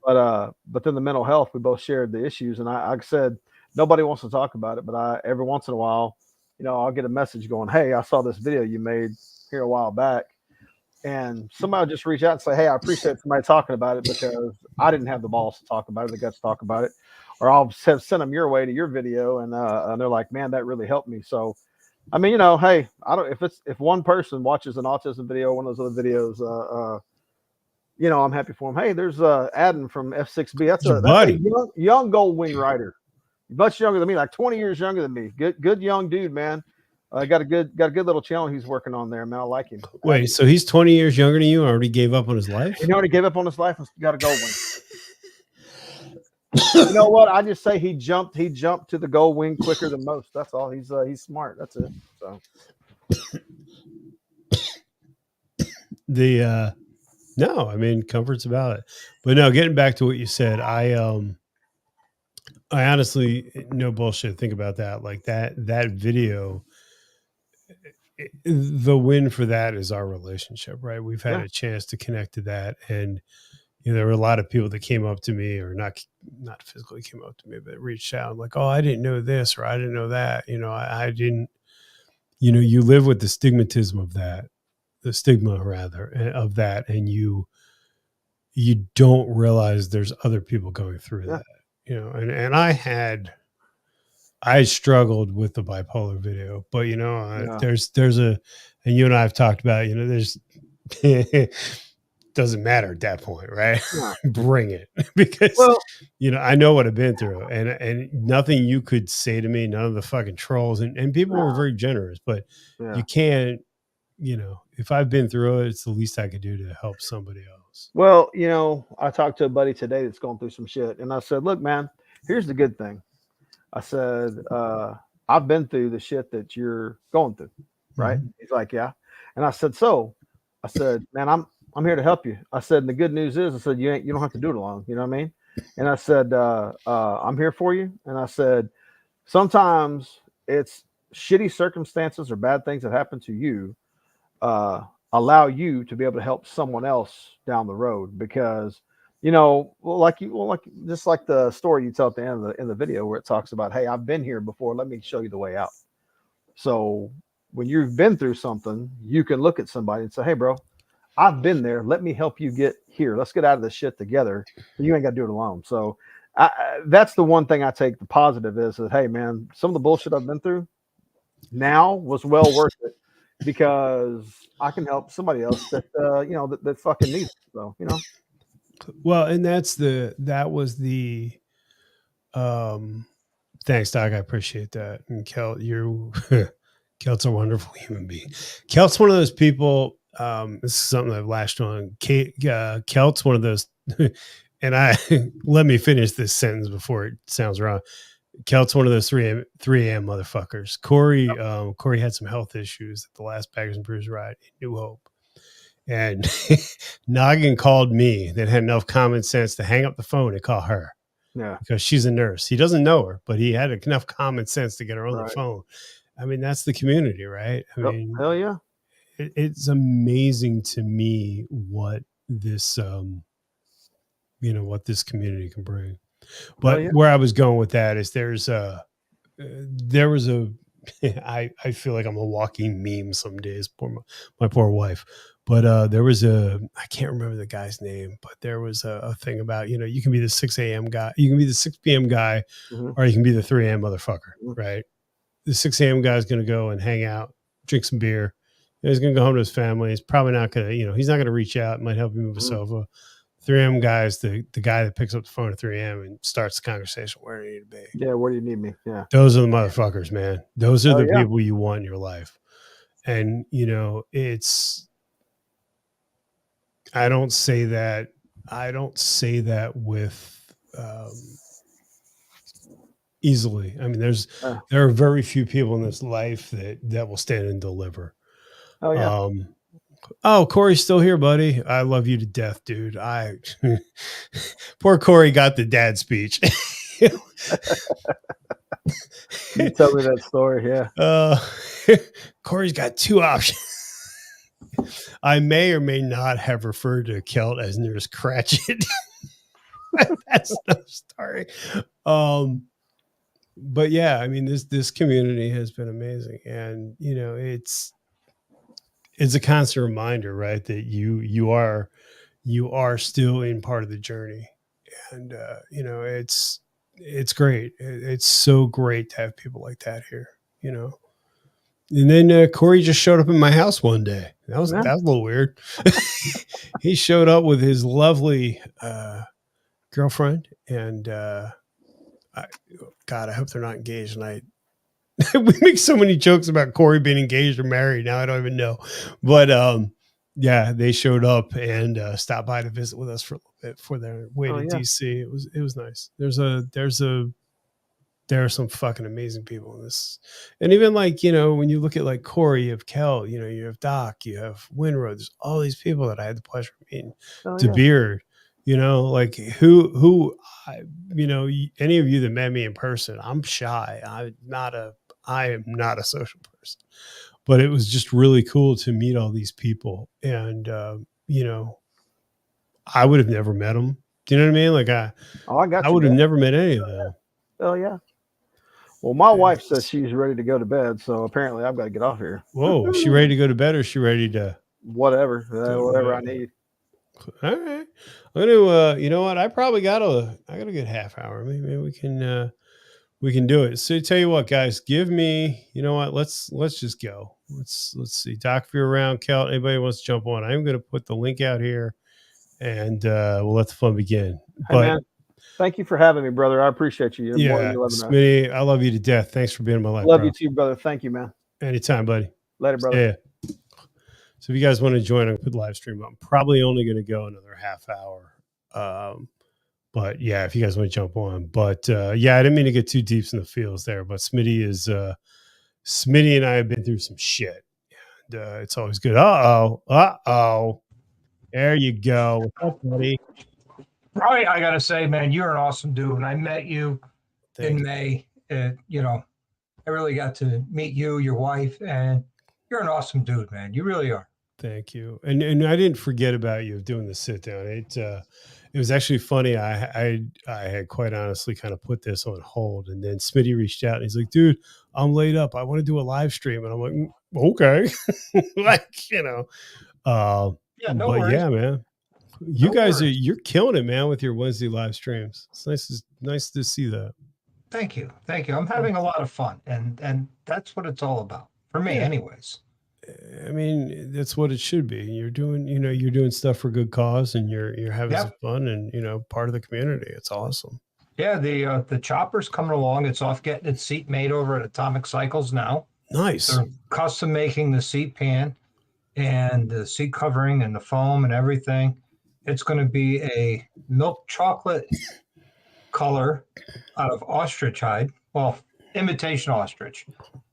but then the mental health, we both shared the issues, and I said. Nobody wants to talk about it, but every once in a while, I'll get a message going, hey, I saw this video you made here a while back. And somebody will just reach out and say, hey, I appreciate somebody talking about it because I didn't have the balls to talk about it, the guts to talk about it. Or I'll have sent them your way to your video. And they're like, man, that really helped me. So, I mean, hey, if one person watches an autism video, one of those other videos, I'm happy for them. Hey, there's Adam from F6B. That's a young Goldwing writer. Much younger than me, like 20 years younger than me. Good young dude, man. Got a good little channel he's working on there, man. I like him. Wait, so he's 20 years younger than you? Already gave up on his life? He already gave up on his life and got a Goldwing. You know what? I just say he jumped to the Goldwing quicker than most. That's all. He's smart. That's it. So no, I mean, comfort's about it. But no, getting back to what you said, I honestly, no bullshit, think about that. Like that video, the win for that is our relationship, right? We've had a chance to connect to that. And there were a lot of people that came up to me, or not physically came up to me, but reached out like, oh, I didn't know this, or I didn't know that. I didn't, you live with the stigmatism of that, the stigma rather of that. And you don't realize there's other people going through that. And I struggled with the bipolar video, but there's and you and I have talked about, there's doesn't matter at that point, right? Bring it, because I know what I've been through, and nothing you could say to me, none of the fucking trolls and people were very generous, but you can't, if I've been through it, it's the least I could do to help somebody else. Well, I talked to a buddy today that's going through some shit, and I said, look, man, here's the good thing. I said, I've been through the shit that you're going through, right? He's like, yeah. And I said, man, I'm here to help you. I said, and the good news is, I said, you don't have to do it alone. You know what I mean? And I said, I'm here for you. And I said, sometimes it's shitty circumstances or bad things that happen to you, allow you to be able to help someone else down the road, because just like the story you tell at the end in the video where it talks about, hey, I've been here before, let me show you the way out. So when you've been through something, you can look at somebody and say, hey, bro, I've been there, let me help you get here, let's get out of this shit together. You ain't got to do it alone. So that's the one thing I take the positive is that, hey, man, some of the bullshit I've been through now was well worth it, because I can help somebody else that that fucking needs it. So Well, and that was the thanks, Doc. I appreciate that. And Kelt's a wonderful human being. Kelt's one of those people. This is something I've lashed on. Kelt's one of those, and let me finish this sentence before it sounds wrong. Kelt's one of those 3 a.m. motherfuckers. Corey had some health issues at the last Beggars and Brews ride in New Hope. And Noggin called me that had enough common sense to hang up the phone and call her. Yeah. because she's a nurse. He doesn't know her, but he had enough common sense to get her on the Right. phone. I mean, that's the community, right? I mean, Hell yeah. it's amazing to me what this, what this community can bring. But yeah. where I was going with that is there was a, I feel like I'm a walking meme some days, my poor wife. But there was I can't remember the guy's name, but there was a thing about, you can be the 6 a.m. guy, you can be the 6 p.m. guy, or you can be the 3 a.m. motherfucker, right? The 6 a.m. guy is going to go and hang out, drink some beer. He's going to go home to his family. He's probably not going to, he's not going to reach out, might help you move a sofa. 3 a.m. guy is the guy that picks up the phone at 3 a.m. and starts the conversation. Where do you need to be? Yeah, where do you need me? Yeah. Those are the motherfuckers, man. Those are the people you want in your life. And, I don't say that with easily. I mean, there are very few people in this life that will stand and deliver. Oh yeah. Oh, Corey's still here, buddy. I love you to death, dude. Poor Corey got the dad speech. You tell me that story, yeah. Corey's got two options. I may or may not have referred to Kelt as Nurse Cratchit. That's no story. But yeah, I mean, this community has been amazing, and it's a constant reminder, right, that you are still in part of the journey, and it's great. It's so great to have people like that here, And then Corey just showed up in my house one day. That was a little weird. He showed up with his lovely girlfriend, and God, I hope they're not engaged. And we make so many jokes about Corey being engaged or married. Now I don't even know, but yeah, they showed up and stopped by to visit with us for a little bit before their way to DC. It was nice. There are some fucking amazing people in this. And even like, when you look at like Corey, you have Kel, you have Doc, you have Winroad, there's all these people that I had the pleasure of meeting. Beard, like who any of you that met me in person, I'm shy. I am not a social person, but it was just really cool to meet all these people. And, I would have never met them. Do you know what I mean? Like I would have never met any of them. Oh yeah. Well, my wife says she's ready to go to bed, so apparently I've got to get off here. Whoa, is she ready to go to bed, or is she ready to whatever I need? All right, I'm gonna. You know what? I got a good half hour. Maybe we can do it. So tell you what, guys, give me. You know what? Let's just go. Let's see. Doc, if you're around, Kel, anybody wants to jump on? I'm gonna put the link out here, and we'll let the fun begin. Hey, man. Thank you for having me, brother. I appreciate you. Smitty, I love you to death. Thanks for being in my life. Love you too, brother. Thank you, man. Anytime, buddy. Later, brother. Yeah. So if you guys want to join, I'll put the live stream up. I'm probably only going to go another half hour. But yeah, if you guys want to jump on. But yeah, I didn't mean to get too deep in the fields there. But Smitty and I have been through some shit. And it's always good. Uh-oh. There you go. What's up, buddy? Right, I gotta say, man, you're an awesome dude. And I met you in May. I really got to meet you, your wife, and you're an awesome dude, man. You really are. Thank you. And I didn't forget about you doing the sit down. It was actually funny. I had quite honestly kind of put this on hold, and then Smitty reached out and he's like, "Dude, I'm laid up. I want to do a live stream." And I'm like, "Okay," yeah, no worries. Yeah, man. You guys you're killing it, man, with your Wednesday live streams. It's nice to see that. Thank you. I'm having a lot of fun, and that's what it's all about for me, anyways. I mean, that's what it should be. You're doing stuff for good cause, and you're having some fun, and part of the community. It's awesome. Yeah, the chopper's coming along. It's off getting its seat made over at Atomic Cycles now. Nice. They're custom making the seat pan and the seat covering and the foam and everything. It's going to be a milk chocolate color out of ostrich hide. Well, imitation ostrich.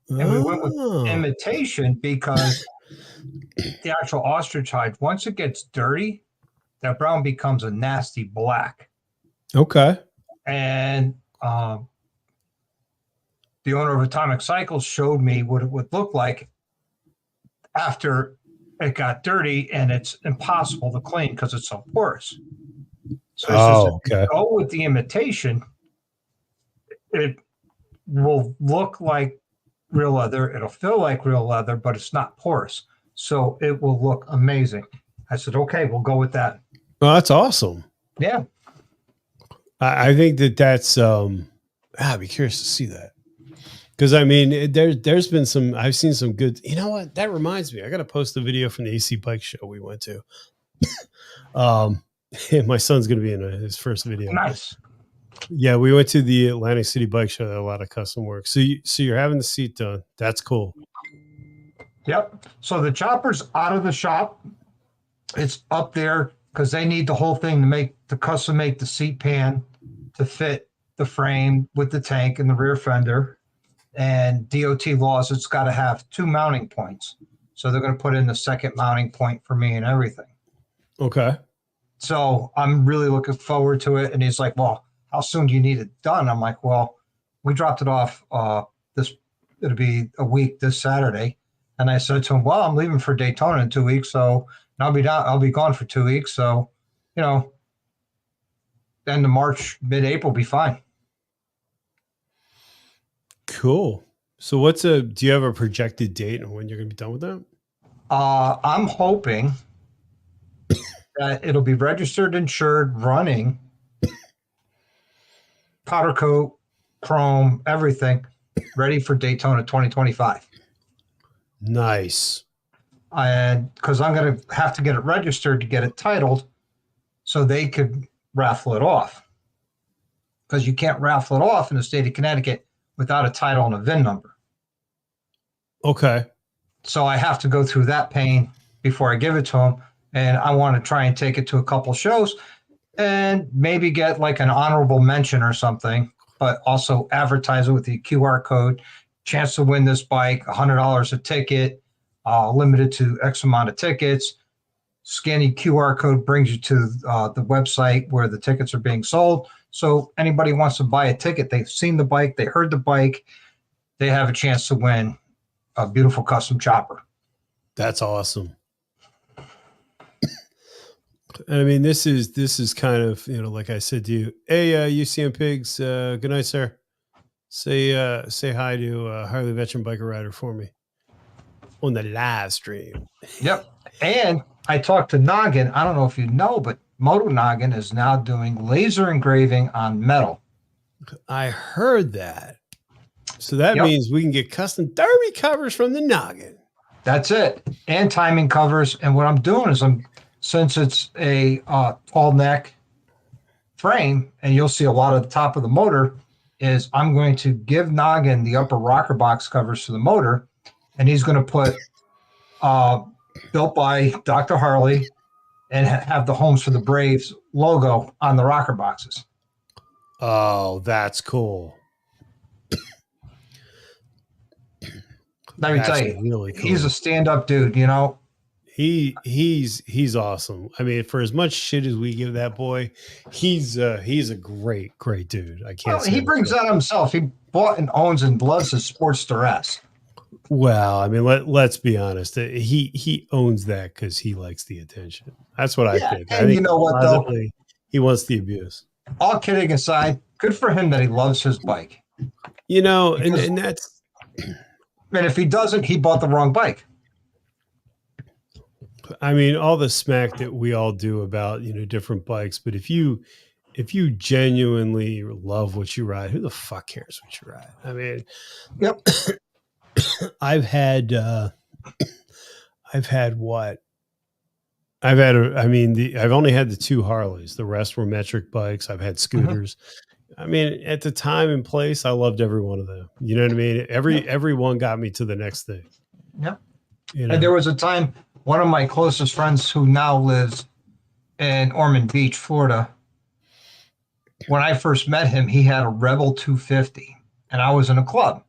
And we went with imitation because the actual ostrich hide, once it gets dirty, that brown becomes a nasty black. Okay. And the owner of Atomic Cycles showed me what it would look like after it got dirty, and it's impossible to clean because it's so porous. So he says, if you go with the imitation, it will look like real leather. It'll feel like real leather, but it's not porous. So it will look amazing. I said, okay, we'll go with that. Well, that's awesome. Yeah. I think that's I'd be curious to see that. Because I mean, there's been some, I've seen some good, you know what? That reminds me, I gotta post a video from the AC bike show we went to. My son's gonna be in his first video. Nice. Yeah, we went to the Atlantic City Bike Show. That had a lot of custom work. So you're having the seat done. That's cool. Yep. So the chopper's out of the shop. It's up there because they need the whole thing to custom make the seat pan to fit the frame with the tank and the rear fender. And DOT laws, it's got to have 2 mounting points. So they're going to put in the second mounting point for me and everything. Okay. So I'm really looking forward to it. And he's like, well, how soon do you need it done? I'm like, well, we dropped it off it'll be a week this Saturday. And I said to him, well, I'm leaving for Daytona in 2 weeks. So I'll be gone for 2 weeks. So, end of March, mid-April will be fine. Cool. So do you have a projected date on when you're going to be done with that? I'm hoping that it'll be registered, insured, running, powder coat, chrome, everything ready for Daytona 2025. Nice. And because I'm going to have to get it registered to get it titled so they could raffle it off. Because you can't raffle it off in the state of Connecticut without a title and a VIN number. Okay. So I have to go through that pain before I give it to them. And I want to try and take it to a couple shows and maybe get like an honorable mention or something, but also advertise it with the QR code, chance to win this bike, $100 a ticket, limited to X amount of tickets. Scanning QR code brings you to the website where the tickets are being sold. So anybody wants to buy a ticket, they've seen the bike, they heard the bike, they have a chance to win a beautiful custom chopper. That's awesome. I mean, this is kind of, like I said to you, hey, UCM Pigs, good night, sir. Say hi to Harley Veteran Biker Rider for me on the live stream. Yep. And I talked to Noggin. I don't know if you know, but Moto Noggin is now doing laser engraving on metal. I heard that. So that means we can get custom derby covers from the Noggin. That's it. And timing covers. And what I'm doing is since it's a tall neck frame, and you'll see a lot of the top of the motor, is I'm going to give Noggin the upper rocker box covers for the motor, and he's going to put built by Dr. Harley and have the Homes for the Braves logo on the rocker boxes. Oh, that's cool. Let me tell you, really cool. He's a stand-up dude, He's awesome. I mean, for as much shit as we give that boy, he's a great dude. I can't. He brings that himself. He bought and owns and loves his Sportster S. Well, I mean, let's be honest. He owns that because he likes the attention. That's what I think. And I think you know what, though? He wants the abuse. All kidding aside, good for him that he loves his bike. And that's. And if he doesn't, he bought the wrong bike. I mean, all the smack that we all do about, different bikes, but if you genuinely love what you ride, who the fuck cares what you ride? I mean, yep. I've had I've only had the 2 Harleys. The rest were metric bikes. I've had scooters. I mean, at the time and place, I loved every one of them. You know what I mean? Every one got me to the next thing. Yep. And there was a time, one of my closest friends who now lives in Ormond Beach, Florida, when I first met him, he had a Rebel 250, and I was in a club.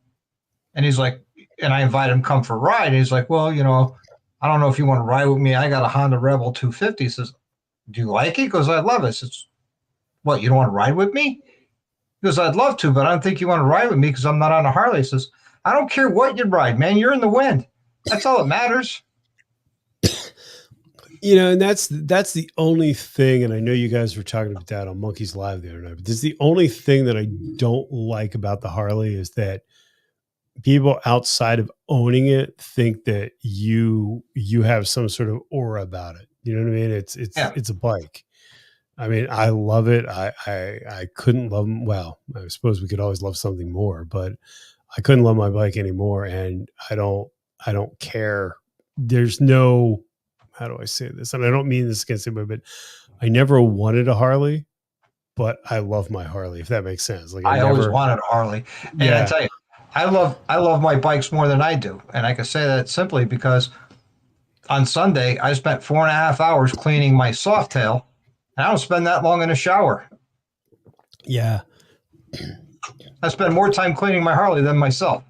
And he's like, and I invited him to come for a ride. And he's like, well, I don't know if you want to ride with me. I got a Honda Rebel 250. He says, do you like it? He goes, I love it. He says, what, you don't want to ride with me? He goes, I'd love to, but I don't think you want to ride with me because I'm not on a Harley. He says, I don't care what you ride, man. You're in the wind. That's all that matters. You know, and that's the only thing, and I know you guys were talking about that on Monkeys Live the other night, but this is the only thing that I don't like about the Harley is that people outside of owning it think that you have some sort of aura about it. You know what I mean? It's a bike. I mean, I love it. I couldn't love them. Well, I suppose we could always love something more, but I couldn't love my bike anymore. And I don't care. There's no, how do I say this? And I don't mean this against anybody, but I never wanted a Harley, but I love my Harley, if that makes sense. Like I always wanted a Harley. And I tell you, I love my bikes more than I do. And I can say that simply because on Sunday, I spent 4.5 hours cleaning my Softail. And I don't spend that long in a shower. Yeah. I spend more time cleaning my Harley than myself.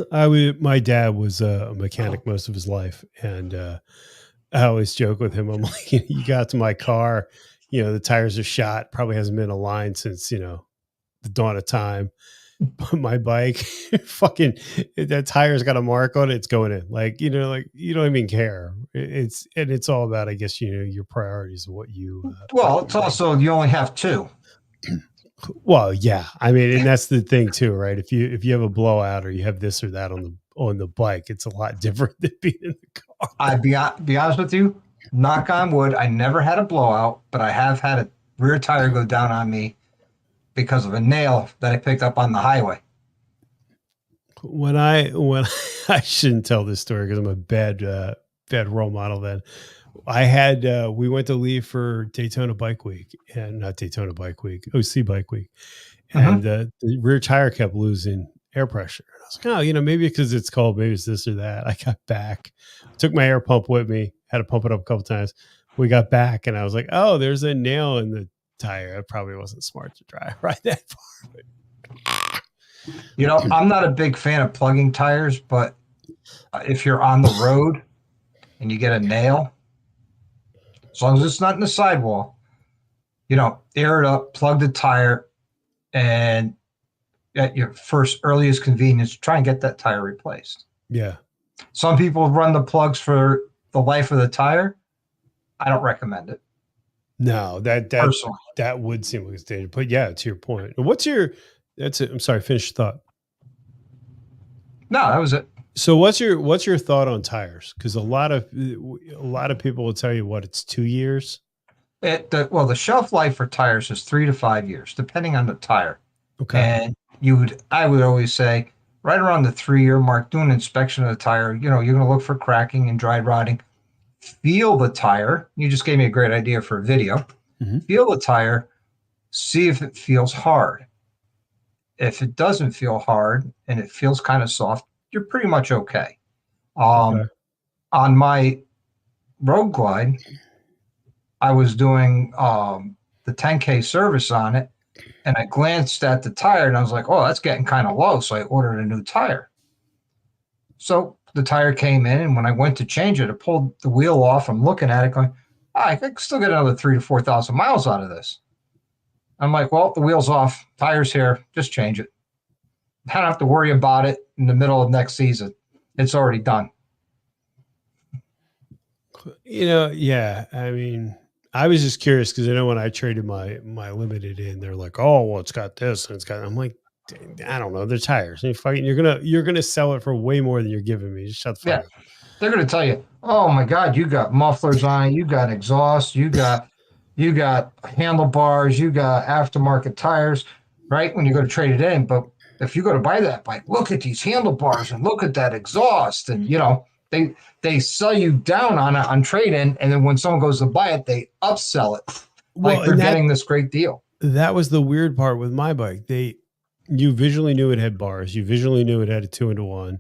My dad was a mechanic most of his life. And I always joke with him. I'm like, you got to my car, the tires are shot. Probably hasn't been aligned since, the dawn of time. But my bike, fucking, that tire's got a mark on it. It's going in. Like, you don't even care. It's all about, I guess, your priorities of what you. Well, it's also, you only have two. Well, yeah. I mean, and that's the thing too, right? If you have a blowout or you have this or that on the bike, it's a lot different than being in the car. I'd be honest with you, knock on wood, I never had a blowout, but I have had a rear tire go down on me because of a nail that I picked up on the highway. When I shouldn't tell this story because I'm a bad role model. Then I had we went to leave for Daytona Bike Week, and not Daytona Bike Week, OC Bike Week, and the rear tire kept losing air pressure. And I was like, oh, maybe because it's cold, maybe it's this or that. I got back, took my air pump with me, had to pump it up a couple times. We got back, and I was like, oh, there's a nail in the tire. It probably wasn't smart to ride that far. I'm not a big fan of plugging tires, but if you're on the road and you get a nail, as long as it's not in the sidewall, air it up, plug the tire, and at your first earliest convenience, try and get that tire replaced. Yeah. Some people run the plugs for the life of the tire. I don't recommend it. No, that would seem like it's dangerous. But yeah, to your point. That's it. I'm sorry, finish the thought. No, that was it. So what's your thought on tires? Because a lot of people will tell you it's 2 years. The shelf life for tires is 3 to 5 years, depending on the tire. Okay. And I would always say right around the 3-year mark, do an inspection of the tire. You're going to look for cracking and dry rotting. Feel the tire. You just gave me a great idea for a video. Mm-hmm. Feel the tire. See if it feels hard. If it doesn't feel hard and it feels kind of soft, you're pretty much okay. On my Road Glide, I was doing the 10K service on it, and I glanced at the tire and I was like, oh, that's getting kind of low. So I ordered a new tire. So the tire came in, and when I went to change it, I pulled the wheel off. I'm looking at it going, I could still get another 3,000 to 4,000 miles out of this. I'm like, well, the wheel's off, tire's here, just change it. I don't have to worry about it in the middle of next season. It's already done. Yeah. I mean, I was just curious because I know when I traded my Limited in, they're like, oh, well, it's got this and it's got. I'm like, I don't know, they're tires. You're gonna sell it for way more than you're giving me. Just shut the fuck up. They're gonna tell you, oh my God, you got mufflers on it, you got exhaust, you got handlebars, you got aftermarket tires, right? When you go to trade it in, but if you go to buy that bike, look at these handlebars and look at that exhaust, and they sell you down on it on trade-in, and then when someone goes to buy it, they upsell it like they're getting this great deal. That was the weird part with my bike. You visually knew it had bars. You visually knew it had a 2-into-1,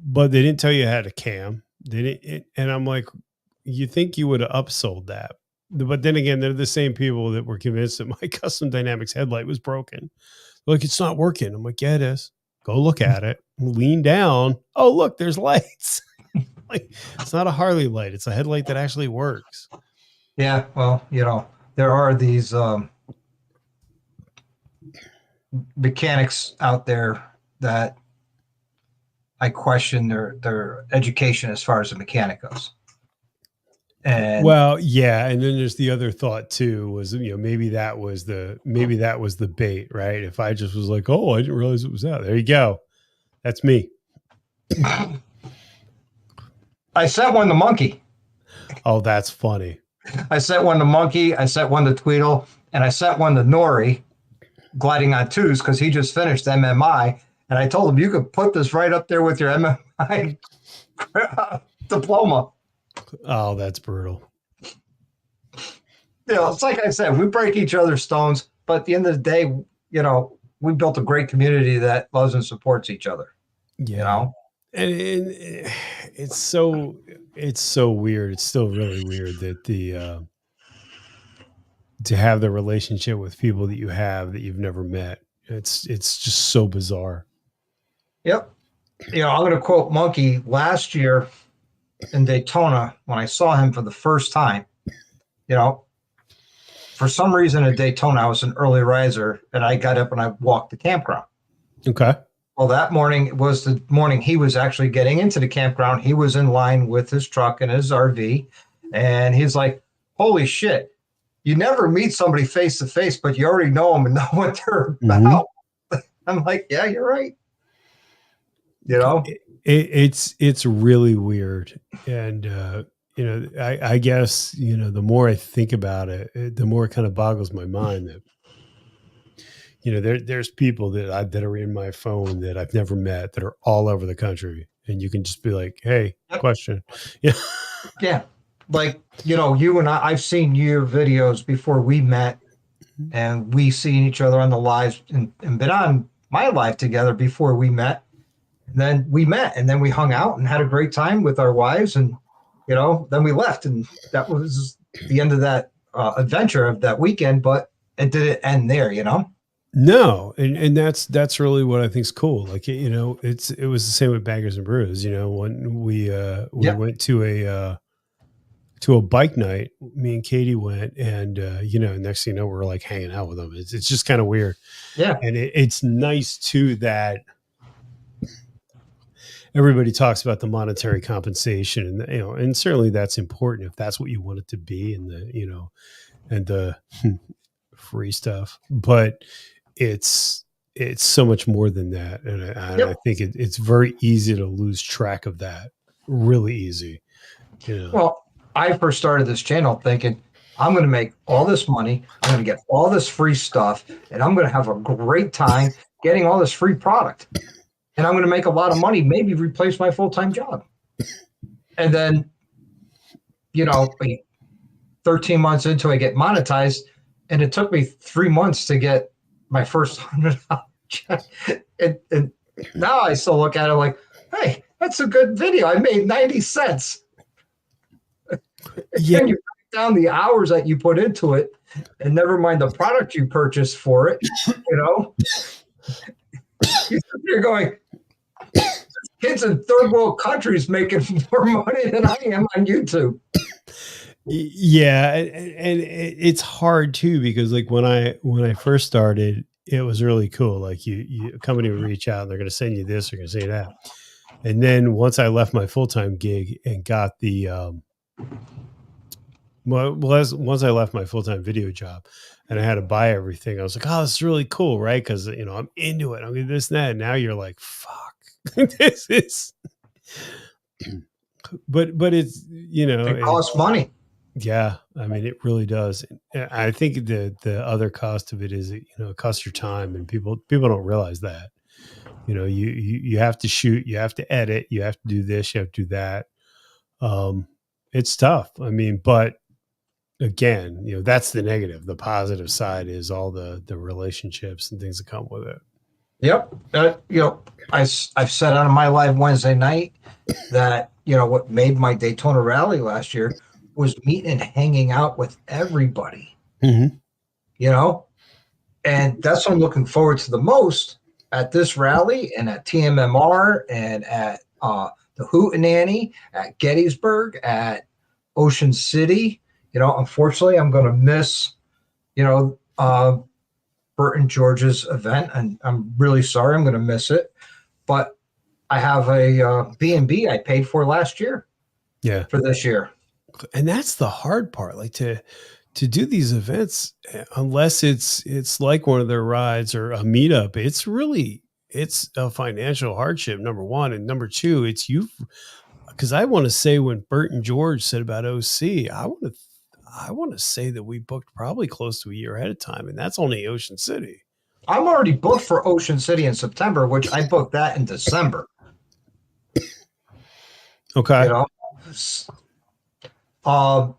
but they didn't tell you it had a cam. And I'm like, you think you would have upsold that. But then again, they're the same people that were convinced that my Custom Dynamics headlight was broken. Like, it's not working. I'm like, yeah, it is. Go look at it. Lean down. Oh, look, there's lights. Like, it's not a Harley light. It's a headlight that actually works. Yeah, well, there are these mechanics out there that I question their education as far as the mechanic goes. And Well, yeah, and then there's the other thought too was maybe that was the bait, right? If I just was like, oh, I didn't realize it was out. There you go. That's me. I sent one to Monkey. Oh, that's funny. I sent one to Monkey. I sent one to Tweedle, and I sent one to Nori, gliding on twos, because he just finished MMI. And I told him you could put this right up there with your MMI diploma. Oh, that's brutal. It's like I said, we break each other's stones, but at the end of the day, we built a great community that loves and supports each other. Yeah. And it's so weird. It's still really weird that to have the relationship with people that you have that you've never met. It's just so bizarre. Yep. I'm going to quote Monkey last year in Daytona when I saw him for the first time. For some reason at Daytona, I was an early riser, and I got up and I walked the campground. Okay. Well, that morning was the morning he was actually getting into the campground. He was in line with his truck and his RV, and he's like, holy shit, you never meet somebody face to face, but you already know them and know what they're about. I'm like, yeah, you're right. It's really weird. And, I guess, the more I think about it, the more it kind of boggles my mind that, there's people that are in my phone that I've never met that are all over the country. And you can just be like, hey, question. Yeah. Yeah. Like, you and I've seen your videos before we met, and we seen each other on the lives and been on my live together before we met. And then we met, and then we hung out and had a great time with our wives. And, then we left, and that was the end of that adventure of that weekend, but it didn't end there, No. And that's really what I think is cool. Like, it was the same with Baggers and Brews, when we went to a bike night, me and Katie went, and, next thing you know, we're like hanging out with them. It's just kind of weird. Yeah. And it's nice too, that everybody talks about the monetary compensation, and, and certainly that's important if that's what you want it to be, and the free stuff, but it's so much more than that. And I think it's very easy to lose track of that. Really easy. Well, I first started this channel thinking I'm going to make all this money. I'm going to get all this free stuff, and I'm going to have a great time getting all this free product. And I'm going to make a lot of money, maybe replace my full-time job. And then, 13 months into it, I get monetized, and it took me 3 months to get my first $100 check. And now I still look at it like, hey, that's a good video. I made 90 cents. Yeah. And you break down the hours that you put into it, and never mind the product you purchased for it, You're going, kids in third world countries making more money than I am on YouTube. Yeah. And it's hard too, because like when I first started, it was really cool. Like a company would reach out and they're going to send you this, they're going to say that. And then once I left my full-time gig and got the, once I left my full-time video job and I had to buy everything, I was like, oh, this is really cool. Right. Cause I'm into it. I'm going to do this and that. And now you're like, fuck, this is, but it's, it costs money. Yeah. I mean, it really does. I think the other cost of it is, it costs your time, and people don't realize that, you have to shoot, you have to edit, you have to do this, you have to do that. It's tough. I mean, but again, that's the negative. The positive side is all the relationships and things that come with it. Yep. I've said on my live Wednesday night that, what made my Daytona rally last year was meeting and hanging out with everybody, and that's what I'm looking forward to the most at this rally and at TMMR and at the Hootenanny, at Gettysburg, at Ocean City. Unfortunately, I'm going to miss, Burton George's event, and I'm really sorry I'm going to miss it. But I have a B&B I paid for last year. Yeah. For this year. And that's the hard part. Like to do these events, unless it's like one of their rides or a meetup, it's a financial hardship, number one. And number two, it's you. Because I want to say when Burton George said about OC, I want to say that we booked probably close to a year ahead of time. And that's only Ocean City. I'm already booked for Ocean City in September, which I booked that in December. Okay. You know,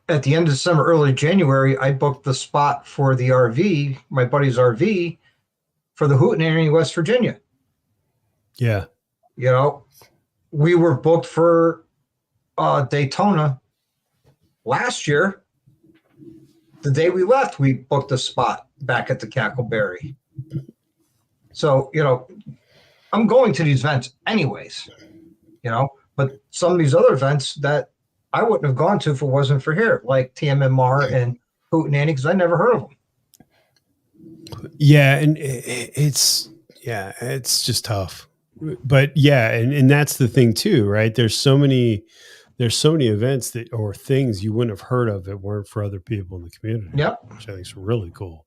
at the end of December, early January, I booked the spot for the RV, my buddy's RV, for the Hootenanny, West Virginia. Yeah. You know, we were booked for Daytona last year. The day we left, we booked a spot back at the Cackleberry. So, you know, I'm going to these events anyways, you know, but some of these other events that I wouldn't have gone to if it wasn't for here, like TMMR and Hootenanny, because I never heard of them. Yeah. And it's just tough. But yeah, and that's the thing too, right? There's so many events that or things you wouldn't have heard of that weren't for other people in the community. Yep. Which I think is really cool.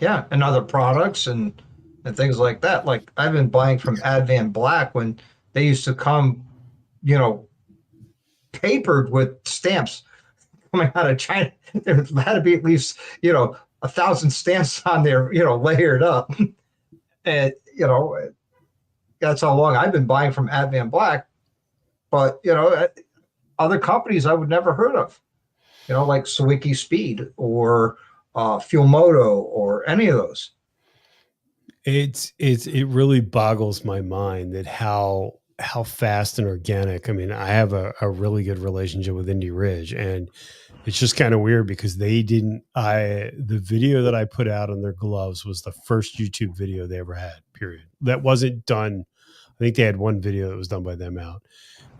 Yeah, and other products and things like that. Like I've been buying from Advan Black when they used to come, you know, papered with stamps coming out of China. There had to be at least, you know, 1,000 stamps on there, you know, layered up. And, you know, that's how long I've been buying from Advan Black. But, you know, other companies I would never heard of, you know, like Sawiki Speed or Fuel Moto or any of those. It really boggles my mind that how fast and organic. I mean, I have a really good relationship with Indy Ridge, and it's just kind of weird because the video that I put out on their gloves was the first YouTube video they ever had, period. That wasn't done. I think they had one video that was done by them out.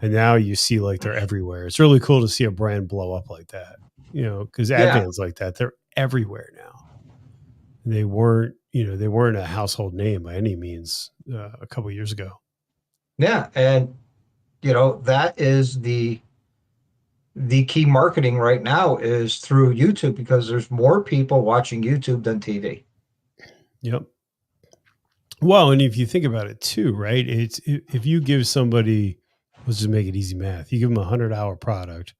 And now you see like they're everywhere. It's really cool to see a brand blow up like that, you know, because Advan's like that. They're everywhere now. They weren't a household name by any means a couple of years ago. Yeah. And, you know, that is the key marketing right now is through YouTube because there's more people watching YouTube than TV. Yep. Well, and if you think about it too, right? It's if you give somebody, let's just make it easy math. You give them a $100 product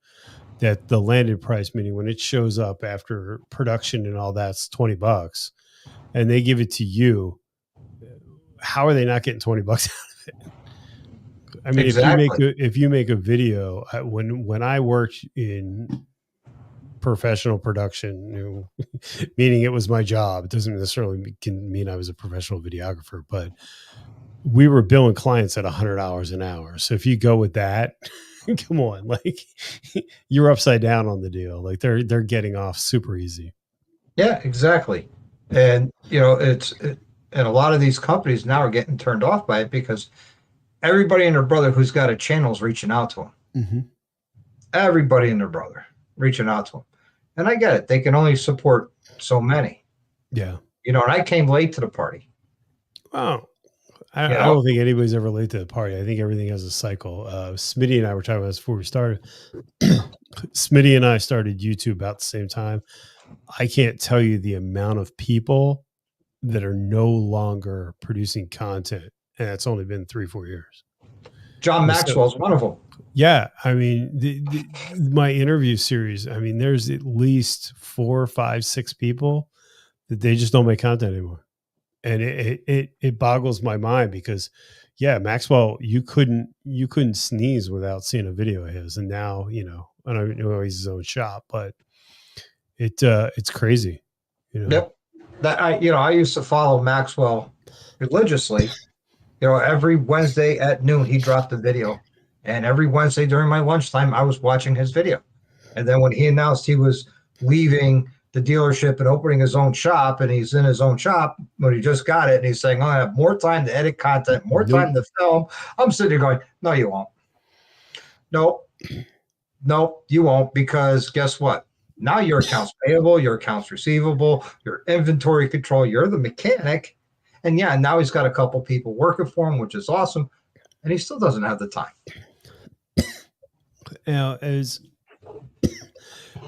that the landed price, meaning when it shows up after production and all that's $20, and they give it to you. How are they not getting $20 out of it? I mean, exactly. if you make a video, when I worked in professional production, you know, meaning it was my job, it doesn't necessarily mean I was a professional videographer, but we were billing clients at $100 an hour. So if you go with that, come on, like you're upside down on the deal. Like they're getting off super easy. Yeah, exactly. And you know, and a lot of these companies now are getting turned off by it because everybody and their brother who's got a channel is reaching out to them. Mm-hmm. Everybody and their brother reaching out to them. And I get it. They can only support so many. Yeah. You know, and I came late to the party. Oh, I don't think anybody's ever late to the party. I think everything has a cycle. Smitty and I were talking about this before we started. Smitty and I started YouTube about the same time. I can't tell you the amount of people that are no longer producing content. And it's only been 3-4 years. John Maxwell's one of them. Yeah. I mean, my interview series, I mean, there's at least 4, 5, 6 people that they just don't make content anymore. And it boggles my mind because, yeah, Maxwell, you couldn't sneeze without seeing a video of his. And now, you know, I don't know he's his own shop, but it's crazy. You know? Yep. I used to follow Maxwell religiously. You know, every Wednesday at noon, he dropped a video. And every Wednesday during my lunchtime, I was watching his video. And then when he announced he was leaving the dealership and opening his own shop, and he's in his own shop when he just got it, and he's saying, I have more time to edit content, more time to film. I'm sitting there going, no, you won't. Nope, you won't, because guess what? Now your accounts payable, your accounts receivable, your inventory control, you're the mechanic. And yeah, now he's got a couple people working for him, which is awesome. And he still doesn't have the time. As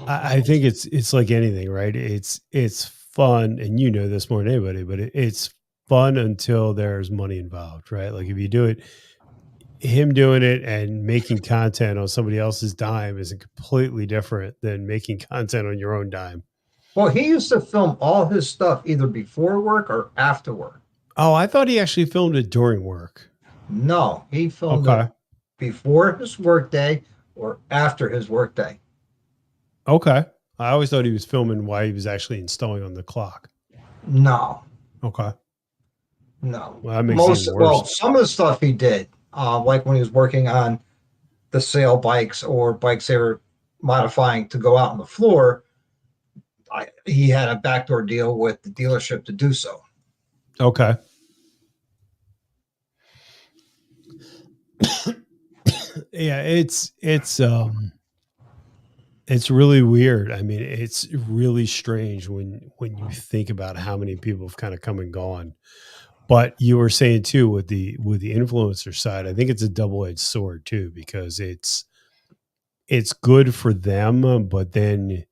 I think it's like anything, right? It's fun, and you know this more than anybody, but it's fun until there's money involved, right? Like if you do it, him doing it and making content on somebody else's dime is completely different than making content on your own dime. Well, he used to film all his stuff either before work or after work. Oh, I thought he actually filmed it during work. No, he filmed it before his workday or after his workday. Okay. I always thought he was filming while he was actually installing on the clock. No. Okay. No. Well, that makes it worse. Well, some of the stuff he did, like when he was working on the sale bikes or bikes they were modifying to go out on the floor, he had a backdoor deal with the dealership to do so. Okay. Yeah, it's really weird. I mean, it's really strange when you think about how many people have kind of come and gone. But you were saying too with the influencer side, I think it's a double-edged sword too, because it's good for them, but then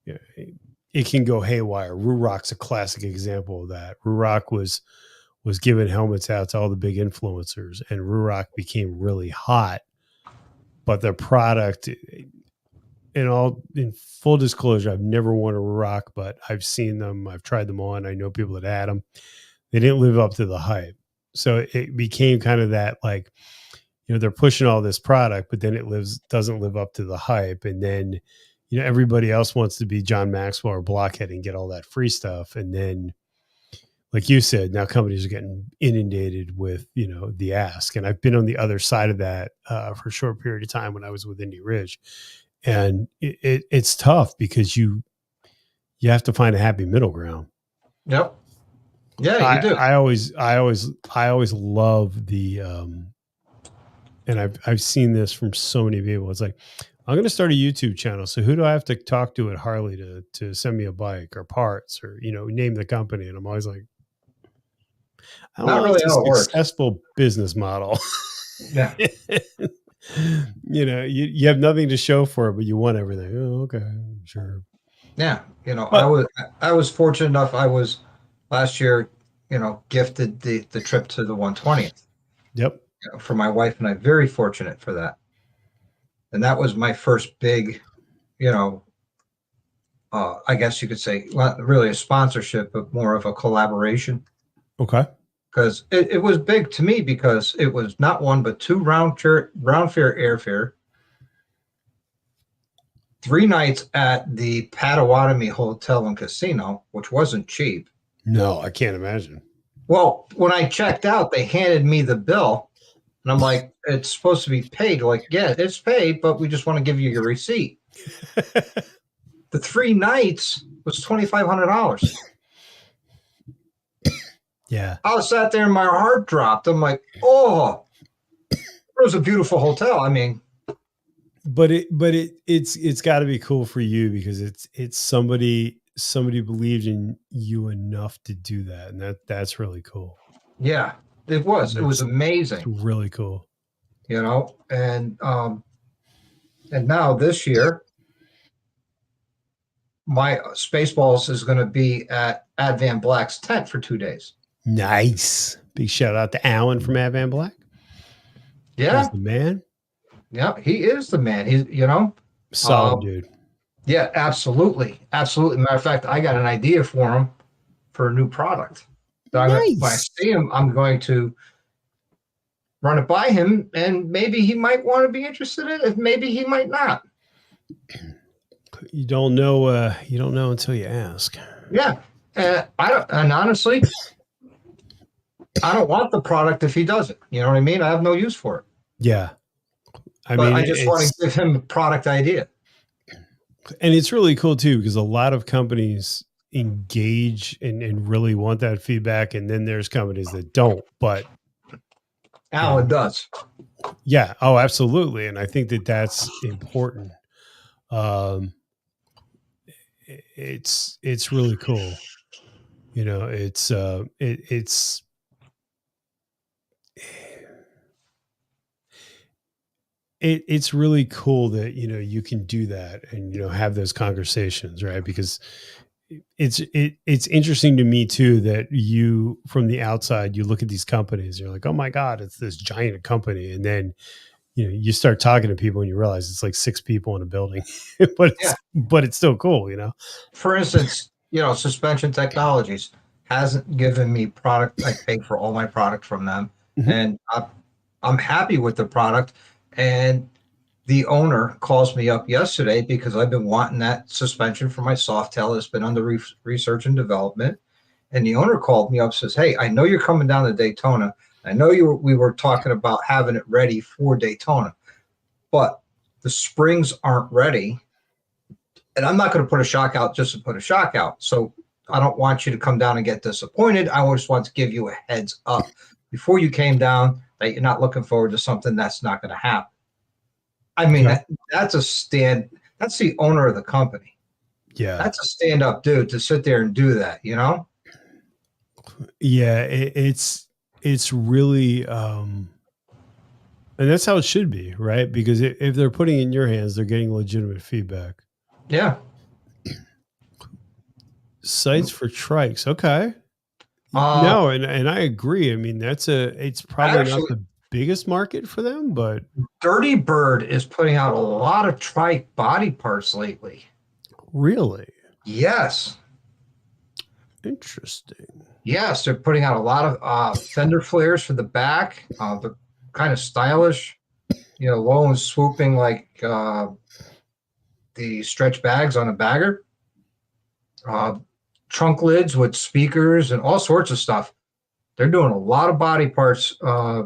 it can go haywire. Rurock's a classic example of that. Rurock was giving helmets out to all the big influencers, and Rurock became really hot, but their product, in full disclosure, I've never worn a Rurock, but I've seen them. I've tried them on. I know people that had them. They didn't live up to the hype. So it became kind of that, like, they're pushing all this product, but then it doesn't live up to the hype. And then, everybody else wants to be John Maxwell or Blockhead and get all that free stuff. And then, like you said, now companies are getting inundated with, the ask. And I've been on the other side of that for a short period of time when I was with Indy Ridge. And it's tough because you have to find a happy middle ground. Yep. Yeah, you do. I always love the, and I've seen this from so many people. It's like, I'm going to start a YouTube channel. So who do I have to talk to at Harley to send me a bike or parts or, name the company? And I'm always like, I don't Not know, really it's how a it works. successful business model. Yeah. You have nothing to show for it, but you want everything. Oh, okay, sure. Yeah. I was fortunate enough. I was last year, gifted the trip to the 120th. Yep. For my wife and I, very fortunate for that. And that was my first big, I guess you could say, not really a sponsorship, but more of a collaboration. Okay. Because it was big to me because it was not one, but two round fare airfare, 3 nights at the Potawatomi Hotel and Casino, which wasn't cheap. No, I can't imagine. Well, when I checked out, they handed me the bill, and I'm like, it's supposed to be paid. Like, yeah, it's paid, but we just want to give you your receipt. The 3 nights was $2,500. Yeah. I was sat there and my heart dropped. I'm like, oh, it was a beautiful hotel. I mean, but it's got to be cool for you because it's somebody believed in you enough to do that, and that's really cool. Yeah, it was. It was amazing. It's really cool. And now this year, my Spaceballs is going to be at Advan Black's tent for 2 days. Nice. Big shout out to Alan from Advan Black. Yeah. He's the man. Yeah, he is the man. He's, solid dude. Yeah, absolutely. Absolutely. Matter of fact, I got an idea for him for a new product. Nice. When I see him, I'm going to run it by him, and maybe he might want to be interested in it. Maybe he might not. You don't know until you ask. Yeah. And honestly, I don't want the product if he doesn't. You know what I mean? I have no use for it. Yeah. I just want to give him a product idea. And it's really cool too, because a lot of companies engage and really want that feedback. And then there's companies that don't, but Alan does. Yeah. Oh, absolutely. And I think that's important. it's really cool. You know, it's really cool that, you know, you can do that and, you know, have those conversations, right? Because it's interesting to me too that you, from the outside, you look at these companies, you're like, oh my God, it's this giant company, and then, you know, you start talking to people and you realize it's like 6 people in a building, Yeah. but it's still cool, you know. For instance, Suspension Technologies hasn't given me product. I pay for all my product from them, Mhm. and I'm happy with the product. And the owner calls me up yesterday because I've been wanting that suspension for my Softail. It's been under research and development. And the owner called me up, says, "Hey, I know you're coming down to Daytona. I know we were talking about having it ready for Daytona, but the springs aren't ready. And I'm not going to put a shock out just to put a shock out. So I don't want you to come down and get disappointed. I just want to give you a heads up before you came down that you're not looking forward to something that's not going to happen." I mean, Okay. that's that's the owner of the company. Yeah. That's a stand-up dude to sit there and do that, you know? Yeah. It's really, and that's how it should be, right? Because if they're putting it in your hands, they're getting legitimate feedback. Yeah. Sites for trikes. Okay. Uh, No, and I agree. I mean, it's probably not Actually, the biggest market for them, but Dirty Bird is putting out a lot of trike body parts lately. really Yes. interesting. Yes, they're putting out a lot of fender flares for the back. They're kind of stylish, low and swooping like the stretch bags on a bagger. Trunk lids with speakers and all sorts of stuff. They're doing a lot of body parts. I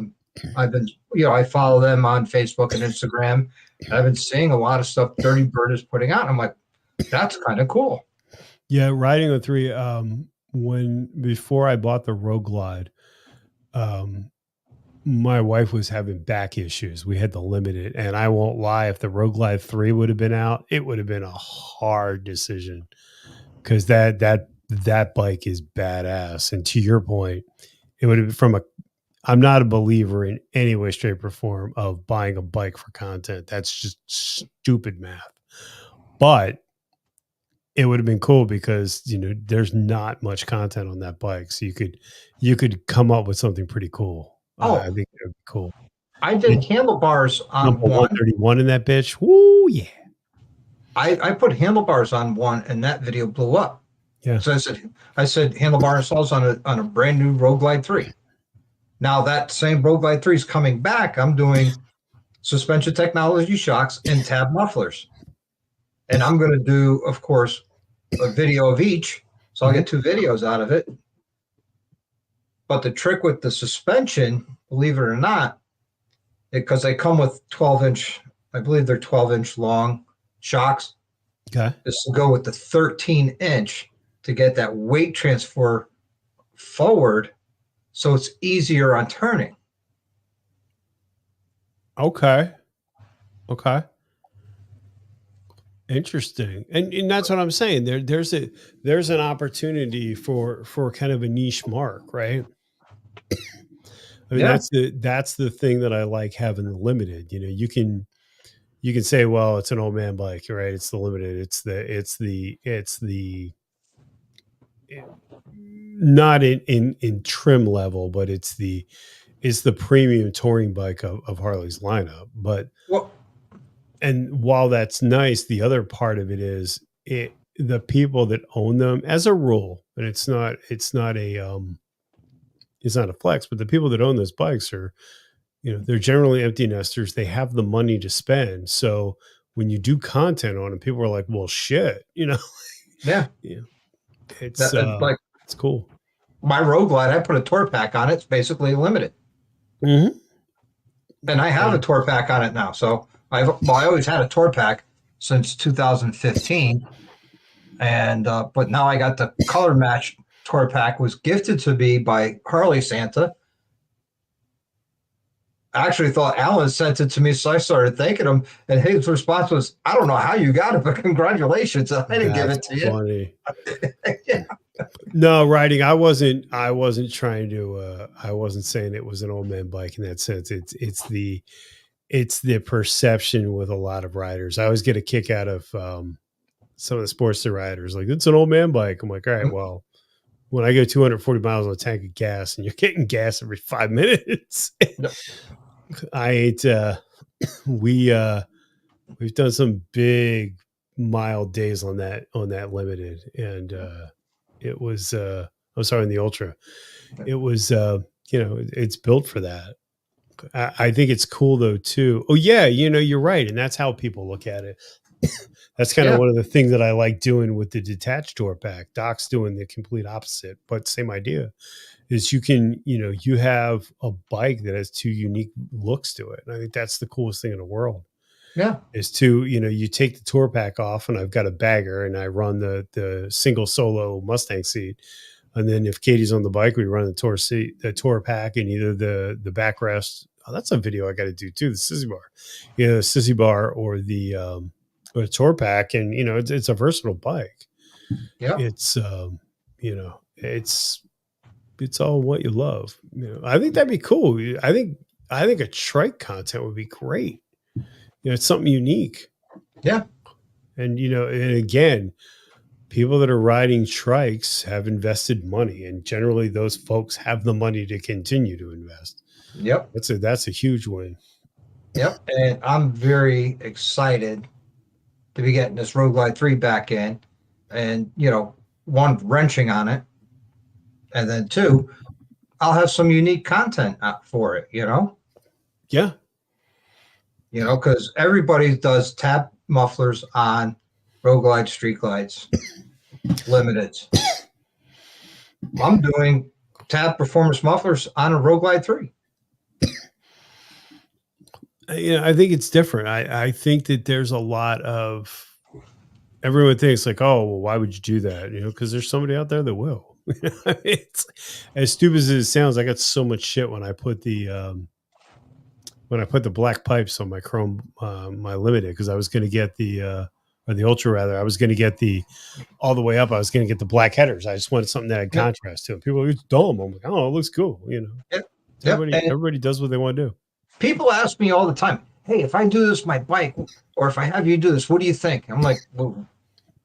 follow them on Facebook and Instagram. And I've been seeing a lot of stuff Dirty Bird is putting out. I'm like, that's kind of cool. Yeah, riding with 3. Before I bought the Road Glide, my wife was having back issues. We had to limit it, and I won't lie. If the Road Glide 3 would have been out, it would have been a hard decision because that bike is badass. And to your point, it would have been I'm not a believer in any way, shape, or form of buying a bike for content. That's just stupid math. But it would have been cool because, there's not much content on that bike. So you could come up with something pretty cool. Oh. I think it would be cool. I did handlebars on Number one. 131 in that bitch. Woo, yeah. I put handlebars on one, and that video blew up. Yeah. So I said handlebar installs on a brand new Road Glide 3. Now that same Road Glide 3 is coming back. I'm doing suspension technology shocks and tab mufflers, and I'm going to do, of course, a video of each. So I'll get 2 videos out of it. But the trick with the suspension, believe it or not, because they come with 12-inch, I believe they're 12-inch long shocks. Okay. Is to go with the 13-inch to get that weight transfer forward, so it's easier on turning. Okay. Interesting. And that's what I'm saying. There's an opportunity for kind of a niche mark, right? I mean, Yeah. that's the thing that I like having the limited. You can say, well, it's an old man bike, right? It's the limited. It's the not in trim level, but it's the premium touring bike of Harley's lineup. But and while that's nice, the other part of it is the people that own them, as a rule, and it's not a flex, but the people that own those bikes are, they're generally empty nesters. They have the money to spend. So when you do content on them, people are like, well, shit, Yeah. It's it's cool. My Road Glide, I put a tour pack on it. It's basically limited. Mm-hmm. And I have a tour pack on it now. So I always had a tour pack since 2015. And, but now I got the color match tour pack, was gifted to me by Harley Santa. I actually thought Alan sent it to me, so I started thanking him, and his response was, "I don't know how you got it, but congratulations! I didn't give it to you." Funny. Yeah. No, riding. I wasn't trying to. I wasn't saying it was an old man bike in that sense. It's the perception with a lot of riders. I always get a kick out of some of the Sportster riders. Like, it's an old man bike. I'm like, all right, well, when I go 240 miles on a tank of gas, and you're getting gas every 5 minutes, No. I ain't. We've done some big mile days on that limited, and it was. I'm sorry, in the ultra, it was. It's built for that. I think it's cool though too. Oh yeah, you're right, and that's how people look at it. That's kind of one of the things that I like doing with the detached tour pack. Doc's doing the complete opposite, but same idea. Is you can, you have a bike that has two unique looks to it. And I think that's the coolest thing in the world. Yeah. Is to, you take the tour pack off, and I've got a bagger, and I run the single solo Mustang seat. And then if Katie's on the bike, we run the tour pack, and either the backrest. Oh, that's a video I got to do too. The sissy bar, the sissy bar, or the tour pack, and it's a versatile bike. Yeah. It's it's all what you love. I think that'd be cool. I think a trike content would be great. It's something unique. Yeah. And and again, people that are riding trikes have invested money, and generally those folks have the money to continue to invest. Yep. That's a huge win. Yep. And I'm very excited to be getting this Road Glide 3 back in, and one, wrenching on it, and then two, I'll have some unique content out for it. Yeah. Because everybody does tab mufflers on Road Glide, Street Glides, Limiteds. I'm doing tab performance mufflers on a Road Glide 3. I think it's different. I think that there's a lot of, everyone thinks like, oh, well, why would you do that? Because there's somebody out there that will. It's as stupid as it sounds. I got so much shit when I put the black pipes on my chrome, my limited, because I was going to get or the ultra rather. I was going to get all the way up. I was going to get the black headers. I just wanted something that had contrast to it. People are like, it's dumb. I'm like, oh, it looks cool. Yep. Everybody does what they want to do. People ask me all the time, hey, if I do this my bike, or if I have you do this, what do you think? I'm like, well,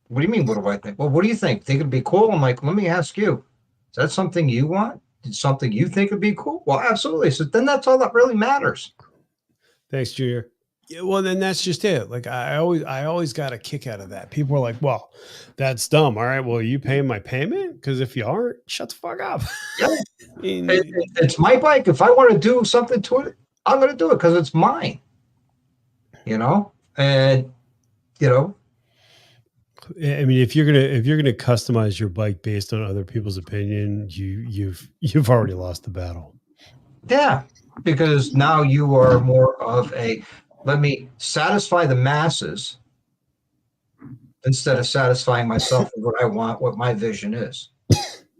what do you mean, what do I think? Well, what do you think? Think it'd be cool? I'm like, let me ask you, is that something you want? Is something you think would be cool? Well, absolutely. So then that's all that really matters. Thanks, Junior. Yeah, well, then that's just it. Like I always got a kick out of that. People are like, well, that's dumb. All right, well, are you paying my payment? Because if you aren't, shut the fuck up. Yeah. It's my bike. If I want to do something to it, I'm going to do it because it's mine. And I mean, if you're gonna customize your bike based on other people's opinion, you've already lost the battle. Yeah, because now you are more of a, let me satisfy the masses instead of satisfying myself with what I want, what my vision is.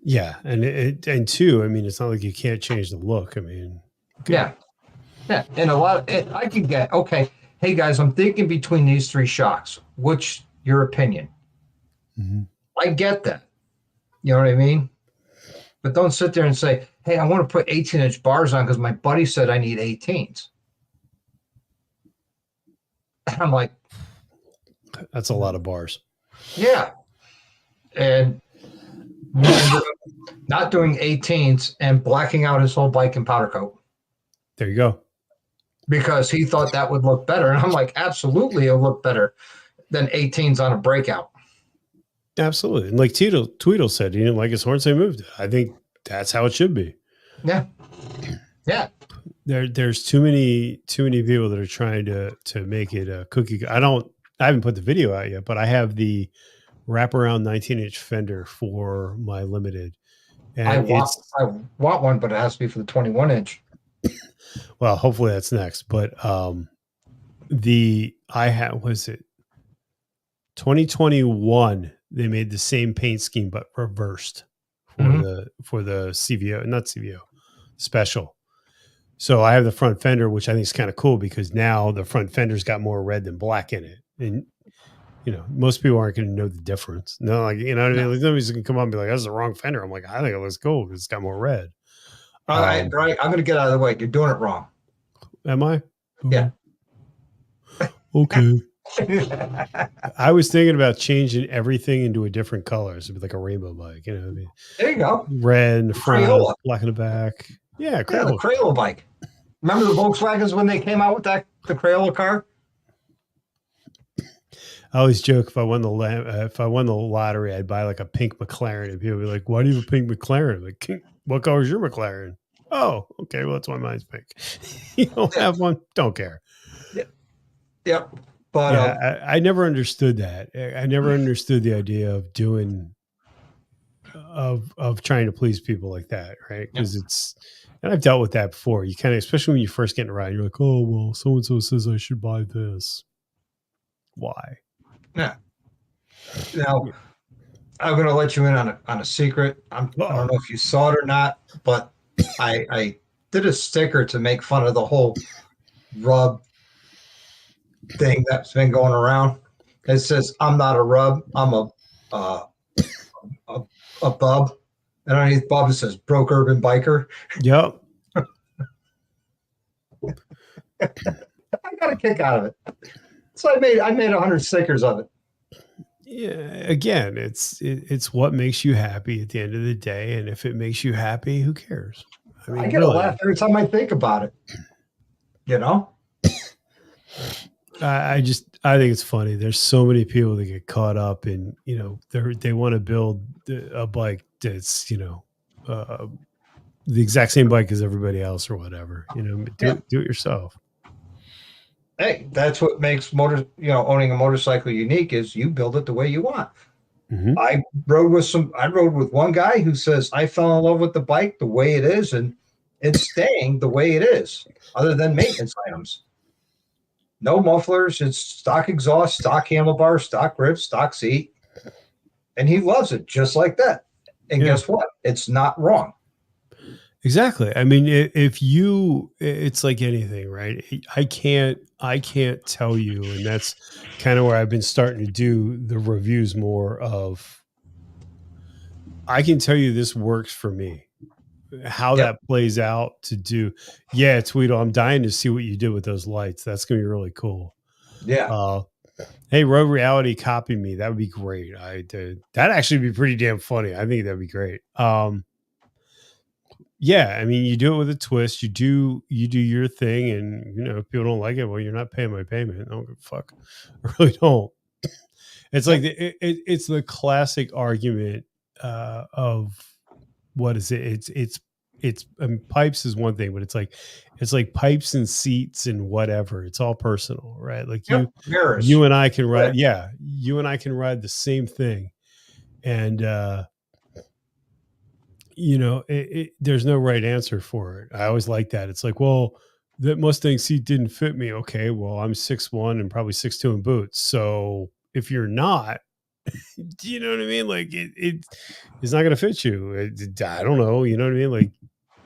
Yeah, and two, I mean, it's not like you can't change the look. I mean, yeah, and I can get, okay, hey guys, I'm thinking between these three shocks. Which your opinion? Mm-hmm. I get that. You know what I mean? But don't sit there and say, hey, I want to put 18-inch bars on because my buddy said I need 18s. And I'm like, that's a lot of bars. Yeah. And not doing 18s and blacking out his whole bike in powder coat. There you go. Because he thought that would look better. And I'm like, absolutely, it'll look better than 18s on a breakout. Absolutely. And like Tweedle said, he didn't like his horns, they moved it. I think that's how it should be. Yeah. Yeah. There's too many people that are trying to make it a cookie. I haven't put the video out yet, but I have the wraparound 19-inch fender for my limited. And I want one, but it has to be for the 21-inch. Well, hopefully that's next. But was it 2021? They made the same paint scheme but reversed for the CVO, not CVO, special. So I have the front fender, which I think is kind of cool because now the front fender's got more red than black in it. And, you know, most people aren't going to know the difference. No, like, you know what I mean? Like, nobody's going to come up and be like, that's the wrong fender. I'm like, I think it looks cool because it's got more red. All right, I'm going to get out of the way. You're doing it wrong. Am I? Yeah. Okay. I was thinking about changing everything into a different color. So it'd be like a rainbow bike, you know what I mean? There you go. Red in the front, Crayola. black in the back. Yeah, Yeah, the Crayola. Crayola bike. Remember the Volkswagens when they came out with the Crayola car? I always joke if I won the lottery, I'd buy like a pink McLaren, and people would be like, "Why do you have a pink McLaren?" I'm like, what color is your McLaren? Oh, okay, well that's why mine's pink. You don't have one, don't care. Yep. But yeah, I never understood that. I never understood the idea of doing of trying to please people like that, right? Because it's, and I've dealt with that before. You kind of, especially when you first get in a ride, you're like, oh well, so and so says I should buy this. Why? yeah. Now, I'm going to let you in on a secret. I don't know if you saw it or not, but I did a sticker to make fun of the whole rub thing that's been going around. It says, "I'm not a rub. I'm a bub." And underneath bub it says "broke urban biker." Yep. I got a kick out of it. So I made 100 stickers of it. Yeah, again, it's what makes you happy at the end of the day, and if it makes you happy, who cares? I mean, I get a laugh every time I think about it. You know? I think it's funny. There's so many people that get caught up in, you know, they want to build a bike that's, you know, the exact same bike as everybody else or whatever. You know, do it yourself. Hey, that's what makes owning a motorcycle unique is you build it the way you want. Mm-hmm. I rode with one guy who says I fell in love with the bike the way it is, and it's staying the way it is, other than maintenance items. No mufflers, it's stock exhaust, stock handlebar, stock grips, stock seat. And he loves it just like that. And guess what? It's not wrong. Exactly. I mean, it's like anything, right? I can't tell you, and that's kind of where I've been starting to do the reviews more of. I can tell you this works for me. How that plays out to do. Yeah, Tweedle, I'm dying to see what you did with those lights. That's going to be really cool. Yeah. Hey, Road Reality, copy me. That would be great. That'd actually be pretty damn funny. I think that'd be great. Yeah, I mean, you do it with a twist. You do your thing, and you know, if people don't like it, well, you're not paying my payment. I don't give a fuck. I really don't. It's like it's the classic argument of what is it? It's pipes is one thing, but it's like pipes and seats and whatever. It's all personal, right? Like you and I can ride. Yeah, you and I can ride the same thing, and you know, there's no right answer for it. I always like that. It's like, well, that Mustang seat didn't fit me. Okay, well, I'm 6'1" and probably 6'2" in boots. So if you're not, do you know what I mean? Like it's not going to fit you. I don't know. You know what I mean? Like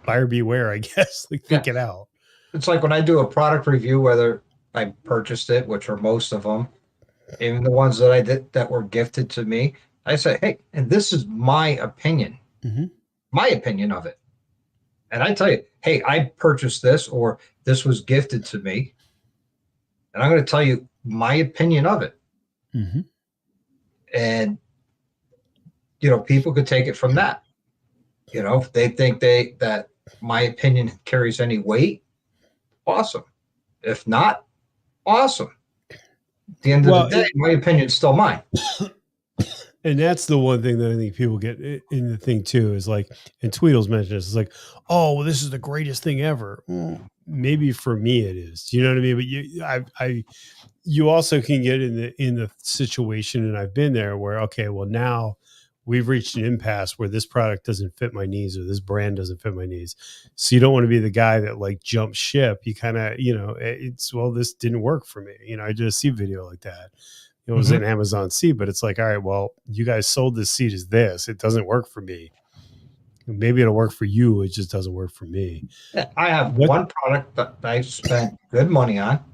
buyer beware, I guess. Like think it out. It's like when I do a product review, whether I purchased it, which are most of them, even the ones that I did that were gifted to me, I say, hey, and this is my opinion. Mm-hmm. My opinion of it. And I tell you, hey, I purchased this or this was gifted to me. And I'm going to tell you my opinion of it. Mm-hmm. And, you know, people could take it from that. You know, if they think that my opinion carries any weight, awesome. If not, awesome. At the end of the day, my opinion's still mine. And that's the one thing that I think people get in the thing too is like, and Tweedle's mentioned this, it's like, oh, well, this is the greatest thing ever. Maybe for me it is. Do you know what I mean? But you also can get in the situation, and I've been there where, okay, well, now we've reached an impasse where this product doesn't fit my needs or this brand doesn't fit my needs. So you don't want to be the guy that like jumps ship. You kind of, you know, this didn't work for me. You know, I did a seat video like that. It was an Amazon seat, but it's like, all right, well, you guys sold this seat as this. It doesn't work for me. Maybe it'll work for you. It just doesn't work for me. I have What- one product that I spent good money on,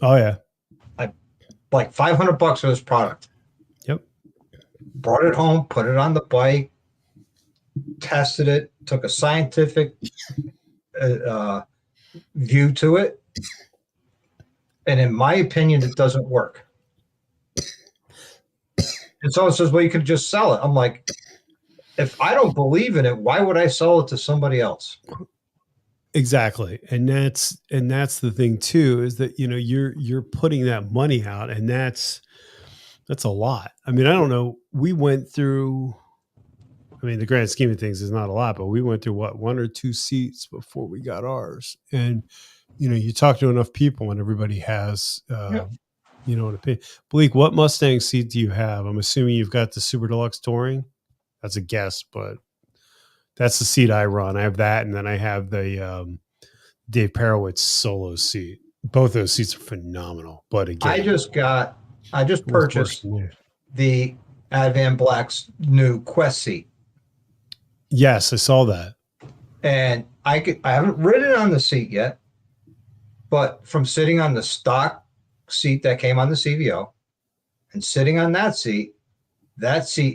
Oh yeah. like $500 for this product. Yep. Brought it home, put it on the bike, tested it, took a scientific view to it. And in my opinion, it doesn't work. And so it says, well, you could just sell it. I'm like, if I don't believe in it, why would I sell it to somebody else? Exactly. And that's the thing too, is that, you're putting that money out, and that's a lot. I mean, I don't know. We went through, the grand scheme of things is not a lot, but we went through one or two seats before we got ours. And, you talk to enough people and everybody has, an opinion. Bleak, what Mustang seat do you have? I'm assuming you've got the Super Deluxe Touring. That's a guess, but that's the seat I run. I have that, and then I have the Dave Perowitz solo seat. Both those seats are phenomenal. But again, I just purchased the Advan Black's new Quest seat. Yes, I saw that. And I haven't ridden on the seat yet, but from sitting on the stock seat that came on the CVO and sitting on that seat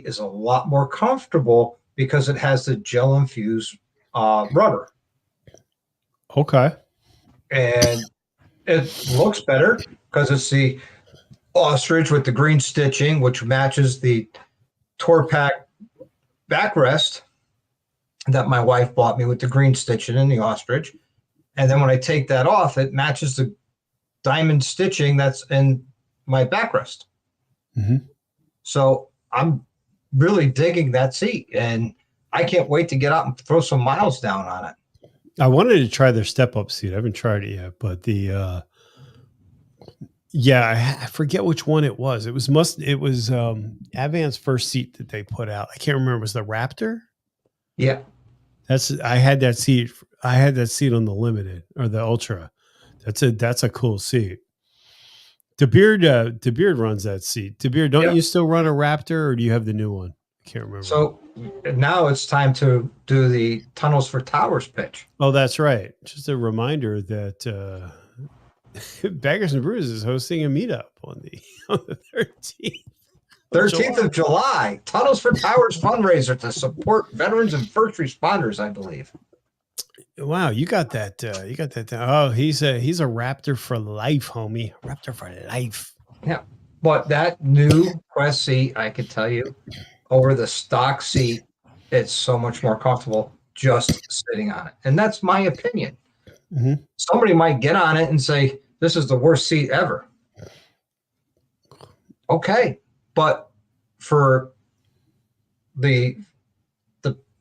is a lot more comfortable because it has the gel infused rubber. Okay. And it looks better because it's the ostrich with the green stitching, which matches the Torpac backrest that my wife bought me with the green stitching and the ostrich. And then when I take that off, it matches the diamond stitching that's in my backrest. Mm-hmm. So I'm really digging that seat, and I can't wait to get out and throw some miles down on it. I wanted to try their step-up seat. I haven't tried it yet, but I forget which one it was. It was Advan's first seat that they put out. I can't remember. Was the Raptor? Yeah. I had that seat. I had that seat on the Limited or the Ultra. That's a cool seat. DeBeard runs that seat. DeBeard, don't you still run a Raptor, or do you have the new one? I can't remember. So now it's time to do the Tunnels for Towers pitch. Oh, that's right. Just a reminder that Baggers and Brews is hosting a meetup on the 13th. 13th of July. Tunnels for Towers fundraiser to support veterans and first responders, I believe. Wow, you got that. You got that. Oh, he's a Raptor for life, homie. Raptor for life. Yeah. But that new Quest seat, I could tell you, over the stock seat, it's so much more comfortable just sitting on it. And that's my opinion. Mm-hmm. Somebody might get on it and say, this is the worst seat ever. Okay. But for the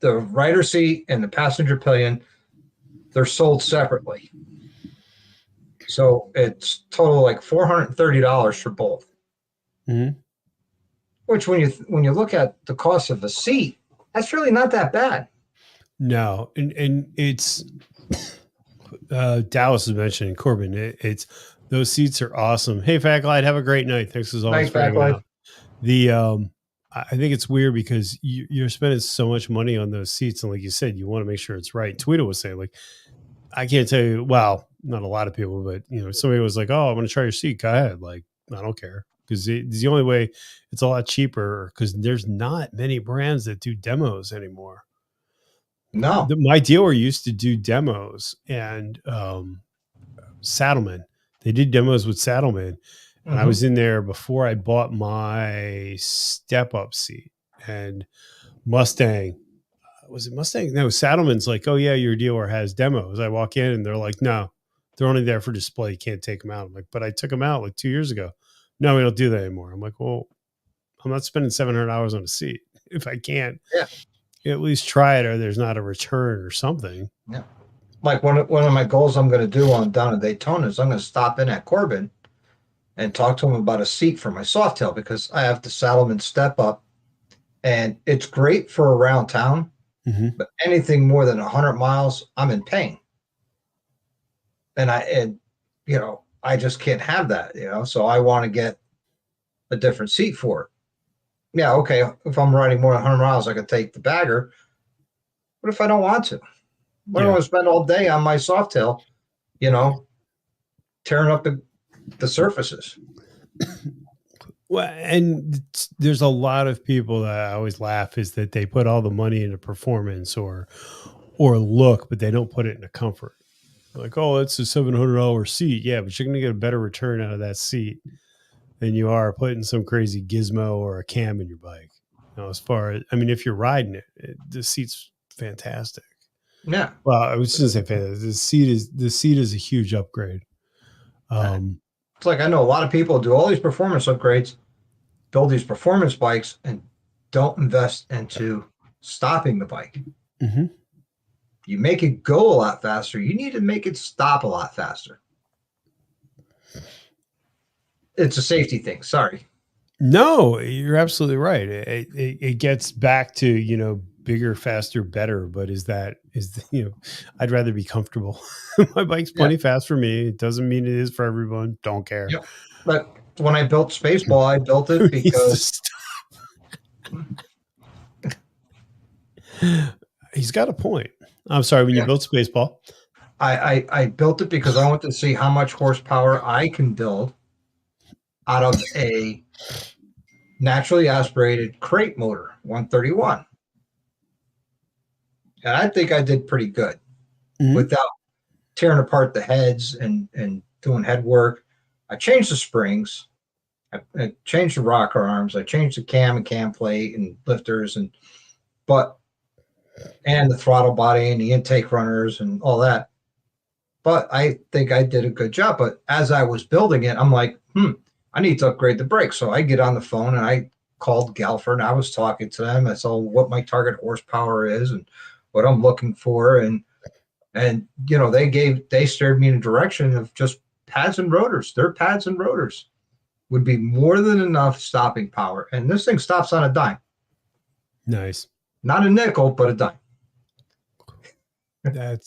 rider seat and the passenger pillion, they're sold separately. So it's total like $430 for both. Mm-hmm. Which when you look at the cost of a seat, that's really not that bad. No, and it's Dallas is mentioning Corbin. It's those seats are awesome. Hey, Fat Glide, have a great night. Thanks as always for hanging out. I think it's weird because you're spending so much money on those seats, and like you said, you want to make sure it's right. Tweeter was saying, like, I can't tell you. Well, not a lot of people, but somebody was like, "Oh, I'm going to try your seat. Go ahead." Like, I don't care, because it's the only way. It's a lot cheaper because there's not many brands that do demos anymore. No, my dealer used to do demos, and Saddleman. They did demos with Saddleman. And I was in there before I bought my step-up seat. And Mustang, was it Mustang? No, Saddleman's like, oh, yeah, your dealer has demos. I walk in and they're like, no, they're only there for display. You can't take them out. I'm like, but I took them out like 2 years ago. No, we don't do that anymore. I'm like, well, I'm not spending $700 on a seat. If I can't at least try it, or there's not a return or something. Yeah. Like one of my goals I'm going to do down in Daytona is I'm going to stop in at Corbin and talk to him about a seat for my Softail, because I have the Saddleman step up, and it's great for around town, but anything more than 100 miles, I'm in pain. And I just can't have that, so I want to get a different seat for it. Yeah. Okay. If I'm riding more than 100 miles, I could take the bagger, What if I don't want to? What do I Yeah. want to spend all day on my Softail, you know, tearing up the surfaces? Well, and there's a lot of people that I always laugh is that they put all the money into performance or look, but they don't put it into comfort. Like, oh, it's a $700 seat. Yeah, but you're going to get a better return out of that seat than you are putting some crazy gizmo or a cam in your bike. You know, as far as, I mean, if you're riding it, the seat's fantastic. Yeah. Well, I was just going to say fantastic. The seat is a huge upgrade. It's like I know a lot of people do all these performance upgrades, build these performance bikes, and don't invest into stopping the bike. Mm-hmm. You make it go a lot faster. You need to make it stop a lot faster. It's a safety thing. Sorry. No, you're absolutely right. It gets back to, you know, bigger, faster, better. But you know, I'd rather be comfortable. My bike's plenty fast for me. It doesn't mean it is for everyone. Don't care. Yeah. But when I built Spaceball, I built it because he's got a point. I'm sorry. When you built Spaceball, I built it because I wanted to see how much horsepower I can build out of a naturally aspirated crate motor, 131. And I think I did pretty good without tearing apart the heads and doing head work. I changed the springs. I changed the rocker arms. I changed the cam and cam plate and lifters and the throttle body and the intake runners and all that. But I think I did a good job. But as I was building it, I'm like, I need to upgrade the brakes. So I get on the phone and I called Galfer and I was talking to them. I saw what my target horsepower is and what I'm looking for. And you know, they steered me in a direction of just pads and rotors. Their pads and rotors would be more than enough stopping power. And this thing stops on a dime. nice. Not a nickel, but a dime. I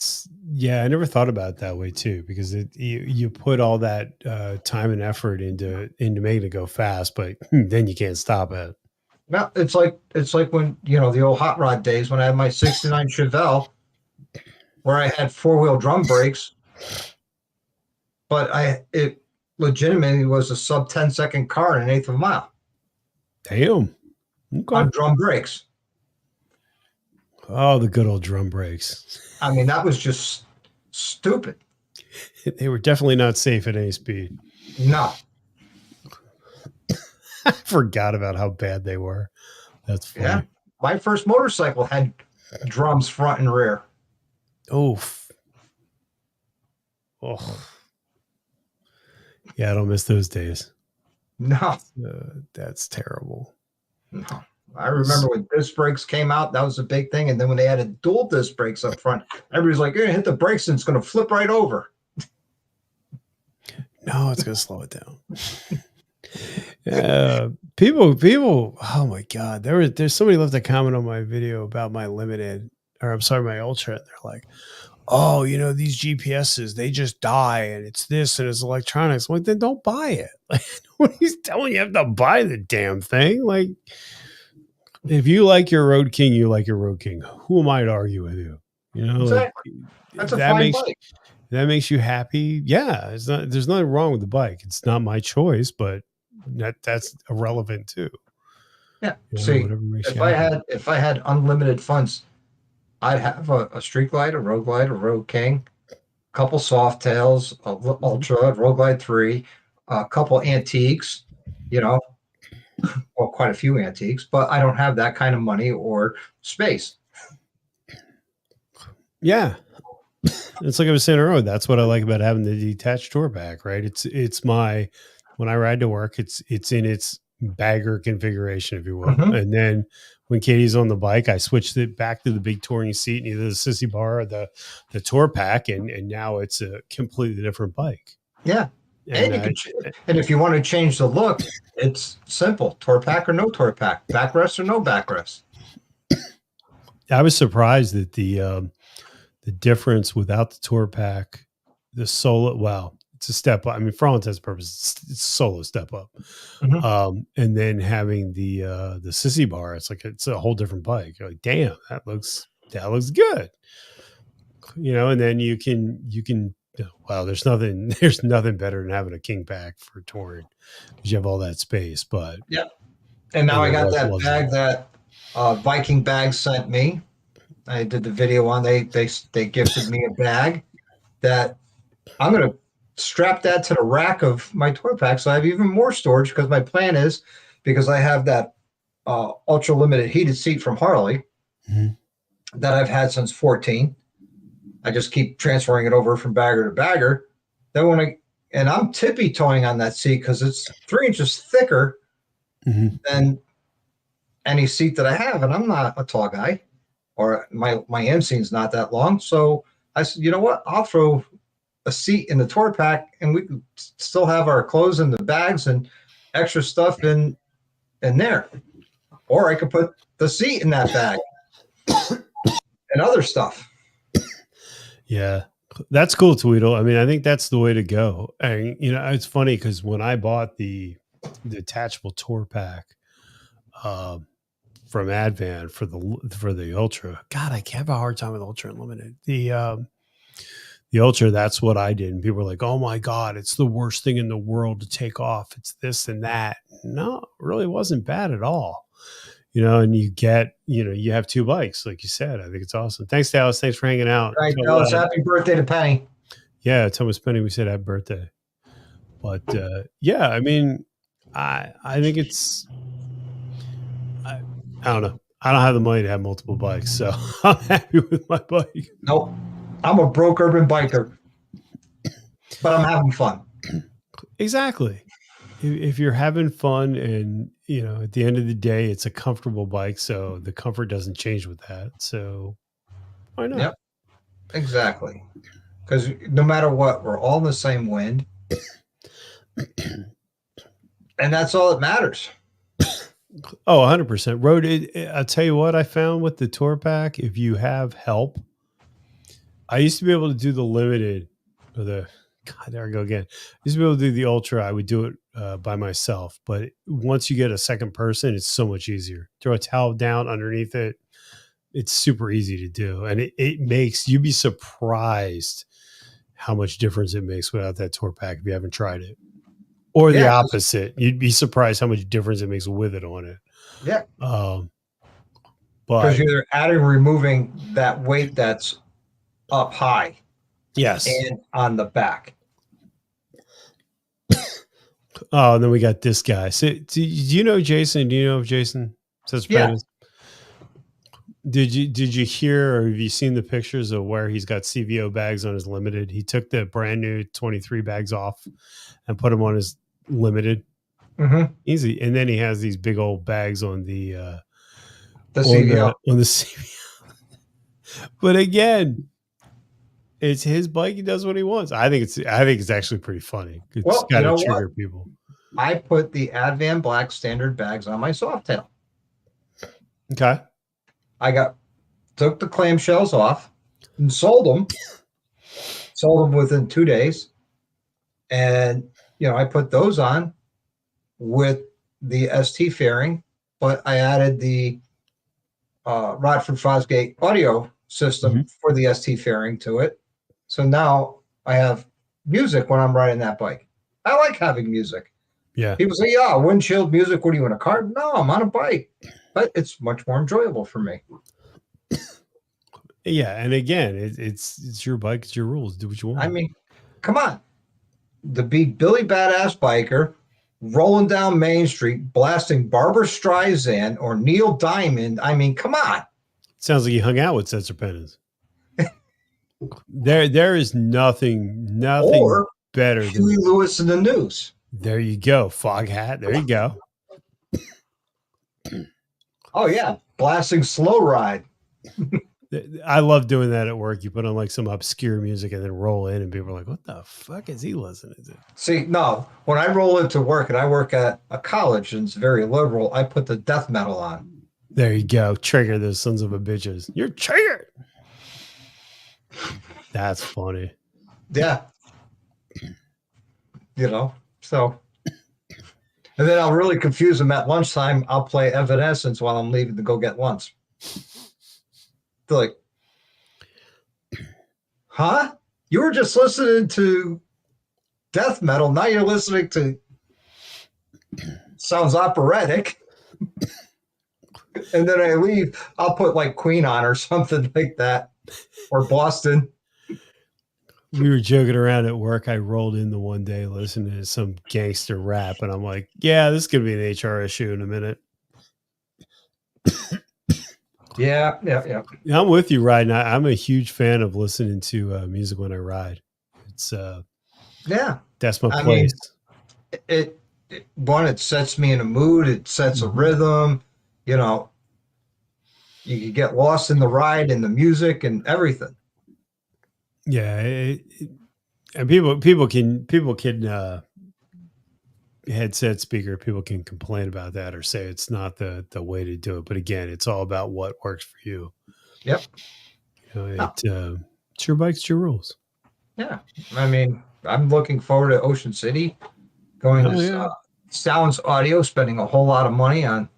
never thought about it that way too, because you put all that time and effort into making it go fast, but then you can't stop it. Well, it's like when, you know, the old hot rod days when I had my 69 Chevelle where I had 4-wheel drum brakes, but it legitimately was a sub 10-second car in an eighth of a mile. Damn. Okay. On drum brakes. Oh, the good old drum brakes. I mean, that was just stupid. They were definitely not safe at any speed. No. I forgot about how bad they were. That's funny. Yeah. My first motorcycle had drums front and rear. Oh. Yeah, I don't miss those days. No. That's terrible. No. I remember when disc brakes came out, that was a big thing. And then when they added dual disc brakes up front, everybody's like, you're going to hit the brakes and it's going to flip right over. No, it's going to slow it down. People, oh my God. There's somebody left a comment on my video about my my Ultra. And they're like, oh, you know, these GPSs, they just die and it's this and it's electronics. I'm like, then don't buy it. Like, nobody's telling you have to buy the damn thing. Like, if you like your Road King, you like your Road King. Who am I to argue with you? You know, exactly. That's a fine bike. That makes you happy. Yeah, there's nothing wrong with the bike. It's not my choice, but that's irrelevant too. Yeah. You know, see, if I had unlimited funds, I'd have a Street Glide, a Road Glide, a Road King, a couple Softails, a Ultra, Road Glide 3, a couple antiques, you know. Well, quite a few antiques, but I don't have that kind of money or space. Yeah. It's like I was saying earlier, that's what I like about having the detached tour pack, right? It's when I ride to work, it's in its bagger configuration, if you will. Mm-hmm. And then when Katie's on the bike, I switched it back to the big touring seat and either the sissy bar or the tour pack. And now it's a completely different bike. Yeah. And if you want to change the look, it's simple. Tour pack or no tour pack, backrest or no backrest. I was surprised that the difference without the tour pack, the solo, well, it's a step up. I mean, for all intents and purposes, it's a solo step up. Mm-hmm. And then having the sissy bar, it's a whole different bike. You're like, damn, that looks that looks good. And then you can, well, there's nothing better than having a king pack for touring because you have all that space. But Yeah. And now I got that was bag that Viking Bags sent me. I did the video on. They gifted me a bag that I'm going to strap that to the rack of my tour pack, so I have even more storage. Because my plan is, because I have that ultra limited heated seat from Harley that I've had since 14. I just keep transferring it over from bagger to bagger. Then and I'm tippy toeing on that seat because it's 3 inches thicker than any seat that I have, and I'm not a tall guy, or my inseam's not that long. So I said, you know what? I'll throw a seat in the tour pack, and we can still have our clothes in the bags and extra stuff in there. Or I could put the seat in that bag and other stuff. Yeah, that's cool, Tweedle. I mean, I think that's the way to go. And it's funny because when I bought the detachable tour pack from Advan for the Ultra, God, I have a hard time with Ultra Unlimited. The Ultra, that's what I did, and people were like, "Oh my God, it's the worst thing in the world to take off. It's this and that." No, it really wasn't bad at all. And you get, you have 2 bikes, like you said. I think it's awesome. Thanks, Dallas. Thanks for hanging out. Right, Dallas. Happy birthday to Penny. Yeah, Thomas Penny, we said happy birthday. But yeah, I mean, I think it's, I don't know. I don't have the money to have multiple bikes, so I'm happy with my bike. Nope. I'm a broke urban biker, but I'm having fun. Exactly. If you're having fun, and at the end of the day, it's a comfortable bike, so the comfort doesn't change with that. So why not? Yep. Exactly. Because no matter what, we're all in the same wind, and that's all that matters. Oh, 100%. Road. I'll tell you what I found with the tour pack. If you have help, I used to be able to do the limited, or God, there I go again. I used to be able to do the Ultra. I would do it by myself. But once you get a second person, it's so much easier. Throw a towel down underneath it. It's super easy to do. And it makes, you'd be surprised how much difference it makes without that tour pack if you haven't tried it. Or the opposite. You'd be surprised how much difference it makes with it on it. Yeah. But because you're adding, removing that weight that's up high. Yes. And on the back. Oh, and then we got this guy. So, do you know Jason? Do you know of Jason? Yeah. Did you hear, or have you seen the pictures of where he's got CVO bags on his limited? He took the brand new 23 bags off and put them on his limited. Easy. And then he has these big old bags on the CVO. On the CVO. But again, it's his bike. He does what he wants. I think it's actually pretty funny. It's got to trigger people. I put the Advan Black standard bags on my Softail. Okay. Took the clamshells off and sold them. Sold them within 2 days. And, I put those on with the ST fairing, but I added the Rodford Fosgate audio system for the ST fairing to it. So now I have music when I'm riding that bike. I like having music. Yeah. People say, yeah, windshield music. What are you, in a car? No, I'm on a bike. But it's much more enjoyable for me. Yeah, and again, it's your bike, it's your rules. Do what you want. I mean, come on. To be Billy Badass Biker, rolling down Main Street, blasting Barbara Streisand or Neil Diamond. I mean, come on. Sounds like you hung out with Sensor Pennants. There is nothing or better Huey than Lewis in the News. There you go. Fog hat. There you go. Oh, yeah. Blasting Slow Ride. I love doing that at work. You put on like some obscure music and then roll in, and people are like, what the fuck is he listening to? See, no. When I roll into work, and I work at a college and it's very liberal, I put the death metal on. There you go. Trigger those sons of a bitches. You're triggered. That's funny. Yeah. So. And then I'll really confuse them at lunchtime. I'll play Evanescence while I'm leaving to go get lunch. They're like, huh? You were just listening to death metal. Now you're listening to sounds operatic. And then I leave. I'll put like Queen on or something like that, or Boston. We were joking around at work. I rolled in the one day listening to some gangster rap, and I'm like, yeah, this is going to be an HR issue in a minute. Yeah. Yeah, I'm with you, riding. I'm a huge fan of listening to music when I ride. It's that's my place. It sets me in a mood. It sets a rhythm. You know, you can get lost in the ride and the music and everything. Yeah, and people can headset speaker. People can complain about that or say it's not the way to do it. But again, it's all about what works for you. Yep. You know, it's your bike, it's your rules. Yeah. I mean, I'm looking forward to Ocean City, going to Sounds Audio, spending a whole lot of money on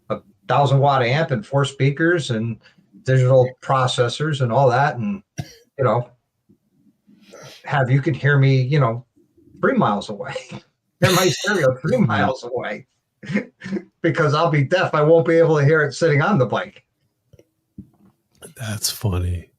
a 1,000-watt amp and 4 speakers and digital processors and all that. And, you know, you can hear me, 3 miles away. Hear my stereo 3 miles away. Because I'll be deaf. I won't be able to hear it sitting on the bike. That's funny.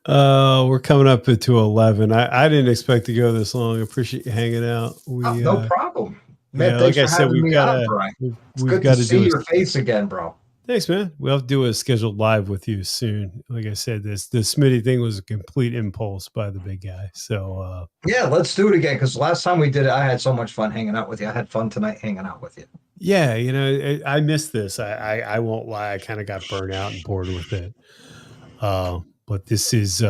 We're coming up to 11. I didn't expect to go this long. I appreciate you hanging out. No problem. Man, like I said, we've got to see your face again, bro. Thanks, man. We'll have to do a scheduled live with you soon. Like I said, the Smitty thing was a complete impulse by the big guy. So yeah, let's do it again, because last time we did it, I had so much fun hanging out with you. I had fun tonight hanging out with you. Yeah, I missed this. I won't lie. I kind of got burnt out and bored with it. But this is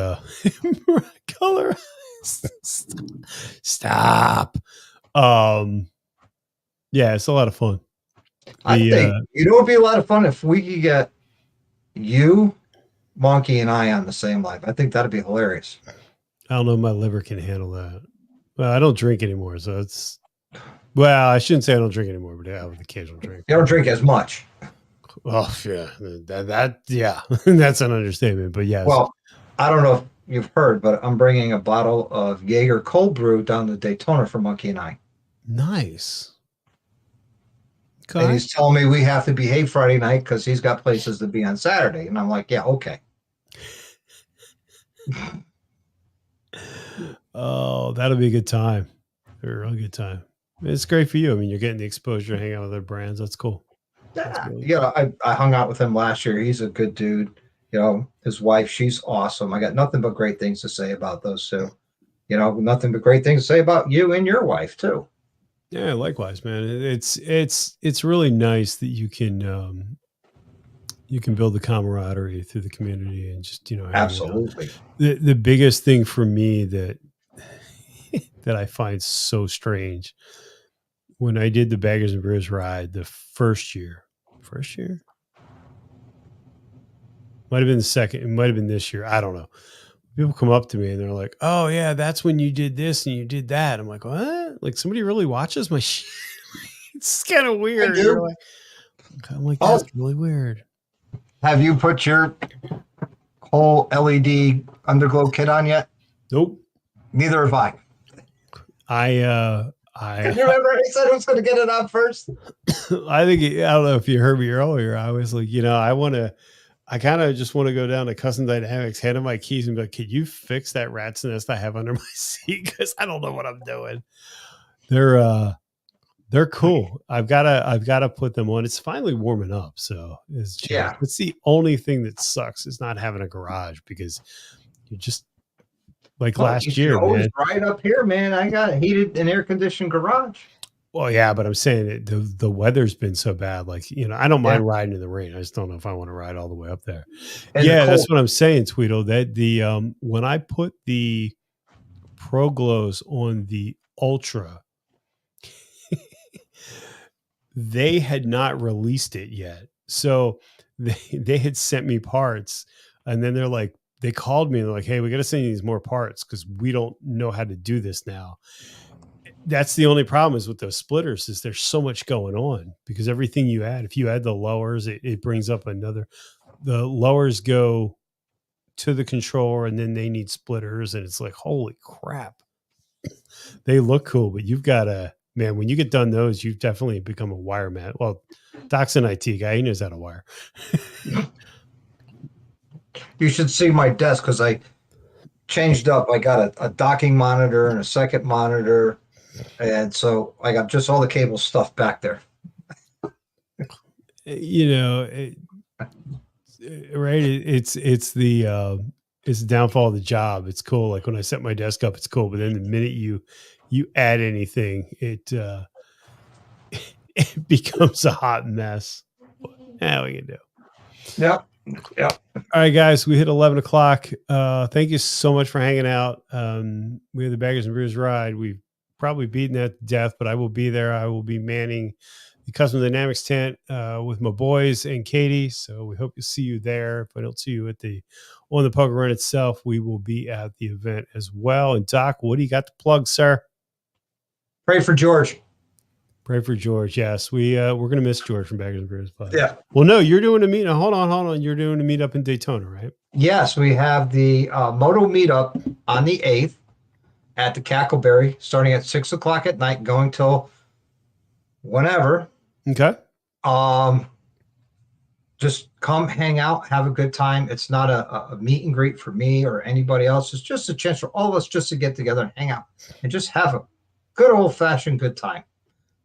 color. Stop. Yeah, it's a lot of fun. I think it would be a lot of fun if we could get you, Monkey, and I on the same live. I think that'd be hilarious. I don't know if my liver can handle that. Well, I don't drink anymore, so it's. Well, I shouldn't say I don't drink anymore, but I have an occasional drink. You don't drink as much. Oh yeah, that's an understatement. But yeah. Well, I don't know if you've heard, but I'm bringing a bottle of Jaeger cold brew down to Daytona for Monkey and I. Nice. Okay. And he's telling me we have to behave Friday night because he's got places to be on Saturday, and I'm like, yeah, okay. Oh, that'll be a good time. A real good time. It's great for you. I mean, you're getting the exposure to hang out with other brands. That's cool. I hung out with him last year. He's a good dude. His wife, she's awesome. I got nothing but great things to say about those two. Nothing but great things to say about you and your wife too. Yeah, likewise, man. It's really nice that you can build the camaraderie through the community and just absolutely. The biggest thing for me that I find so strange when I did the Baggers and Brewers ride the first year, might have been the second, it might have been this year. I don't know. People come up to me and they're like, "Oh yeah, that's when you did this and you did that." I'm like, "What? Like somebody really watches my shit?" It's kind of weird. I'm like, that's really weird. Have you put your whole LED underglow kit on yet? Nope. Neither have I. You remember I said I was going to get it on first? I don't know if you heard me earlier. I was like, I kind of just want to go down to Custom Dynamics, hand them my keys and be like, "Could you fix that rat's nest I have under my seat? Because I don't know what I'm doing." They're cool. I've got to put them on. It's finally warming up, so it's the only thing that sucks is not having a garage, because you just like last year, man. Right up here, man. I got a heated and air conditioned garage. Well, yeah, but I'm saying the weather's been so bad. Like, I don't mind riding in the rain. I just don't know if I want to ride all the way up there. And that's what I'm saying, Tweedle. That the when I put the Pro Glows on the Ultra, they had not released it yet. So they had sent me parts, and then they called me and they're like, "Hey, we got to send you these more parts because we don't know how to do this now." that's the only problem is with those splitters is there's so much going on because everything you add, if you add the lowers, it brings up another. The lowers go to the controller and then they need splitters, and it's like, holy crap. They look cool, but you've got to, man, when you get done those, you've definitely become a wire man. Well, Doc's an IT guy. He knows how to wire. You should see my desk because I changed up. I got a docking monitor and a second monitor. And so I got just all the cable stuff back there. You know, right? It's the downfall of the job. It's cool. Like when I set my desk up, it's cool. But then the minute you add anything, it it becomes a hot mess. Yeah, we can do. Yep. Yep. All right, guys, we hit 11 o'clock. Thank you so much for hanging out. We have the Baggers and Brews ride. We've probably beaten that to death, but I will be there. I will be manning the Custom Dynamics tent with my boys and Katie. So we hope to see you there. If I don't see you on the poker run itself, we will be at the event as well. And Doc, what do you got to plug, sir? Pray for George. Pray for George. Yes, we're gonna miss George from Baggers and Brews. But Yeah. Well, no, you're doing a meet. Hold on. You're doing a meetup in Daytona, right? Yes, we have the Moto meetup on the 8th at the Cackleberry, starting at 6 o'clock at night, going till whenever. Okay. Just come hang out, have a good time. It's not a meet and greet for me or anybody else. It's just a chance for all of us just to get together and hang out and just have a good old fashioned good time.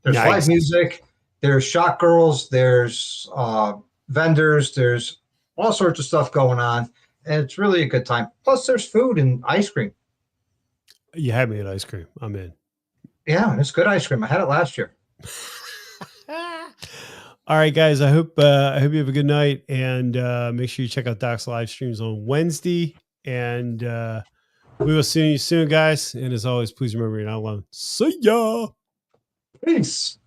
There's live music, there's shot girls, there's vendors, there's all sorts of stuff going on. And it's really a good time. Plus there's food and ice cream. You had me at ice cream. I'm in. Yeah, and it's good ice cream. I had it last year. All right, guys. I hope you have a good night, and make sure you check out Doc's live streams on Wednesday. And we will see you soon, guys. And as always, please remember you're not alone. See ya. Peace.